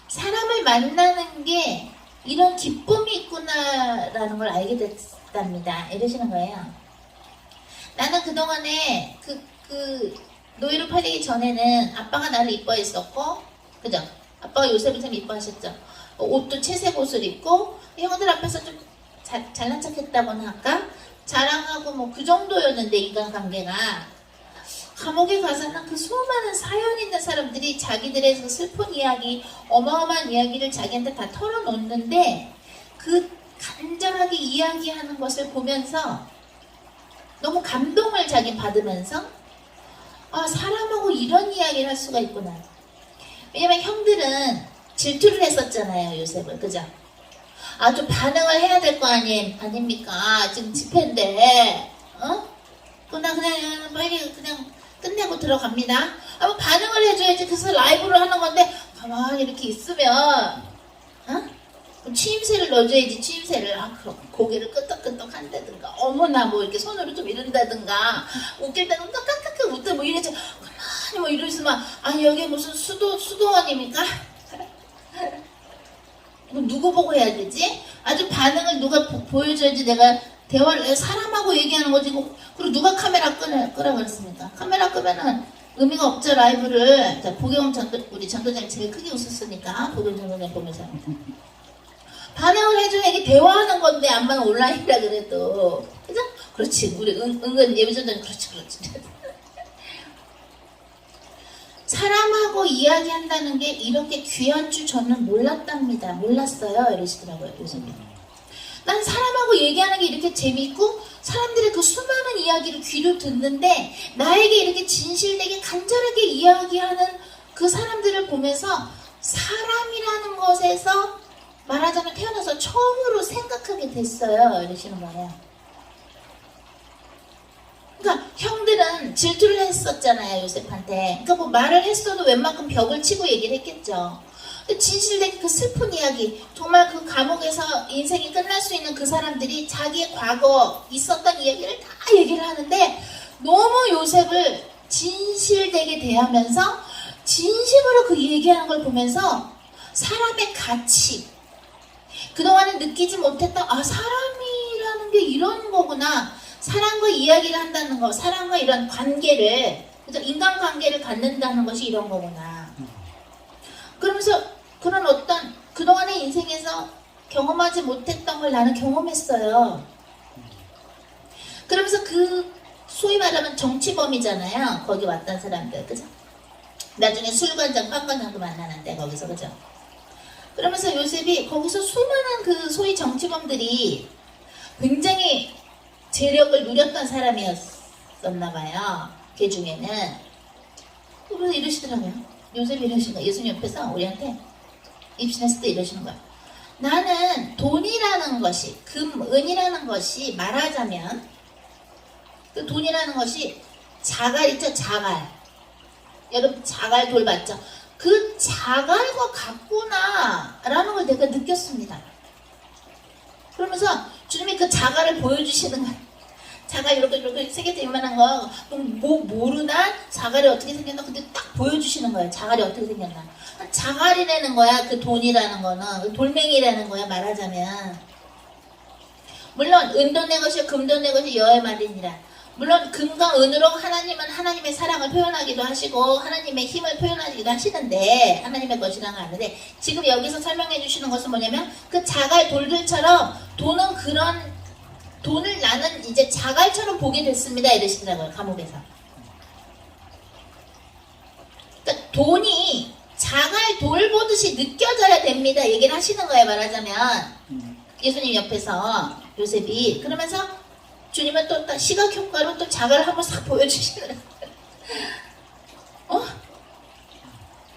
사람을 만나는 게 이런 기쁨이 있구나라는 걸 알게 됐답니다. 이러시는 거예요. 나는 그동안에 그 노예로 팔리기 전에는 아빠가 나를 이뻐했었고, 그죠? 아빠가 요셉을 참 이뻐하셨죠. 옷도 채색 옷을 입고 형들 앞에서 좀 잘난 척했다고나 할까? 자랑하고 뭐 그 정도였는데, 인간관계가. 감옥에 가서는 그 수많은 사연 있는 사람들이 자기들의 그 슬픈 이야기, 어마어마한 이야기를 자기한테 다 털어놓는데 그 간절하게 이야기하는 것을 보면서 너무 감동을 자기 받으면서 아, 사람하고 이런 이야기를 할 수가 있구나. 왜냐면 형들은 질투를 했었잖아요, 요셉을. 그죠? 아주 반응을 해야 될 거 아닙니까? 지금 집회인데, 그냥 빨리 그냥 끝내고 들어갑니다. 뭐 반응을 해줘야지. 그래서 라이브로 하는 건데, 가만히 이렇게 있으면, 그럼 취임새를 넣어줘야지, 취임새를. 그럼 고개를 끄덕끄덕 한다든가, 어머나, 뭐 이렇게 손으로 좀 이런다든가, 웃길 때는 깍깍깍 웃다, 뭐 이러지. 가만히 뭐 이러시면, 아니, 여기 무슨 수도원입니까? 누구 보고 해야 되지? 아주 반응을 누가 보여줘야지 내가 대화를, 사람하고 얘기하는 거지. 그리고 누가 카메라 끄라 그랬습니까? 카메라 끄면은 의미가 없죠, 라이브를. 자, 우리 전도장이 제일 크게 웃었으니까, 보경 전도장 보면서. 반응을 해줘야 이게 대화하는 건데, 암만 온라인이라 그래도. 그죠? 그렇지. 우리 은근 예비전도장, 그렇지. 사람하고 이야기한다는 게 이렇게 귀한 줄 저는 몰랐어요. 이러시더라고요, 교수님. 난 사람하고 얘기하는 게 이렇게 재밌고 사람들의 그 수많은 이야기를 귀로 듣는데 나에게 이렇게 진실되게 간절하게 이야기하는 그 사람들을 보면서 사람이라는 것에서 말하자면 태어나서 처음으로 생각하게 됐어요. 이러시는 거예요. 그러니까 형들은 질투를 했었잖아요, 요셉한테. 그러니까 뭐 말을 했어도 웬만큼 벽을 치고 얘기를 했겠죠. 근데 진실되게 그 슬픈 이야기, 정말 그 감옥에서 인생이 끝날 수 있는 그 사람들이 자기의 과거 있었던 이야기를 다 얘기를 하는데 너무 요셉을 진실되게 대하면서 진심으로 그 얘기하는 걸 보면서 사람의 가치, 그동안에 느끼지 못했던 사람이라는 게 이런 거구나. 사람과 이야기를 한다는 거, 사람과 이런 관계를, 인간관계를 갖는다는 것이 이런 거구나. 그러면서 그런 어떤 그동안의 인생에서 경험하지 못했던 걸 나는 경험했어요. 그러면서 그 소위 말하면 정치범이잖아요. 거기 왔던 사람들, 그죠? 나중에 술관장, 빵관장도 만나는데 거기서, 그죠? 그러면서 요셉이 거기서 수많은 그 소위 정치범들이 굉장히 재력을 누렸던 사람이었었나봐요. 그 중에는. 그래서 이러시더라고요. 요셉이 이러시는 거예요. 예수님 옆에서 우리한테 입신했을 때 이러시는 거예요. 나는 돈이라는 것이, 은이라는 것이 말하자면 그 돈이라는 것이 자갈 있죠, 자갈. 여러분 자갈 돌 봤죠? 그 자갈과 같구나 라는 걸 내가 느꼈습니다. 그러면서 주님이 그 자갈을 보여주시는 거예요. 자갈 이렇게 세계대 이만한 거 모르나? 자갈이 어떻게 생겼나? 근데 딱 보여주시는 거예요. 자갈이 어떻게 생겼나? 자갈이라는 거야. 그 돈이라는 거는 돌멩이라는 거야, 말하자면. 물론 은돈 내 것이요 금돈 내 것이 여호와의 말이니라. 물론 금과 은으로 하나님은 하나님의 사랑을 표현하기도 하시고 하나님의 힘을 표현하기도 하시는데, 하나님의 것이라는 걸 아는데, 지금 여기서 설명해 주시는 것은 뭐냐면 그 자갈 돌들처럼 돈은 그런 돈을 나는 이제 자갈처럼 보게 됐습니다. 이러시더라고요, 감옥에서. 그러니까 돈이 자갈 돌 보듯이 느껴져야 됩니다. 얘기를 하시는 거예요, 말하자면. 예수님 옆에서 요셉이. 그러면서 주님은 또 시각 효과로 또 자갈을 한번 싹 보여주시더라고요.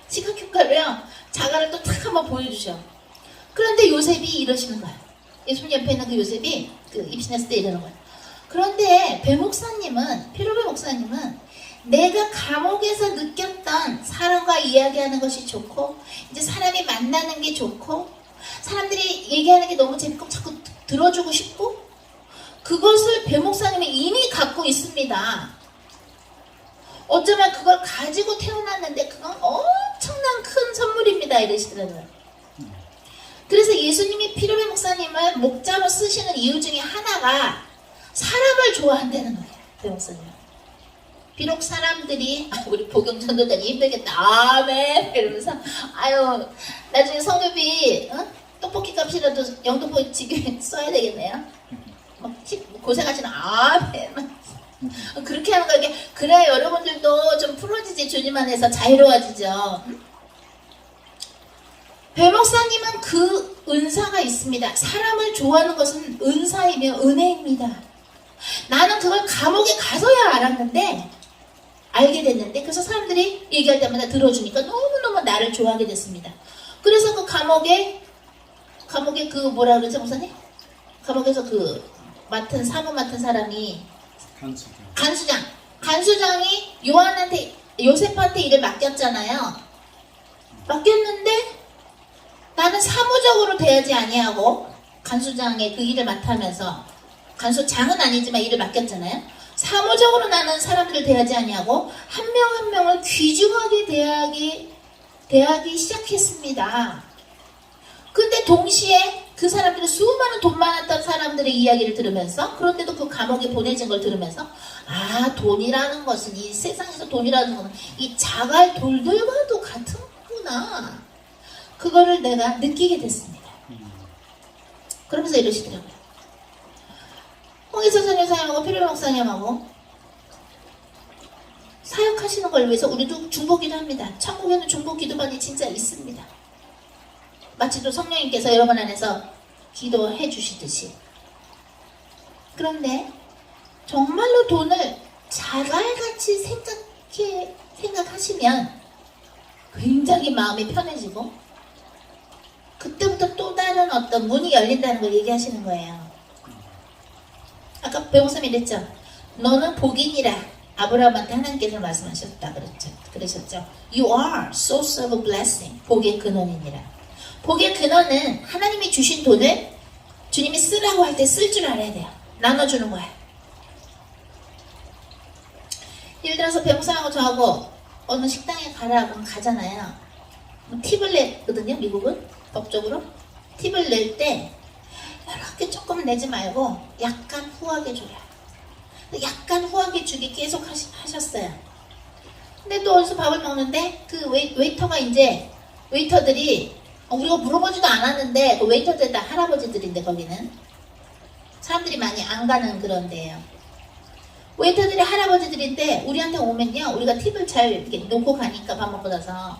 시각 효과로요, 자갈을 또 탁 한번 보여주셔. 그런데 요셉이 이러시는 거예요. 예수님 옆에 있는 그 요셉이 그 입신했을 때 이러는 거예요. 그런데 피로배 목사님은 내가 감옥에서 느꼈던 사람과 이야기하는 것이 좋고, 이제 사람이 만나는 게 좋고, 사람들이 얘기하는 게 너무 재밌고 자꾸 들어주고 싶고, 그것을 배 목사님이 이미 갖고 있습니다. 어쩌면 그걸 가지고 태어났는데 그건 엄청난 큰 선물입니다. 이러시더라고요. 그래서 예수님이 피로배 목사님을 목자로 쓰시는 이유 중에 하나가 사람을 좋아한다는 거예요. 배 목사님. 비록 사람들이 우리 복용 전도자니 힘들겠다. 아멘. 이러면서 나중에 성교비 떡볶이 값이라도 영등포 지교에 써야 되겠네요. 고생하시는 아멘. 그렇게 하는 거야. 그래 여러분들도 좀 풀어지지. 주님 안에서 자유로워지죠. 배 목사님은 그 은사가 있습니다. 사람을 좋아하는 것은 은사이며 은혜입니다. 나는 그걸 감옥에 가서야 알았는데, 알게 됐는데, 그래서 사람들이 얘기할 때마다 들어주니까 너무너무 나를 좋아하게 됐습니다. 그래서 그 감옥에 그 뭐라 그러죠 목사님? 감옥에서 그 사무 맡은 사람이 간수장이 요셉한테 일을 맡겼잖아요. 맡겼는데 나는 사무적으로 대하지 아니하고, 간수장의 그 일을 맡으면서, 간수장은 아니지만 일을 맡겼잖아요. 사무적으로 나는 사람들을 대하지 아니하고 한 명 한 명을 귀중하게 대하기 시작했습니다. 근데 동시에 그 사람들은 수많은 돈 많았던 사람들의 이야기를 들으면서, 그런데도 그 감옥에 보내진 걸 들으면서, 아, 돈이라는 것은, 이 세상에서 돈이라는 것은 이 자갈 돌들과도 같은구나. 그거를 내가 느끼게 됐습니다. 그러면서 이러시더라고요. 홍희서 선교사님하고 필요 목사님하고 사역하시는 걸 위해서 우리도 중보기도 합니다. 천국에는 중보기도반이 진짜 있습니다. 마치 또 성령님께서 여러분 안에서 기도해 주시듯이. 그런데 정말로 돈을 자갈같이 생각하시면 굉장히 마음이 편해지고, 그때부터 또 다른 어떤 문이 열린다는 걸 얘기하시는 거예요. 아까 배우사님이 그랬죠. 너는 복인이라 아브라함한테 하나님께서 말씀하셨다 그러셨죠. You are source of blessing. 복의 근원이니라. 복의 근원은 하나님이 주신 돈을 주님이 쓰라고 할 때 쓸 줄 알아야 돼요. 나눠주는 거야. 예를 들어서 배우사하고 저하고 어느 식당에 그럼 가잖아요. 팁을 내거든요. 미국은 법적으로 팁을 낼 때 이렇게 조금 내지 말고 약간 후하게 줘요. 약간 후하게 주기 계속 하셨어요. 근데 또 어디서 밥을 먹는데 그 웨이터들이 우리가 물어보지도 않았는데, 그 웨이터들 다 할아버지들인데, 거기는 사람들이 많이 안 가는 그런 데예요. 웨이터들이 할아버지들인데 우리한테 오면요, 우리가 팁을 잘 이렇게 놓고 가니까 밥 먹고 나서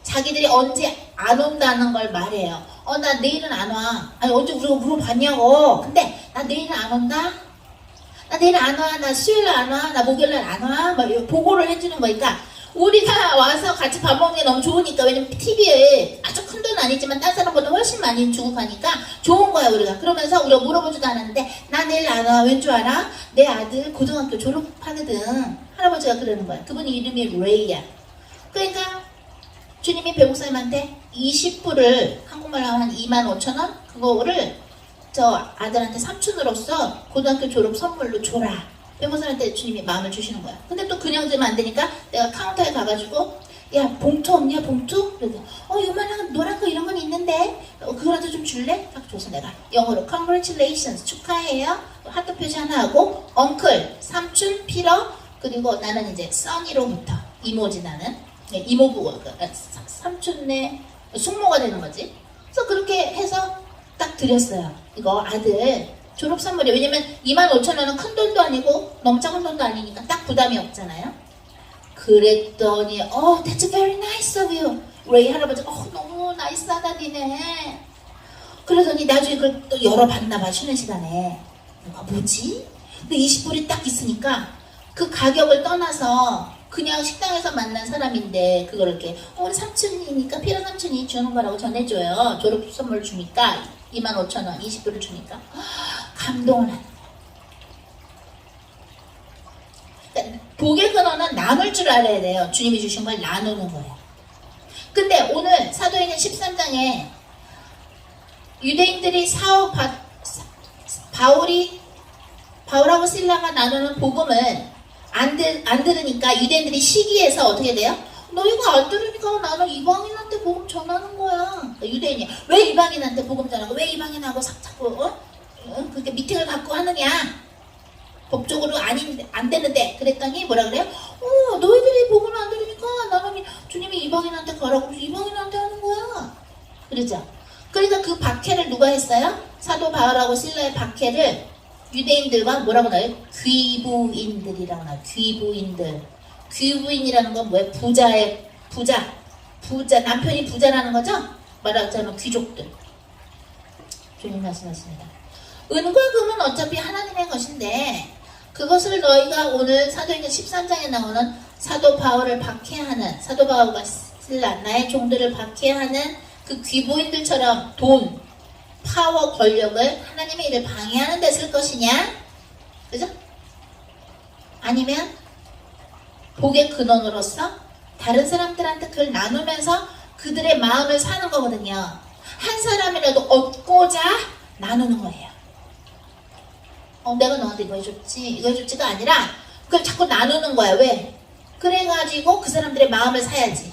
자기들이 언제 안 온다는 걸 말해요. 나 내일은 안 와. 아니, 언제 우리가 물어봤냐고. 근데 나 내일은 안 온다? 나 내일 안 와. 나 수요일 안 와. 나 목요일 날 안 와. 막 보고를 해주는 거니까 우리가 와서 같이 밥 먹는 게 너무 좋으니까. 왜냐면 TV에 아주 큰 돈은 아니지만 딴 사람보다 훨씬 많이 주고 가니까 좋은 거야 우리가. 그러면서 우리가 물어보지도 않았는데 나 내일 안 와. 왠 줄 알아? 내 아들 고등학교 졸업하거든. 할아버지가 그러는 거야. 그분 이름이 레이야. 그러니까 주님이 배목사님한테 20불을 한국말로 한 25,000원? 그거를 저 아들한테 삼촌으로서 고등학교 졸업 선물로 줘라. 배목사님한테 주님이 마음을 주시는 거야. 근데 또 그냥 주면 안 되니까 내가 카운터에 가가지고, 야, 봉투 없냐, 봉투? 그래서 요만한 노란 거 이런 건 있는데 그거라도 좀 줄래? 딱 줘서 내가 영어로 congratulations, 축하해요. 하트 표시 하나 하고, 엉클, 삼촌, 피러, 그리고 나는 이제 써니로부터 이모지. 나는 이모부, 삼촌네 숙모가 되는 거지. 그래서 그렇게 해서 딱 드렸어요. 이거 아들 졸업 선물이에요. 왜냐면 25,000원은 큰 돈도 아니고 너무 작은 돈도 아니니까 딱 부담이 없잖아요. 그랬더니 that's very nice of you. 레이 할아버지 너무 나이스하다 니네. 그러더니 나중에 그걸 또 열어봤나 봐. 쉬는 시간에. 뭐지? 근데 20불이 딱 있으니까 그 가격을 떠나서 그냥 식당에서 만난 사람인데 그걸 이렇게 우리 삼촌이니까 피라 삼촌이 주는 거라고 전해줘요. 졸업 선물 주니까 25,000원 20불을 주니까 감동을 하는 거예요. 그러니까 복의 근원은 나눌 줄 알아야 돼요. 주님이 주신 걸 나누는 거예요. 근데 오늘 사도행전 13장에 유대인들이 바울하고 실라가 나누는 복음을 안 들으니까 유대인들이 시기해서 어떻게 돼요? 너희가 안 들으니까 나는 이방인한테 복음 전하는 거야. 그러니까 유대인이 왜 이방인한테 복음 전하고 왜 이방인하고 자꾸 그렇게 미팅을 갖고 하느냐? 법적으로 안 되는데. 그랬더니 뭐라 그래요? 너희들이 복음을 안 들으니까 나는 주님이 이방인한테 가라고 이방인한테 하는 거야. 그러죠? 그러니까 그 박해를 누가 했어요? 사도 바울하고 실라의 박해를 유대인들과 뭐라고 나와요? 귀부인들이라고 나와요. 귀부인들. 귀부인이라는 건 뭐예요? 부자. 남편이 부자라는 거죠? 말하자면 귀족들. 주님 말씀하십니다. 은과 금은 어차피 하나님의 것인데 그것을 너희가 오늘 사도행전 13장에 나오는 사도 바울을 박해하는, 사도 바울과 실라 나의 종들을 박해하는 그 귀부인들처럼 돈, 파워, 권력을 하나님의 일을 방해하는 데 쓸 것이냐? 그죠? 아니면 복의 근원으로서 다른 사람들한테 그걸 나누면서 그들의 마음을 사는 거거든요. 한 사람이라도 얻고자 나누는 거예요. 내가 너한테 이거 해줬지가 아니라 그걸 자꾸 나누는 거야. 왜? 그래가지고 그 사람들의 마음을 사야지.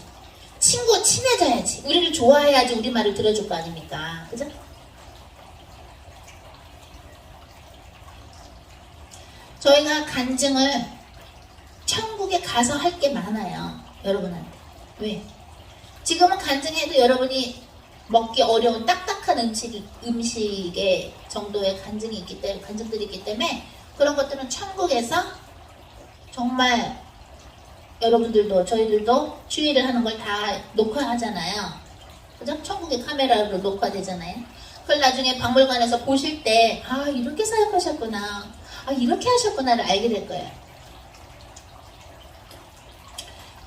친해져야지. 우리를 좋아해야지 우리 말을 들어줄 거 아닙니까? 그죠? 저희가 간증을 천국에 가서 할 게 많아요. 여러분한테. 왜? 지금은 간증해도 여러분이 먹기 어려운 딱딱한 음식의 정도의 간증들이 있기 때문에 그런 것들은 천국에서 정말 여러분들도 저희들도 주의를 하는 걸 다 녹화하잖아요. 그죠? 천국의 카메라로 녹화되잖아요. 그걸 나중에 박물관에서 보실 때 이렇게 사역하셨구나. 이렇게 하셨구나를 알게 될 거예요.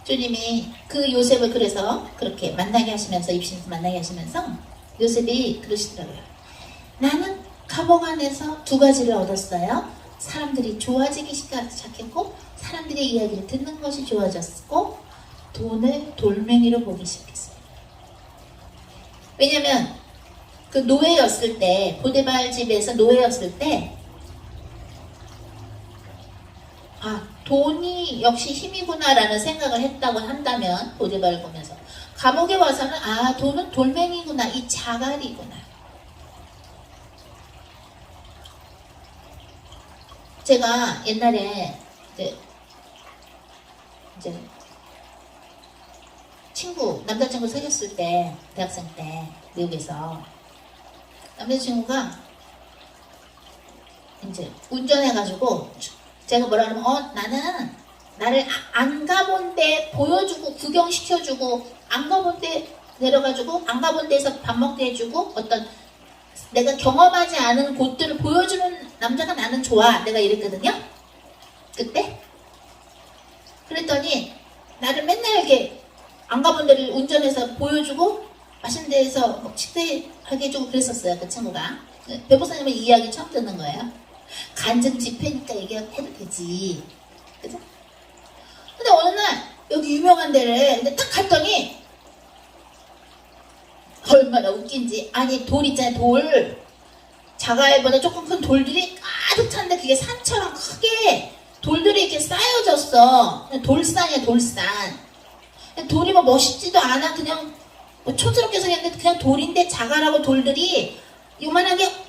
주님이 그 요셉을 그래서 그렇게 만나게 하시면서 입신에서 만나게 하시면서 요셉이 그러시더라고요. 나는 감옥 안에서 두 가지를 얻었어요. 사람들이 좋아지기 시작했고 사람들의 이야기를 듣는 것이 좋아졌고 돈을 돌멩이로 보기 시작했어요. 왜냐면 그 노예였을 때 보디발 집에서 노예였을 때 돈이 역시 힘이구나라는 생각을 했다고 한다면 보디발을 보면서 감옥에 와서는 돈은 돌멩이구나, 이 자갈이구나. 제가 옛날에 이제 남자친구 사귀었을 때 대학생 때 미국에서 남자친구가 이제 운전해가지고 제가 뭐라 그러면 나는 나를 안 가본 데 보여주고 구경시켜주고 안 가본 데 데려가지고 안 가본 데서 밥 먹게 해주고 어떤 내가 경험하지 않은 곳들을 보여주는 남자가 나는 좋아. 내가 이랬거든요. 그때 그랬더니 나를 맨날 이렇게 안 가본 데를 운전해서 보여주고 맛있는 데에서 식대하게 해주고 그랬었어요. 그 친구가. 배보사님은 이 이야기 처음 듣는 거예요. 간증 집회니까 얘기해도 되지. 그죠? 근데 어느 날 여기 유명한 데를 근데 딱 갔더니 얼마나 웃긴지. 아니 돌 있잖아요. 돌. 자갈보다 조금 큰 돌들이 가득 찼는데 그게 산처럼 크게 돌들이 이렇게 쌓여졌어. 돌산이야 돌산. 돌이 뭐 멋있지도 않아. 그냥 뭐 촌스럽게 생겼는데 그냥 돌인데 자갈하고 돌들이 요만하게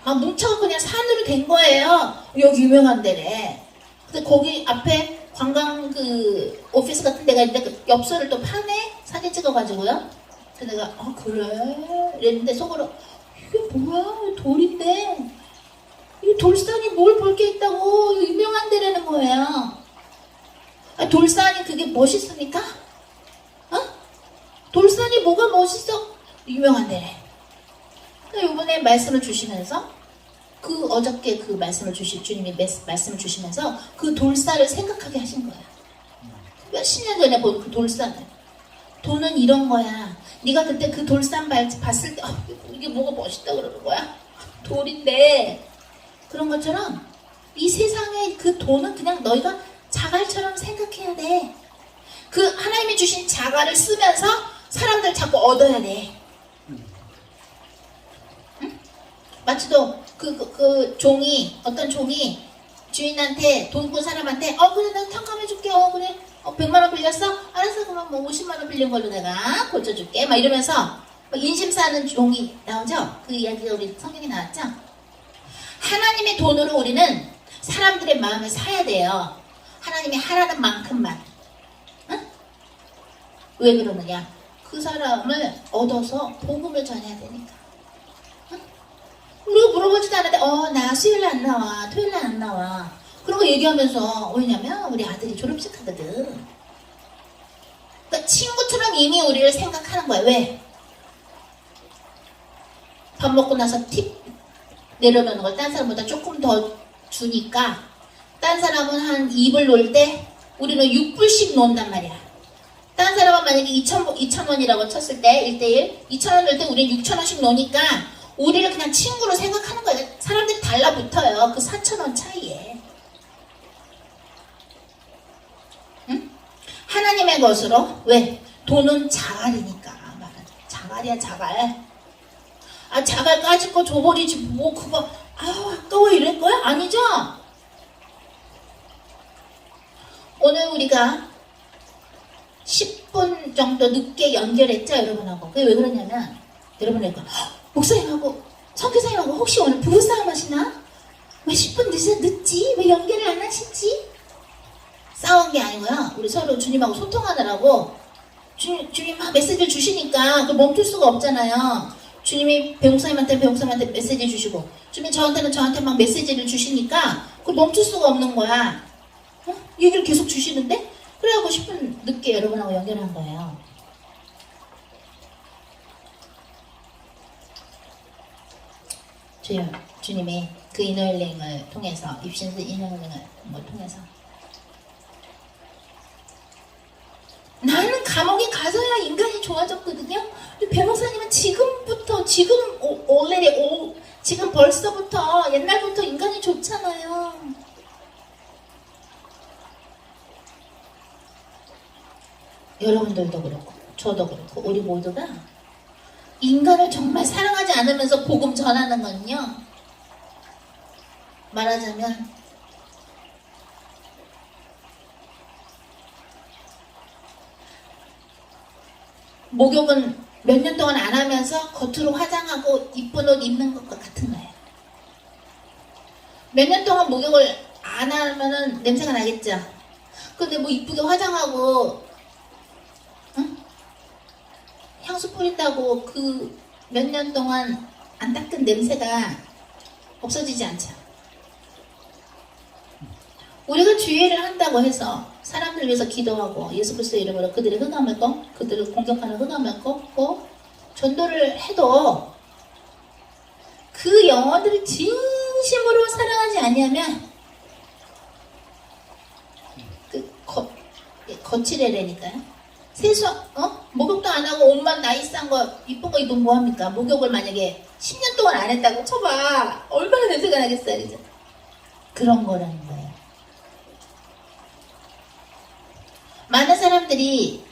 막 뭉쳐서 그냥 산으로 된 거예요. 여기 유명한 데래. 근데 거기 앞에 관광 그 오피스 같은 데가 있는데 그 엽서를 또 파네? 사진 찍어가지고요. 그래서 내가 그래? 이랬는데 속으로 이게 뭐야? 돌인데 이 돌산이 뭘 볼 게 있다고. 유명한 데라는 거예요. 돌산이 그게 멋있습니까? 돌산이 뭐가 멋있어? 유명한 데래. 이번에 말씀을 주시면서 어저께 그 말씀을 주님이 말씀을 주시면서 그 돌산을 생각하게 하신 거야. 몇십 년 전에 본 그 돌산을. 돈은 이런 거야. 네가 그때 그 돌산 봤을 때 이게 뭐가 멋있다 그러는 거야. 돌인데 그런 것처럼 이 세상에 그 돈은 그냥 너희가 자갈처럼 생각해야 돼. 그 하나님이 주신 자갈을 쓰면서 사람들 자꾸 얻어야 돼. 마치도 그 종이 어떤 종이 주인한테 돈 꾼 사람한테 그래 나 탕감해줄게. 그래 100만원 빌렸어? 알았어. 그러면 뭐 50만원 빌린 걸로 내가 고쳐줄게. 막 이러면서 인심 사는 종이 나오죠? 그 이야기가 우리 성경에 나왔죠? 하나님의 돈으로 우리는 사람들의 마음을 사야 돼요. 하나님이 하라는 만큼만. 응? 왜 그러느냐? 그 사람을 얻어서 복음을 전해야 되니까. 우리가 물어보지도 않는데 나 수요일날 안 나와, 토요일날 안 나와. 그런 거 얘기하면서 왜냐면 우리 아들이 졸업식 하거든. 그러니까 친구처럼 이미 우리를 생각하는 거야. 왜? 밥 먹고 나서 팁 내려놓는 걸 딴 사람보다 조금 더 주니까 딴 사람은 한 2불 놓을 때 우리는 6불씩 놓는단 말이야. 딴 사람은 만약에 2,000원이라고 쳤을 때 1대1 2,000원 넣을 때 우리는 6,000원씩 놓으니까 우리를 그냥 친구로 생각하는 거야. 사람들이 달라붙어요. 그 4,000원 차이에. 응? 하나님의 것으로 왜? 돈은 자갈이니까. 자갈이야 자갈. 자갈 까짓 거 줘버리지 뭐 그거 아까워 이럴 거야? 아니죠? 오늘 우리가 10분 정도 늦게 연결했죠 여러분하고. 그게 왜 그러냐면 여러분 이거 목사님하고 선교사님하고 혹시 오늘 부부싸움 하시나? 왜 10분 늦지? 왜 연결을 안 하시지? 싸운 게 아니고요. 우리 서로 주님하고 소통하느라고 주님 막 메시지를 주시니까 그 멈출 수가 없잖아요. 주님이 배웅사님한테 메시지 주시고 주님이 저한테 막 메시지를 주시니까 그걸 멈출 수가 없는 거야. 얘기를 계속 주시는데 그래갖고 10분 늦게 여러분하고 연결한 거예요. 주님이 그 이너힐링을 통해서 입신스 이너힐링을 통해서 나는 감옥에 가서야 인간이 좋아졌거든요. 변호사님은 지금부터 지금 벌써부터 옛날부터 인간이 좋잖아요. 여러분들도 그렇고 저도 그렇고 우리 모두가 인간을 정말 사랑하지 않으면서 복음 전하는 건요, 말하자면 목욕은 몇 년 동안 안 하면서 겉으로 화장하고 이쁜 옷 입는 것과 같은 거예요. 몇 년 동안 목욕을 안 하면은 냄새가 나겠죠. 근데 뭐 이쁘게 화장하고 향수 뿌린다고 그 몇 년 동안 안 닦은 냄새가 없어지지 않죠. 우리가 주의를 한다고 해서 사람들 위해서 기도하고 예수 그리스도 이름으로 그들의 흑암을 그들을 공격하는 흑암을 꺾고 전도를 해도 그 영혼들을 진심으로 사랑하지 않으면 거칠애라니까요. 목욕도 안 하고 옷만 나이스한 거 이쁜 거 입으면 뭐합니까? 목욕을 만약에 10년 동안 안 했다고 쳐봐. 얼마나 냄새가 나겠어요. 그죠? 그런 거라는 거예요. 많은 사람들이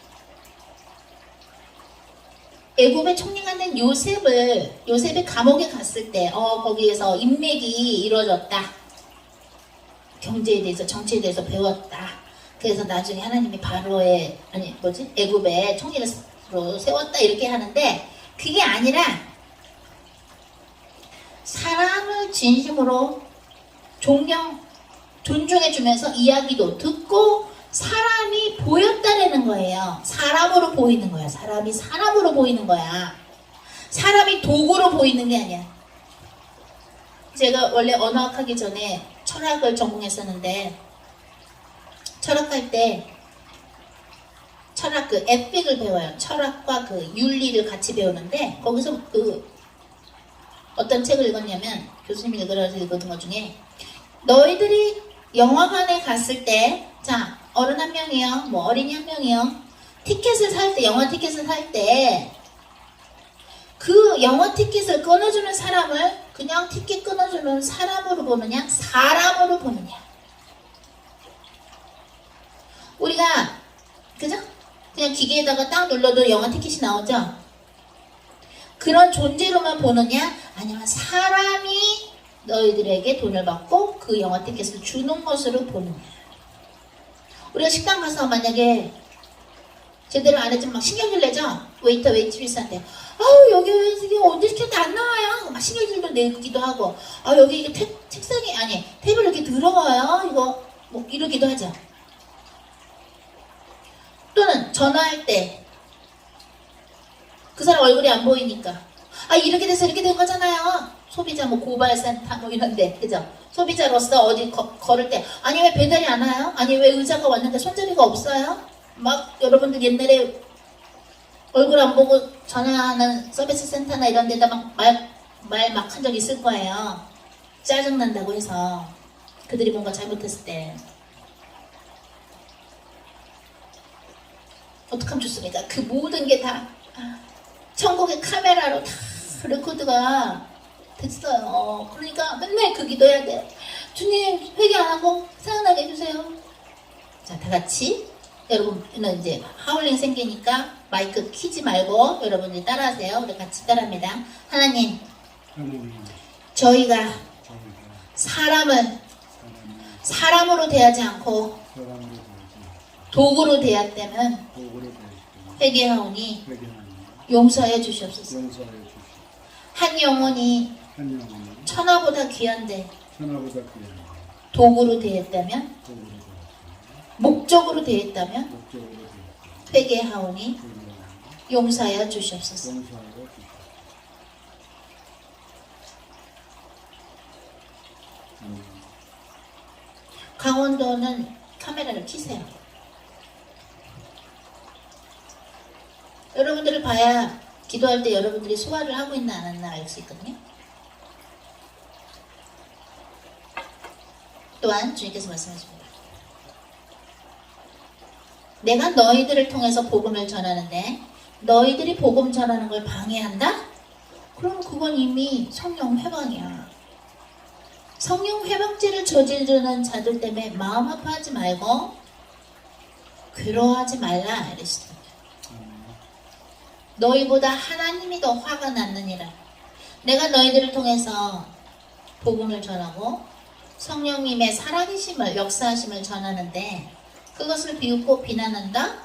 애굽의 총리가 된 요셉이 감옥에 갔을 때 거기에서 인맥이 이루어졌다. 경제에 대해서 정치에 대해서 배웠다. 그래서 나중에 하나님이 애굽의 총리로 세웠다 이렇게 하는데 그게 아니라 사람을 진심으로 존중해주면서 이야기도 듣고 사람이 보였다라는 거예요. 사람으로 보이는 거야. 사람이 사람으로 보이는 거야. 사람이 도구로 보이는 게 아니야. 제가 원래 언어학 하기 전에 철학을 전공했었는데 철학할 때 철학 그 에픽을 배워요. 철학과 그 윤리를 같이 배우는데 거기서 어떤 책을 읽었냐면 교수님이 읽으라서 읽었던 것 중에 너희들이 영화관에 갔을 때 자 어른 한 명이요 뭐 어린이 한 명이요 티켓을 살 때 영화 티켓을 살 때 그 영화 티켓을 끊어주는 사람을 그냥 티켓 끊어주는 사람으로 보느냐 사람으로 보느냐. 우리가 그죠? 그냥 기계에다가 딱 눌러도 영화 티켓이 나오죠? 그런 존재로만 보느냐 아니면 사람이 너희들에게 돈을 받고 그 영화 티켓을 주는 것으로 보느냐. 우리가 식당 가서 만약에 제대로 안 했지만 막 신경질 내죠? 웨이터 웨이트리스한테 여기 이게 언제 시켰는데 안 나와요? 막 신경질도 내기도 하고 여기 이게 책상이 테이블 이렇게 더러워요? 이거 뭐 이러기도 하죠. 또는 전화할 때 그 사람 얼굴이 안 보이니까 이렇게 돼서 이렇게 된 거잖아요. 소비자 뭐 고발센터 뭐 이런데, 그죠? 소비자로서 어디 걸을 때 아니 왜 배달이 안 와요? 아니 왜 의자가 왔는데 손잡이가 없어요? 막 여러분들 옛날에 얼굴 안 보고 전화하는 서비스 센터나 이런 데다 막 말 막 한 적 있을 거예요. 짜증난다고 해서 그들이 뭔가 잘못했을 때 어떡하면 좋습니까? 그 모든 게 다 천국의 카메라로 다 레코드가 됐어요. 그러니까 맨날 그 기도해야 돼. 주님 회개 안 하고 생각나게 해주세요. 자, 다 같이 여러분은 이제 하울링 생기니까 마이크 키지 말고 여러분이 따라하세요. 우리 같이 따라합니다. 하나님, 저희가 사람을 사람으로 대하지 않고 도구로 대했다면 회개하오니 용서해 주시옵소서. 한 영혼이 천하보다 귀한데 도구로 대했다면, 목적으로 대했다면 회개하오니 용서하여 주시옵소서. 강원도는 카메라를 켜세요. 여러분들을 봐야 기도할 때 여러분들이 소화를 하고 있나 안 했나 알 수 있거든요. 또한 주님께서 말씀하십니다. 내가 너희들을 통해서 복음을 전하는데 너희들이 복음 전하는 걸 방해한다? 그럼 그건 이미 성령 회방이야. 성령 회방죄를 저지르는 자들 때문에 마음 아파하지 말고 괴로워하지 말라 이랬습니다. 너희보다 하나님이 더 화가 났느니라. 내가 너희들을 통해서 복음을 전하고 성령님의 살아계심을, 역사하심을 전하는데 그것을 비웃고 비난한다?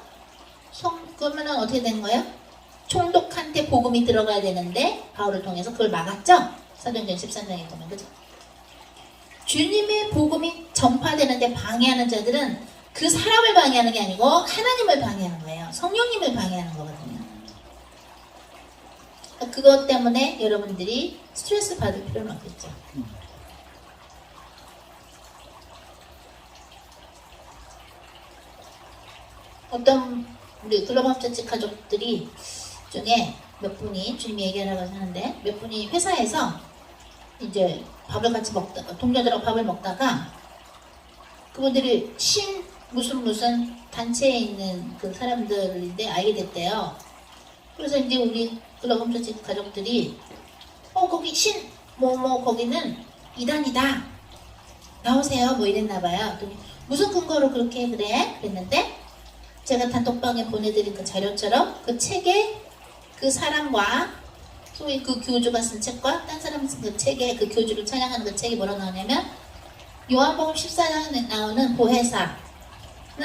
그러면 어떻게 되는 거예요? 총독한테 복음이 들어가야 되는데 바울을 통해서 그걸 막았죠? 사도행전 13장에 보면, 그죠? 주님의 복음이 전파되는데 방해하는 자들은 그 사람을 방해하는 게 아니고 하나님을 방해하는 거예요. 성령님을 방해하는 거거든요. 그것 때문에 여러분들이 스트레스 받을 필요는 없겠죠. 어떤 우리 글로벌 처치 가족들이 중에 몇 분이 주님이 얘기하라고 하는데 몇 분이 회사에서 이제 밥을 같이 먹다가 동료들하고 밥을 먹다가 그분들이 무슨 단체에 있는 그 사람들인데 알게 됐대요. 그래서 이제 우리 글로벌 처치 가족들이 거기 거기는 이단이다 나오세요 뭐 이랬나봐요. 무슨 근거로 그렇게 그래? 그랬는데 제가 단톡방에 보내드린 그 자료처럼 그 책에 그 사람과 소위 그 교주가 쓴 책과 딴 사람 쓴 그 책에 그 교주를 찬양하는 그 책이 뭐라고 나오냐면 요한복음 14장에 나오는 보혜사는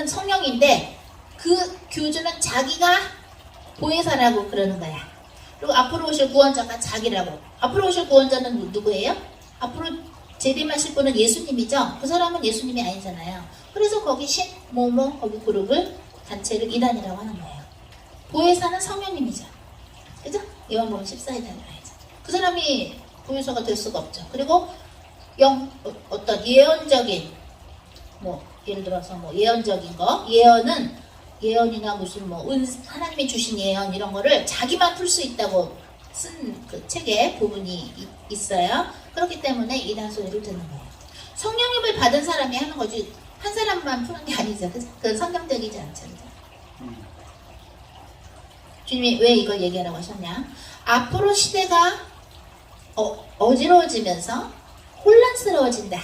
성령인데 그 교주는 자기가 보혜사라고 그러는 거야. 그리고 앞으로 오실 구원자가 자기라고. 앞으로 오실 구원자는 누구예요? 앞으로 재림하실 분은 예수님이죠. 그 사람은 예수님이 아니잖아요. 그래서 거기 거기 그룹을 단체를 이단이라고 하는 거예요. 보혜사는 성령님이죠. 그죠? 요한복음 14장에 나와야죠. 그 사람이 보혜사가 될 수가 없죠. 그리고 어떤 예언적인 예를 들어서 예언적인 거, 예언이나 무슨 하나님이 주신 예언 이런 거를 자기만 풀 수 있다고 쓴 그 책에 부분이 있어요. 그렇기 때문에 이단 소리를 듣는 거예요. 성령님을 받은 사람이 하는 거지 한 사람만 푸는 게 아니죠. 그 성경적이지 않죠. 주님이 왜 이걸 얘기하라고 하셨냐? 앞으로 시대가 어지러워지면서 혼란스러워진다.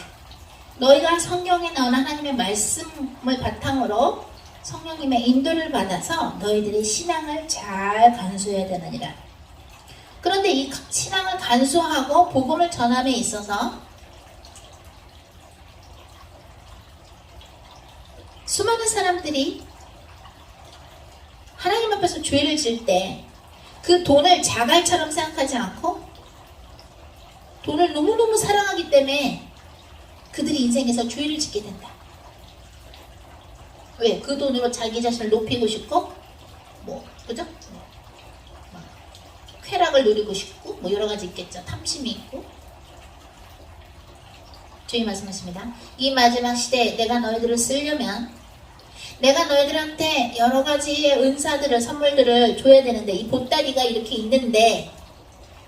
너희가 성경에 나온 하나님의 말씀을 바탕으로 성령님의 인도를 받아서 너희들의 신앙을 잘 간수해야 되느니라. 그런데 이 신앙을 간수하고 복음을 전함에 있어서 수많은 사람들이 하나님 앞에서 죄를 지을 때 그 돈을 자갈처럼 생각하지 않고 돈을 너무너무 사랑하기 때문에 그들이 인생에서 죄를 짓게 된다. 왜? 그 돈으로 자기 자신을 높이고 싶고 그죠? 쾌락을 누리고 싶고 여러 가지 있겠죠. 탐심이 있고 주님 말씀하십니다. 이 마지막 시대에 내가 너희들을 쓰려면 내가 너희들한테 여러 가지의 은사들을 선물들을 줘야 되는데 이 보따리가 이렇게 있는데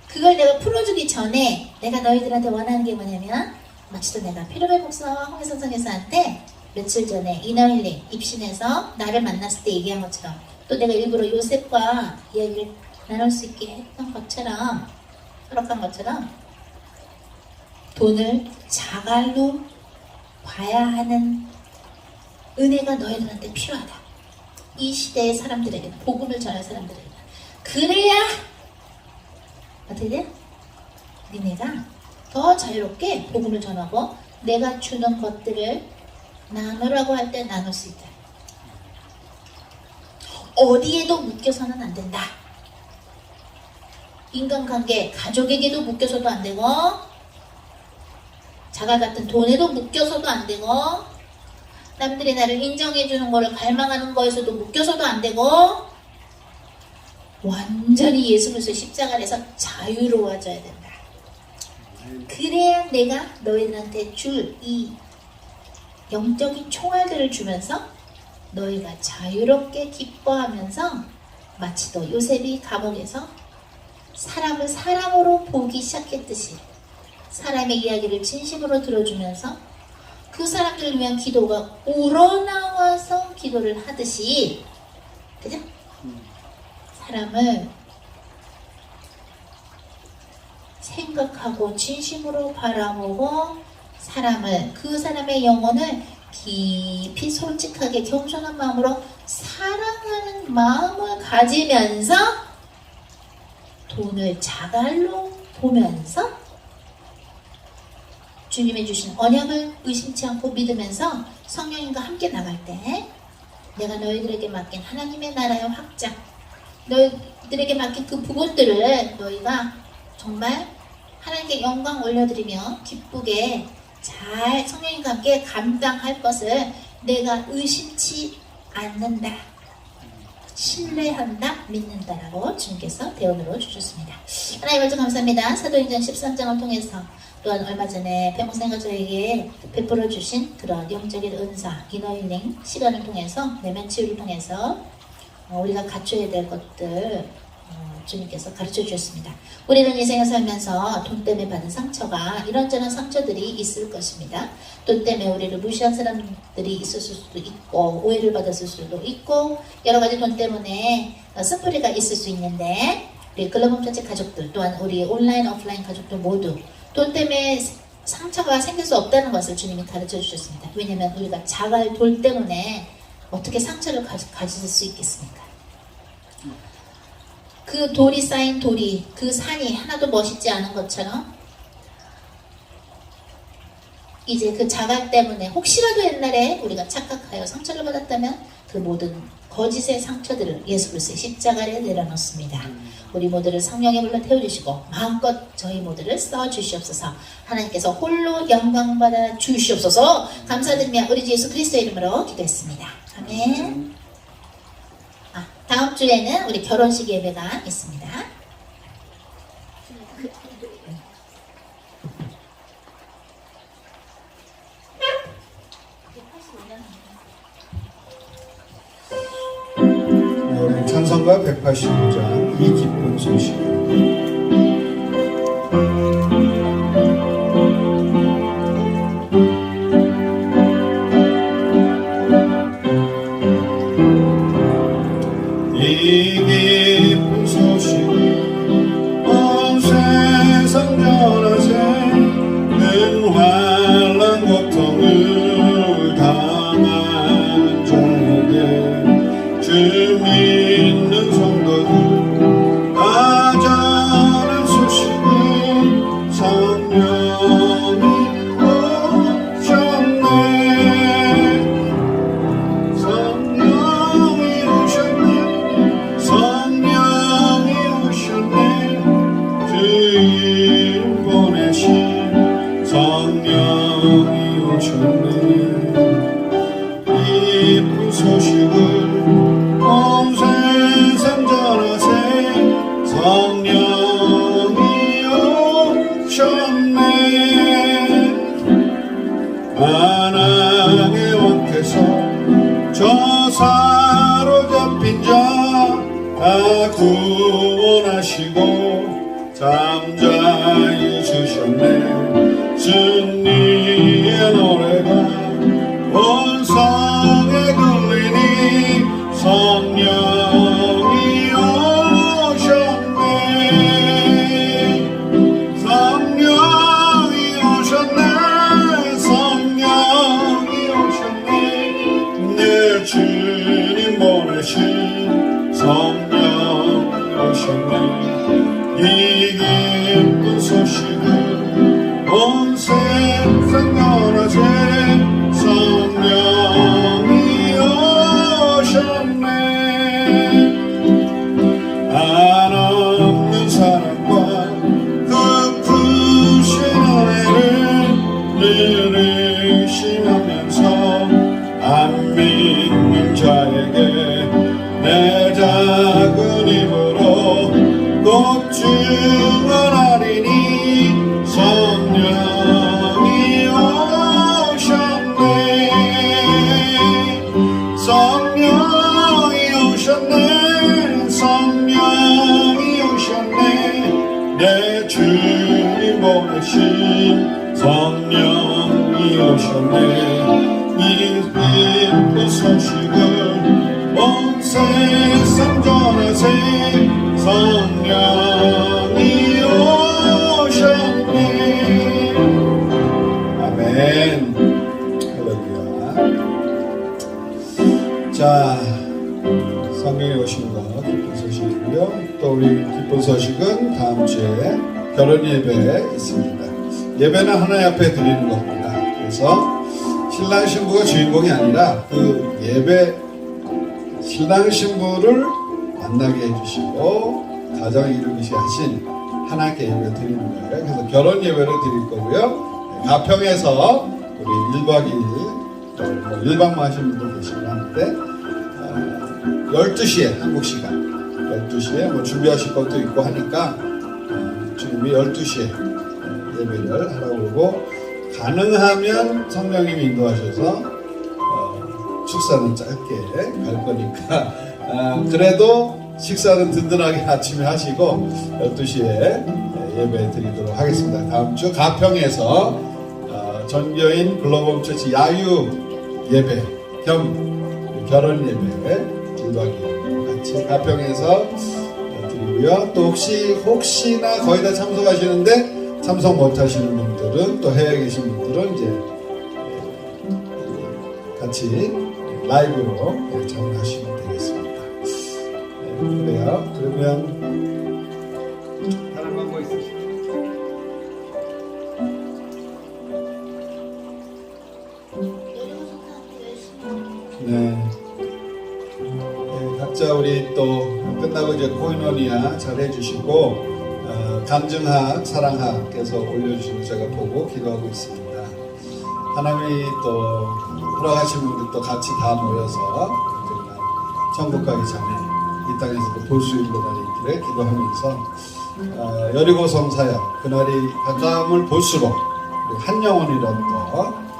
그걸 내가 풀어주기 전에 내가 너희들한테 원하는 게 뭐냐면 마치도 내가 피로배 목사와 홍해선 선교사한테 며칠 전에 이너힐링 입신해서 나를 만났을 때 얘기한 것처럼 또 내가 일부러 요셉과 이야기를 나눌 수 있게 했던 것처럼 허락한 것처럼 돈을 자갈로 봐야 하는 은혜가 너희들한테 필요하다. 이 시대의 사람들에게 복음을 전할 사람들에게 그래야 어떻게 돼? 니네가 더 자유롭게 복음을 전하고 내가 주는 것들을 나누라고 할 때 나눌 수 있다. 어디에도 묶여서는 안 된다. 인간관계, 가족에게도 묶여서도 안 되고 자갈 같은 돈에도 묶여서도 안 되고 남들이 나를 인정해주는 거를 갈망하는 거에서도 묶여서도 안 되고 완전히 예수 그리스도의 십자가를 해서 자유로워져야 된다. 그래야 내가 너희들한테 줄 이 영적인 총알들을 주면서 너희가 자유롭게 기뻐하면서 마치 또 요셉이 감옥에서 사람을 사람으로 보기 시작했듯이 사람의 이야기를 진심으로 들어주면서 그 사람들을 위한 기도가 우러나와서 기도를 하듯이 그죠? 사람을 생각하고 진심으로 바라보고 사람을 그 사람의 영혼을 깊이 솔직하게 겸손한 마음으로 사랑하는 마음을 가지면서 돈을 자갈로 보면서 주님이 주신 언약을 의심치 않고 믿으면서 성령님과 함께 나갈 때 내가 너희들에게 맡긴 하나님의 나라의 확장 너희들에게 맡긴 그 부분들을 너희가 정말 하나님께 영광 올려드리며 기쁘게 잘 성령님과 함께 감당할 것을 내가 의심치 않는다. 신뢰한다, 믿는다라고 주님께서 대언으로 주셨습니다. 하나님 아버지 감사합니다. 사도행전 13장을 통해서 또한 얼마 전에 배목사님과 저에게 베풀어 주신 그런 영적인 은사, 이너힐링 시간을 통해서 내면 치유를 통해서 우리가 갖춰야 될 것들 주님께서 가르쳐 주셨습니다. 우리는 인생을 살면서 돈 때문에 받은 상처가 이런저런 상처들이 있을 것입니다. 돈 때문에 우리를 무시한 사람들이 있었을 수도 있고 오해를 받았을 수도 있고 여러 가지 돈 때문에 쓴뿌리가 있을 수 있는데 우리 글로벌 전체 가족들 또한 우리 온라인 오프라인 가족들 모두 돈 때문에 상처가 생길 수 없다는 것을 주님이 가르쳐 주셨습니다. 왜냐하면 우리가 자갈 돌 때문에 어떻게 상처를 가질 수 있겠습니까? 그 돌이 쌓인 돌이 그 산이 하나도 멋있지 않은 것처럼 이제 그 자갈 때문에 혹시라도 옛날에 우리가 착각하여 상처를 받았다면 그 모든 거짓의 상처들을 예수 그리스도의 십자가에 내려놓습니다. 우리 모두를 성령의 불로 태워주시고 마음껏 저희 모두를 써주시옵소서. 하나님께서 홀로 영광받아 주시옵소서. 감사드리며 우리 주 예수 그리스도의 이름으로 기도했습니다. 아멘. 다음 주에는 우리 결혼식 예배가 있습니다. 우리 찬송가 185장 이 기쁜 소식. 이 기쁜 소식 온 세상 전하세 는 환난 고통을 당하는 자에게 주 믿는 성도들 다 전한 소식은 성령이 오셨네. 성령이 오셨네. 성령 다 구원하시고 잠자히 주셨네. 주님의 노래가 온 성에 들리니 성령이 오셨네. 성령이 오셨네. 성령이 오셨네. 내 주님 보내신 성령이 오셨네. 이 기쁜 소식을 온 세상 전하세. 성령이 오셨네. 한없는 사랑과 그 크신 은혜를 늘 의심하면서 안 믿는 자에게 내 작은 입으로 꼭 증언하리니 성령이 오셨네. 성령이 오셨네. 성령이 오셨네. 내 주님 보내신 성령이 오셨네. 이 기쁜 소식을 온 세상 전하세. 성령이 오셨네. 아멘. 할렐루야. 자, 성령이 오신 것 기쁜 소식이고요. 또 우리 기쁜 소식은 다음 주에 결혼 예배에 있습니다. 예배는 하나님 앞에 드리는 겁니다. 그래서 신랑 신부가 주인공이 아니라 그 예배 신랑 신부를 만나게 해주시고 가정을 이루기시 하신 하나님께 예배를 드리는 거예요. 그래서 결혼 예배를 드릴 거고요. 가평에서 우리 1박 2일 1박만 하시는 분들 계시긴 한데 12시에 한국 시간 12시에 뭐 준비하실 것도 있고 하니까 주님이 12시에 예배를 하라고 그러고 가능하면 성령님이 인도하셔서 축사는 짧게 갈 거니까 그래도 식사는 든든하게 아침에 하시고 12시에 예배 드리도록 하겠습니다. 다음 주 가평에서 전교인 글로벌 처치 야유 예배 겸 결혼 예배 1박 2일 같이 가평에서 드리고요. 또 혹시나 거의 다 참석하시는데 참석 못 하시는 분들은 또 해외에 계신 분들은 이제 같이 라이브로 참여하시면 되겠습니다. 그래요. 그러면 다른 광고 있으시죠? 네. 각자 우리 또 끝나고 이제 코이노니아 잘 해주시고 감증학, 사랑학께서 올려주시는 제가 보고 기도하고 있습니다. 하나님이 또 돌아가신 분들 또 같이 다 모여서 저희가 천국 가기 전에 이 땅에서도 볼 수 있는 날이 있기를 기도하면서 여리고성 사역 그날이 가까움을 볼수록 한 영혼이라도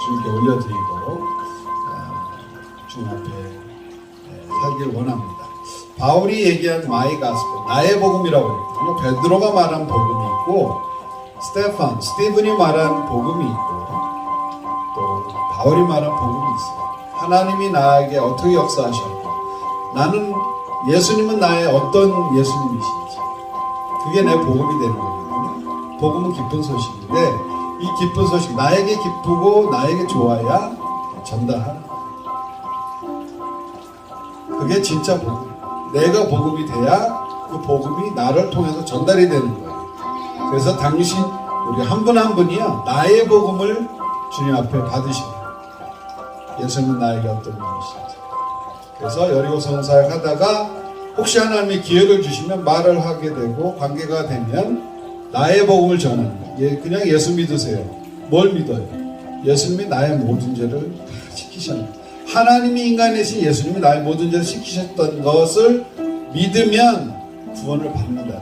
주님께 올려드리고 주님 앞에 살기를 원합니다. 바울이 얘기한 마이 가스펠, 나의 복음이라고 했거든요. 베드로가 말한 복음이 있고 스티븐이 말한 복음이 있고 또 바울이 말한 복음이 있어요. 하나님이 나에게 어떻게 역사하셨고 나는 예수님은 나의 어떤 예수님이신지 그게 내 복음이 되는 거거든요. 복음은 기쁜 소식인데 이 기쁜 소식 나에게 기쁘고 나에게 좋아야 전달하는 거예요. 그게 진짜 복음. 내가 복음이 돼야 그 복음이 나를 통해서 전달이 되는 거예요. 그래서 당신 우리 한 분 한 분이요 나의 복음을 주님 앞에 받으시면 예수님은 나에게 어떤 분이신지. 그래서 여리고성 사역 하다가 혹시 하나님이 기회를 주시면 말을 하게 되고 관계가 되면 나의 복음을 전하는 거예요. 그냥 예수 믿으세요. 뭘 믿어요? 예수님이 나의 모든 죄를 다 지키셨는데 하나님이 인간이신 예수님이 나의 모든 죄를 지키셨던 것을 믿으면 구원을 받는다.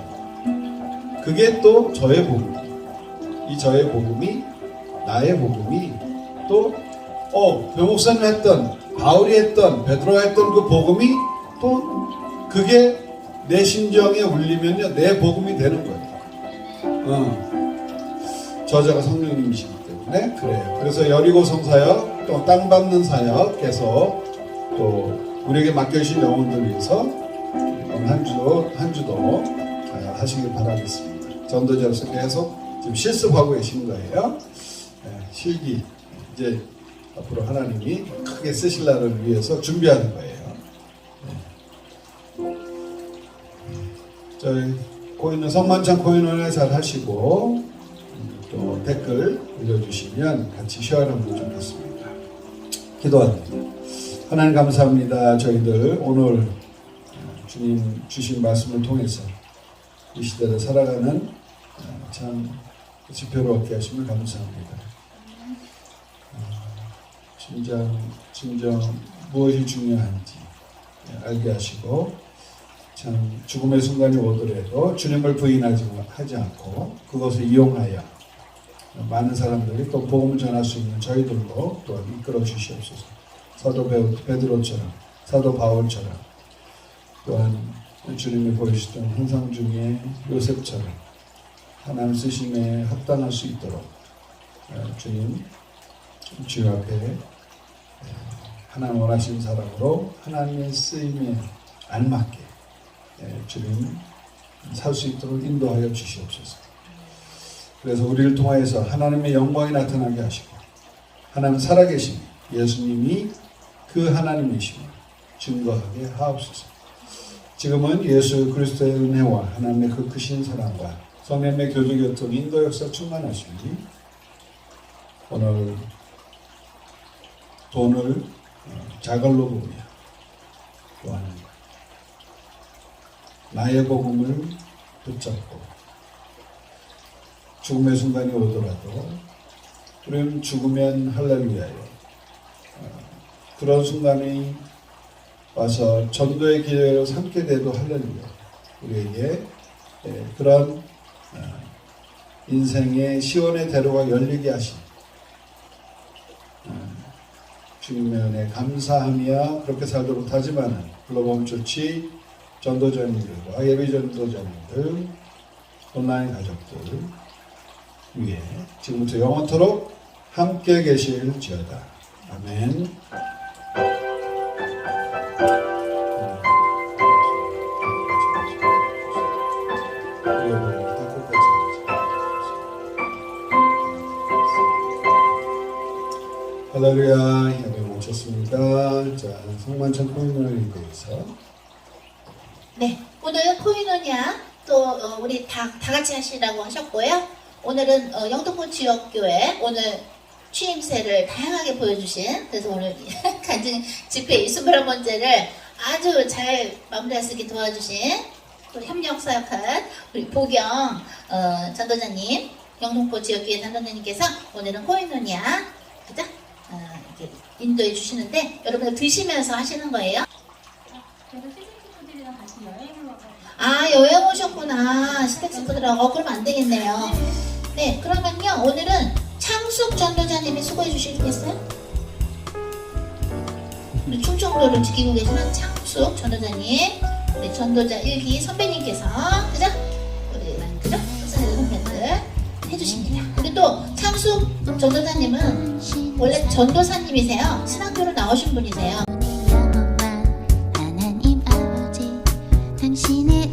그게 또 저의 복음이에요. 이 저의 복음이 나의 복음이 또 교목사님 했던 바울이 했던 베드로가 했던 그 복음이 또 그게 내 심정에 울리면요 내 복음이 되는 거예요. 저자가 성령님이시기 때문에 그래요. 그래서 여리고성 사역 또 땅 밟는 사역 계속 또 우리에게 맡겨주신 영혼들 위해서 이번 한 주도 하시길 바라겠습니다. 전도자로서 계속 지금 실습하고 계신 거예요. 실기 이제 앞으로 하나님이 크게 쓰실 날을 위해서 준비하는 거예요. 저희 코인은 성만찬 코인원에 잘 하시고 또 댓글 올려주시면 같이 쉐어하면 좋겠습니다. 기도합니다. 하나님 감사합니다. 저희들 오늘 주님 주신 말씀을 통해서 이 시대를 살아가는 참 지표를 얻게 하시면 감사합니다. 진정 무엇이 중요한지 알게 하시고 참 죽음의 순간이 오더라도 주님을 부인하지 않고 그것을 이용하여 많은 사람들이 또 복음을 전할 수 있는 저희들로 또한 이끌어 주시옵소서. 사도 베드로처럼 사도 바울처럼 또한 주님이 보여주셨던 환상 중에 요셉처럼 하나님 쓰심에 합당할 수 있도록 주님 주님 앞에 하나님 원하시는 사람으로 하나님의 쓰임에 알맞게 주님 살 수 있도록 인도하여 주시옵소서. 그래서 우리를 통하여서 하나님의 영광이 나타나게 하시고 하나님 살아계신 예수님이 그 하나님이심을 증거하게 하옵소서. 지금은 예수 그리스도의 은혜와 하나님의 그 크신 사랑과 성령의 교제교통 인도 역사 충만하시니 오늘 돈을 자갈로 보며 또한 나의 복음을 붙잡고 죽음의 순간이 오더라도 우리는 죽으면 할렐루야요. 그런 순간이 와서 전도의 기회로 삼게 돼도 할렐루야. 우리에게 그런 인생의 시원의 대로가 열리게 하신 주님의 은혜 감사하며 그렇게 살도록 하지만 글로벌 조치 전도자님들과 예비 전도자님들 온라인 가족들 위에 지금부터 영원토록 함께 계실지어다. 아멘. 할렐루야. 예배 마쳤습니다. 자, 성만찬 코인원에 대해서 네, 오늘 코인원이야 또 우리 다 같이 하시라고 하셨고요. 오늘은 영등포 지역교회 오늘 취임새를 다양하게 보여주신 그래서 오늘 간증 집회 21번째를 아주 잘 마무리할 수 있게 도와주신 또 협력사역한 우리 보경 전도자님 영등포 지역교회 전도자님께서 오늘은 코인원이야 그죠? 이렇게 인도해 주시는데 여러분들 드시면서 하시는 거예요. 제가 시즌키프들이랑 같이 여행을 와가지고. 아 여행 오셨구나. 스택스푸드라고 그럼 안 되겠네요. 네 그러면요 오늘은 창숙 전도자님이 수고해 주시겠어요? 우리 충청도를 지키고 계시는 창숙 전도자님 우리 전도자 1기 선배님께서 그죠? 우리 그죠? 선배들 해주십니다. 그리고 또 창숙 전도사님은 원래 전도사님이세요. 신학교로 나오신 분이세요. 하나님 아버지 당신의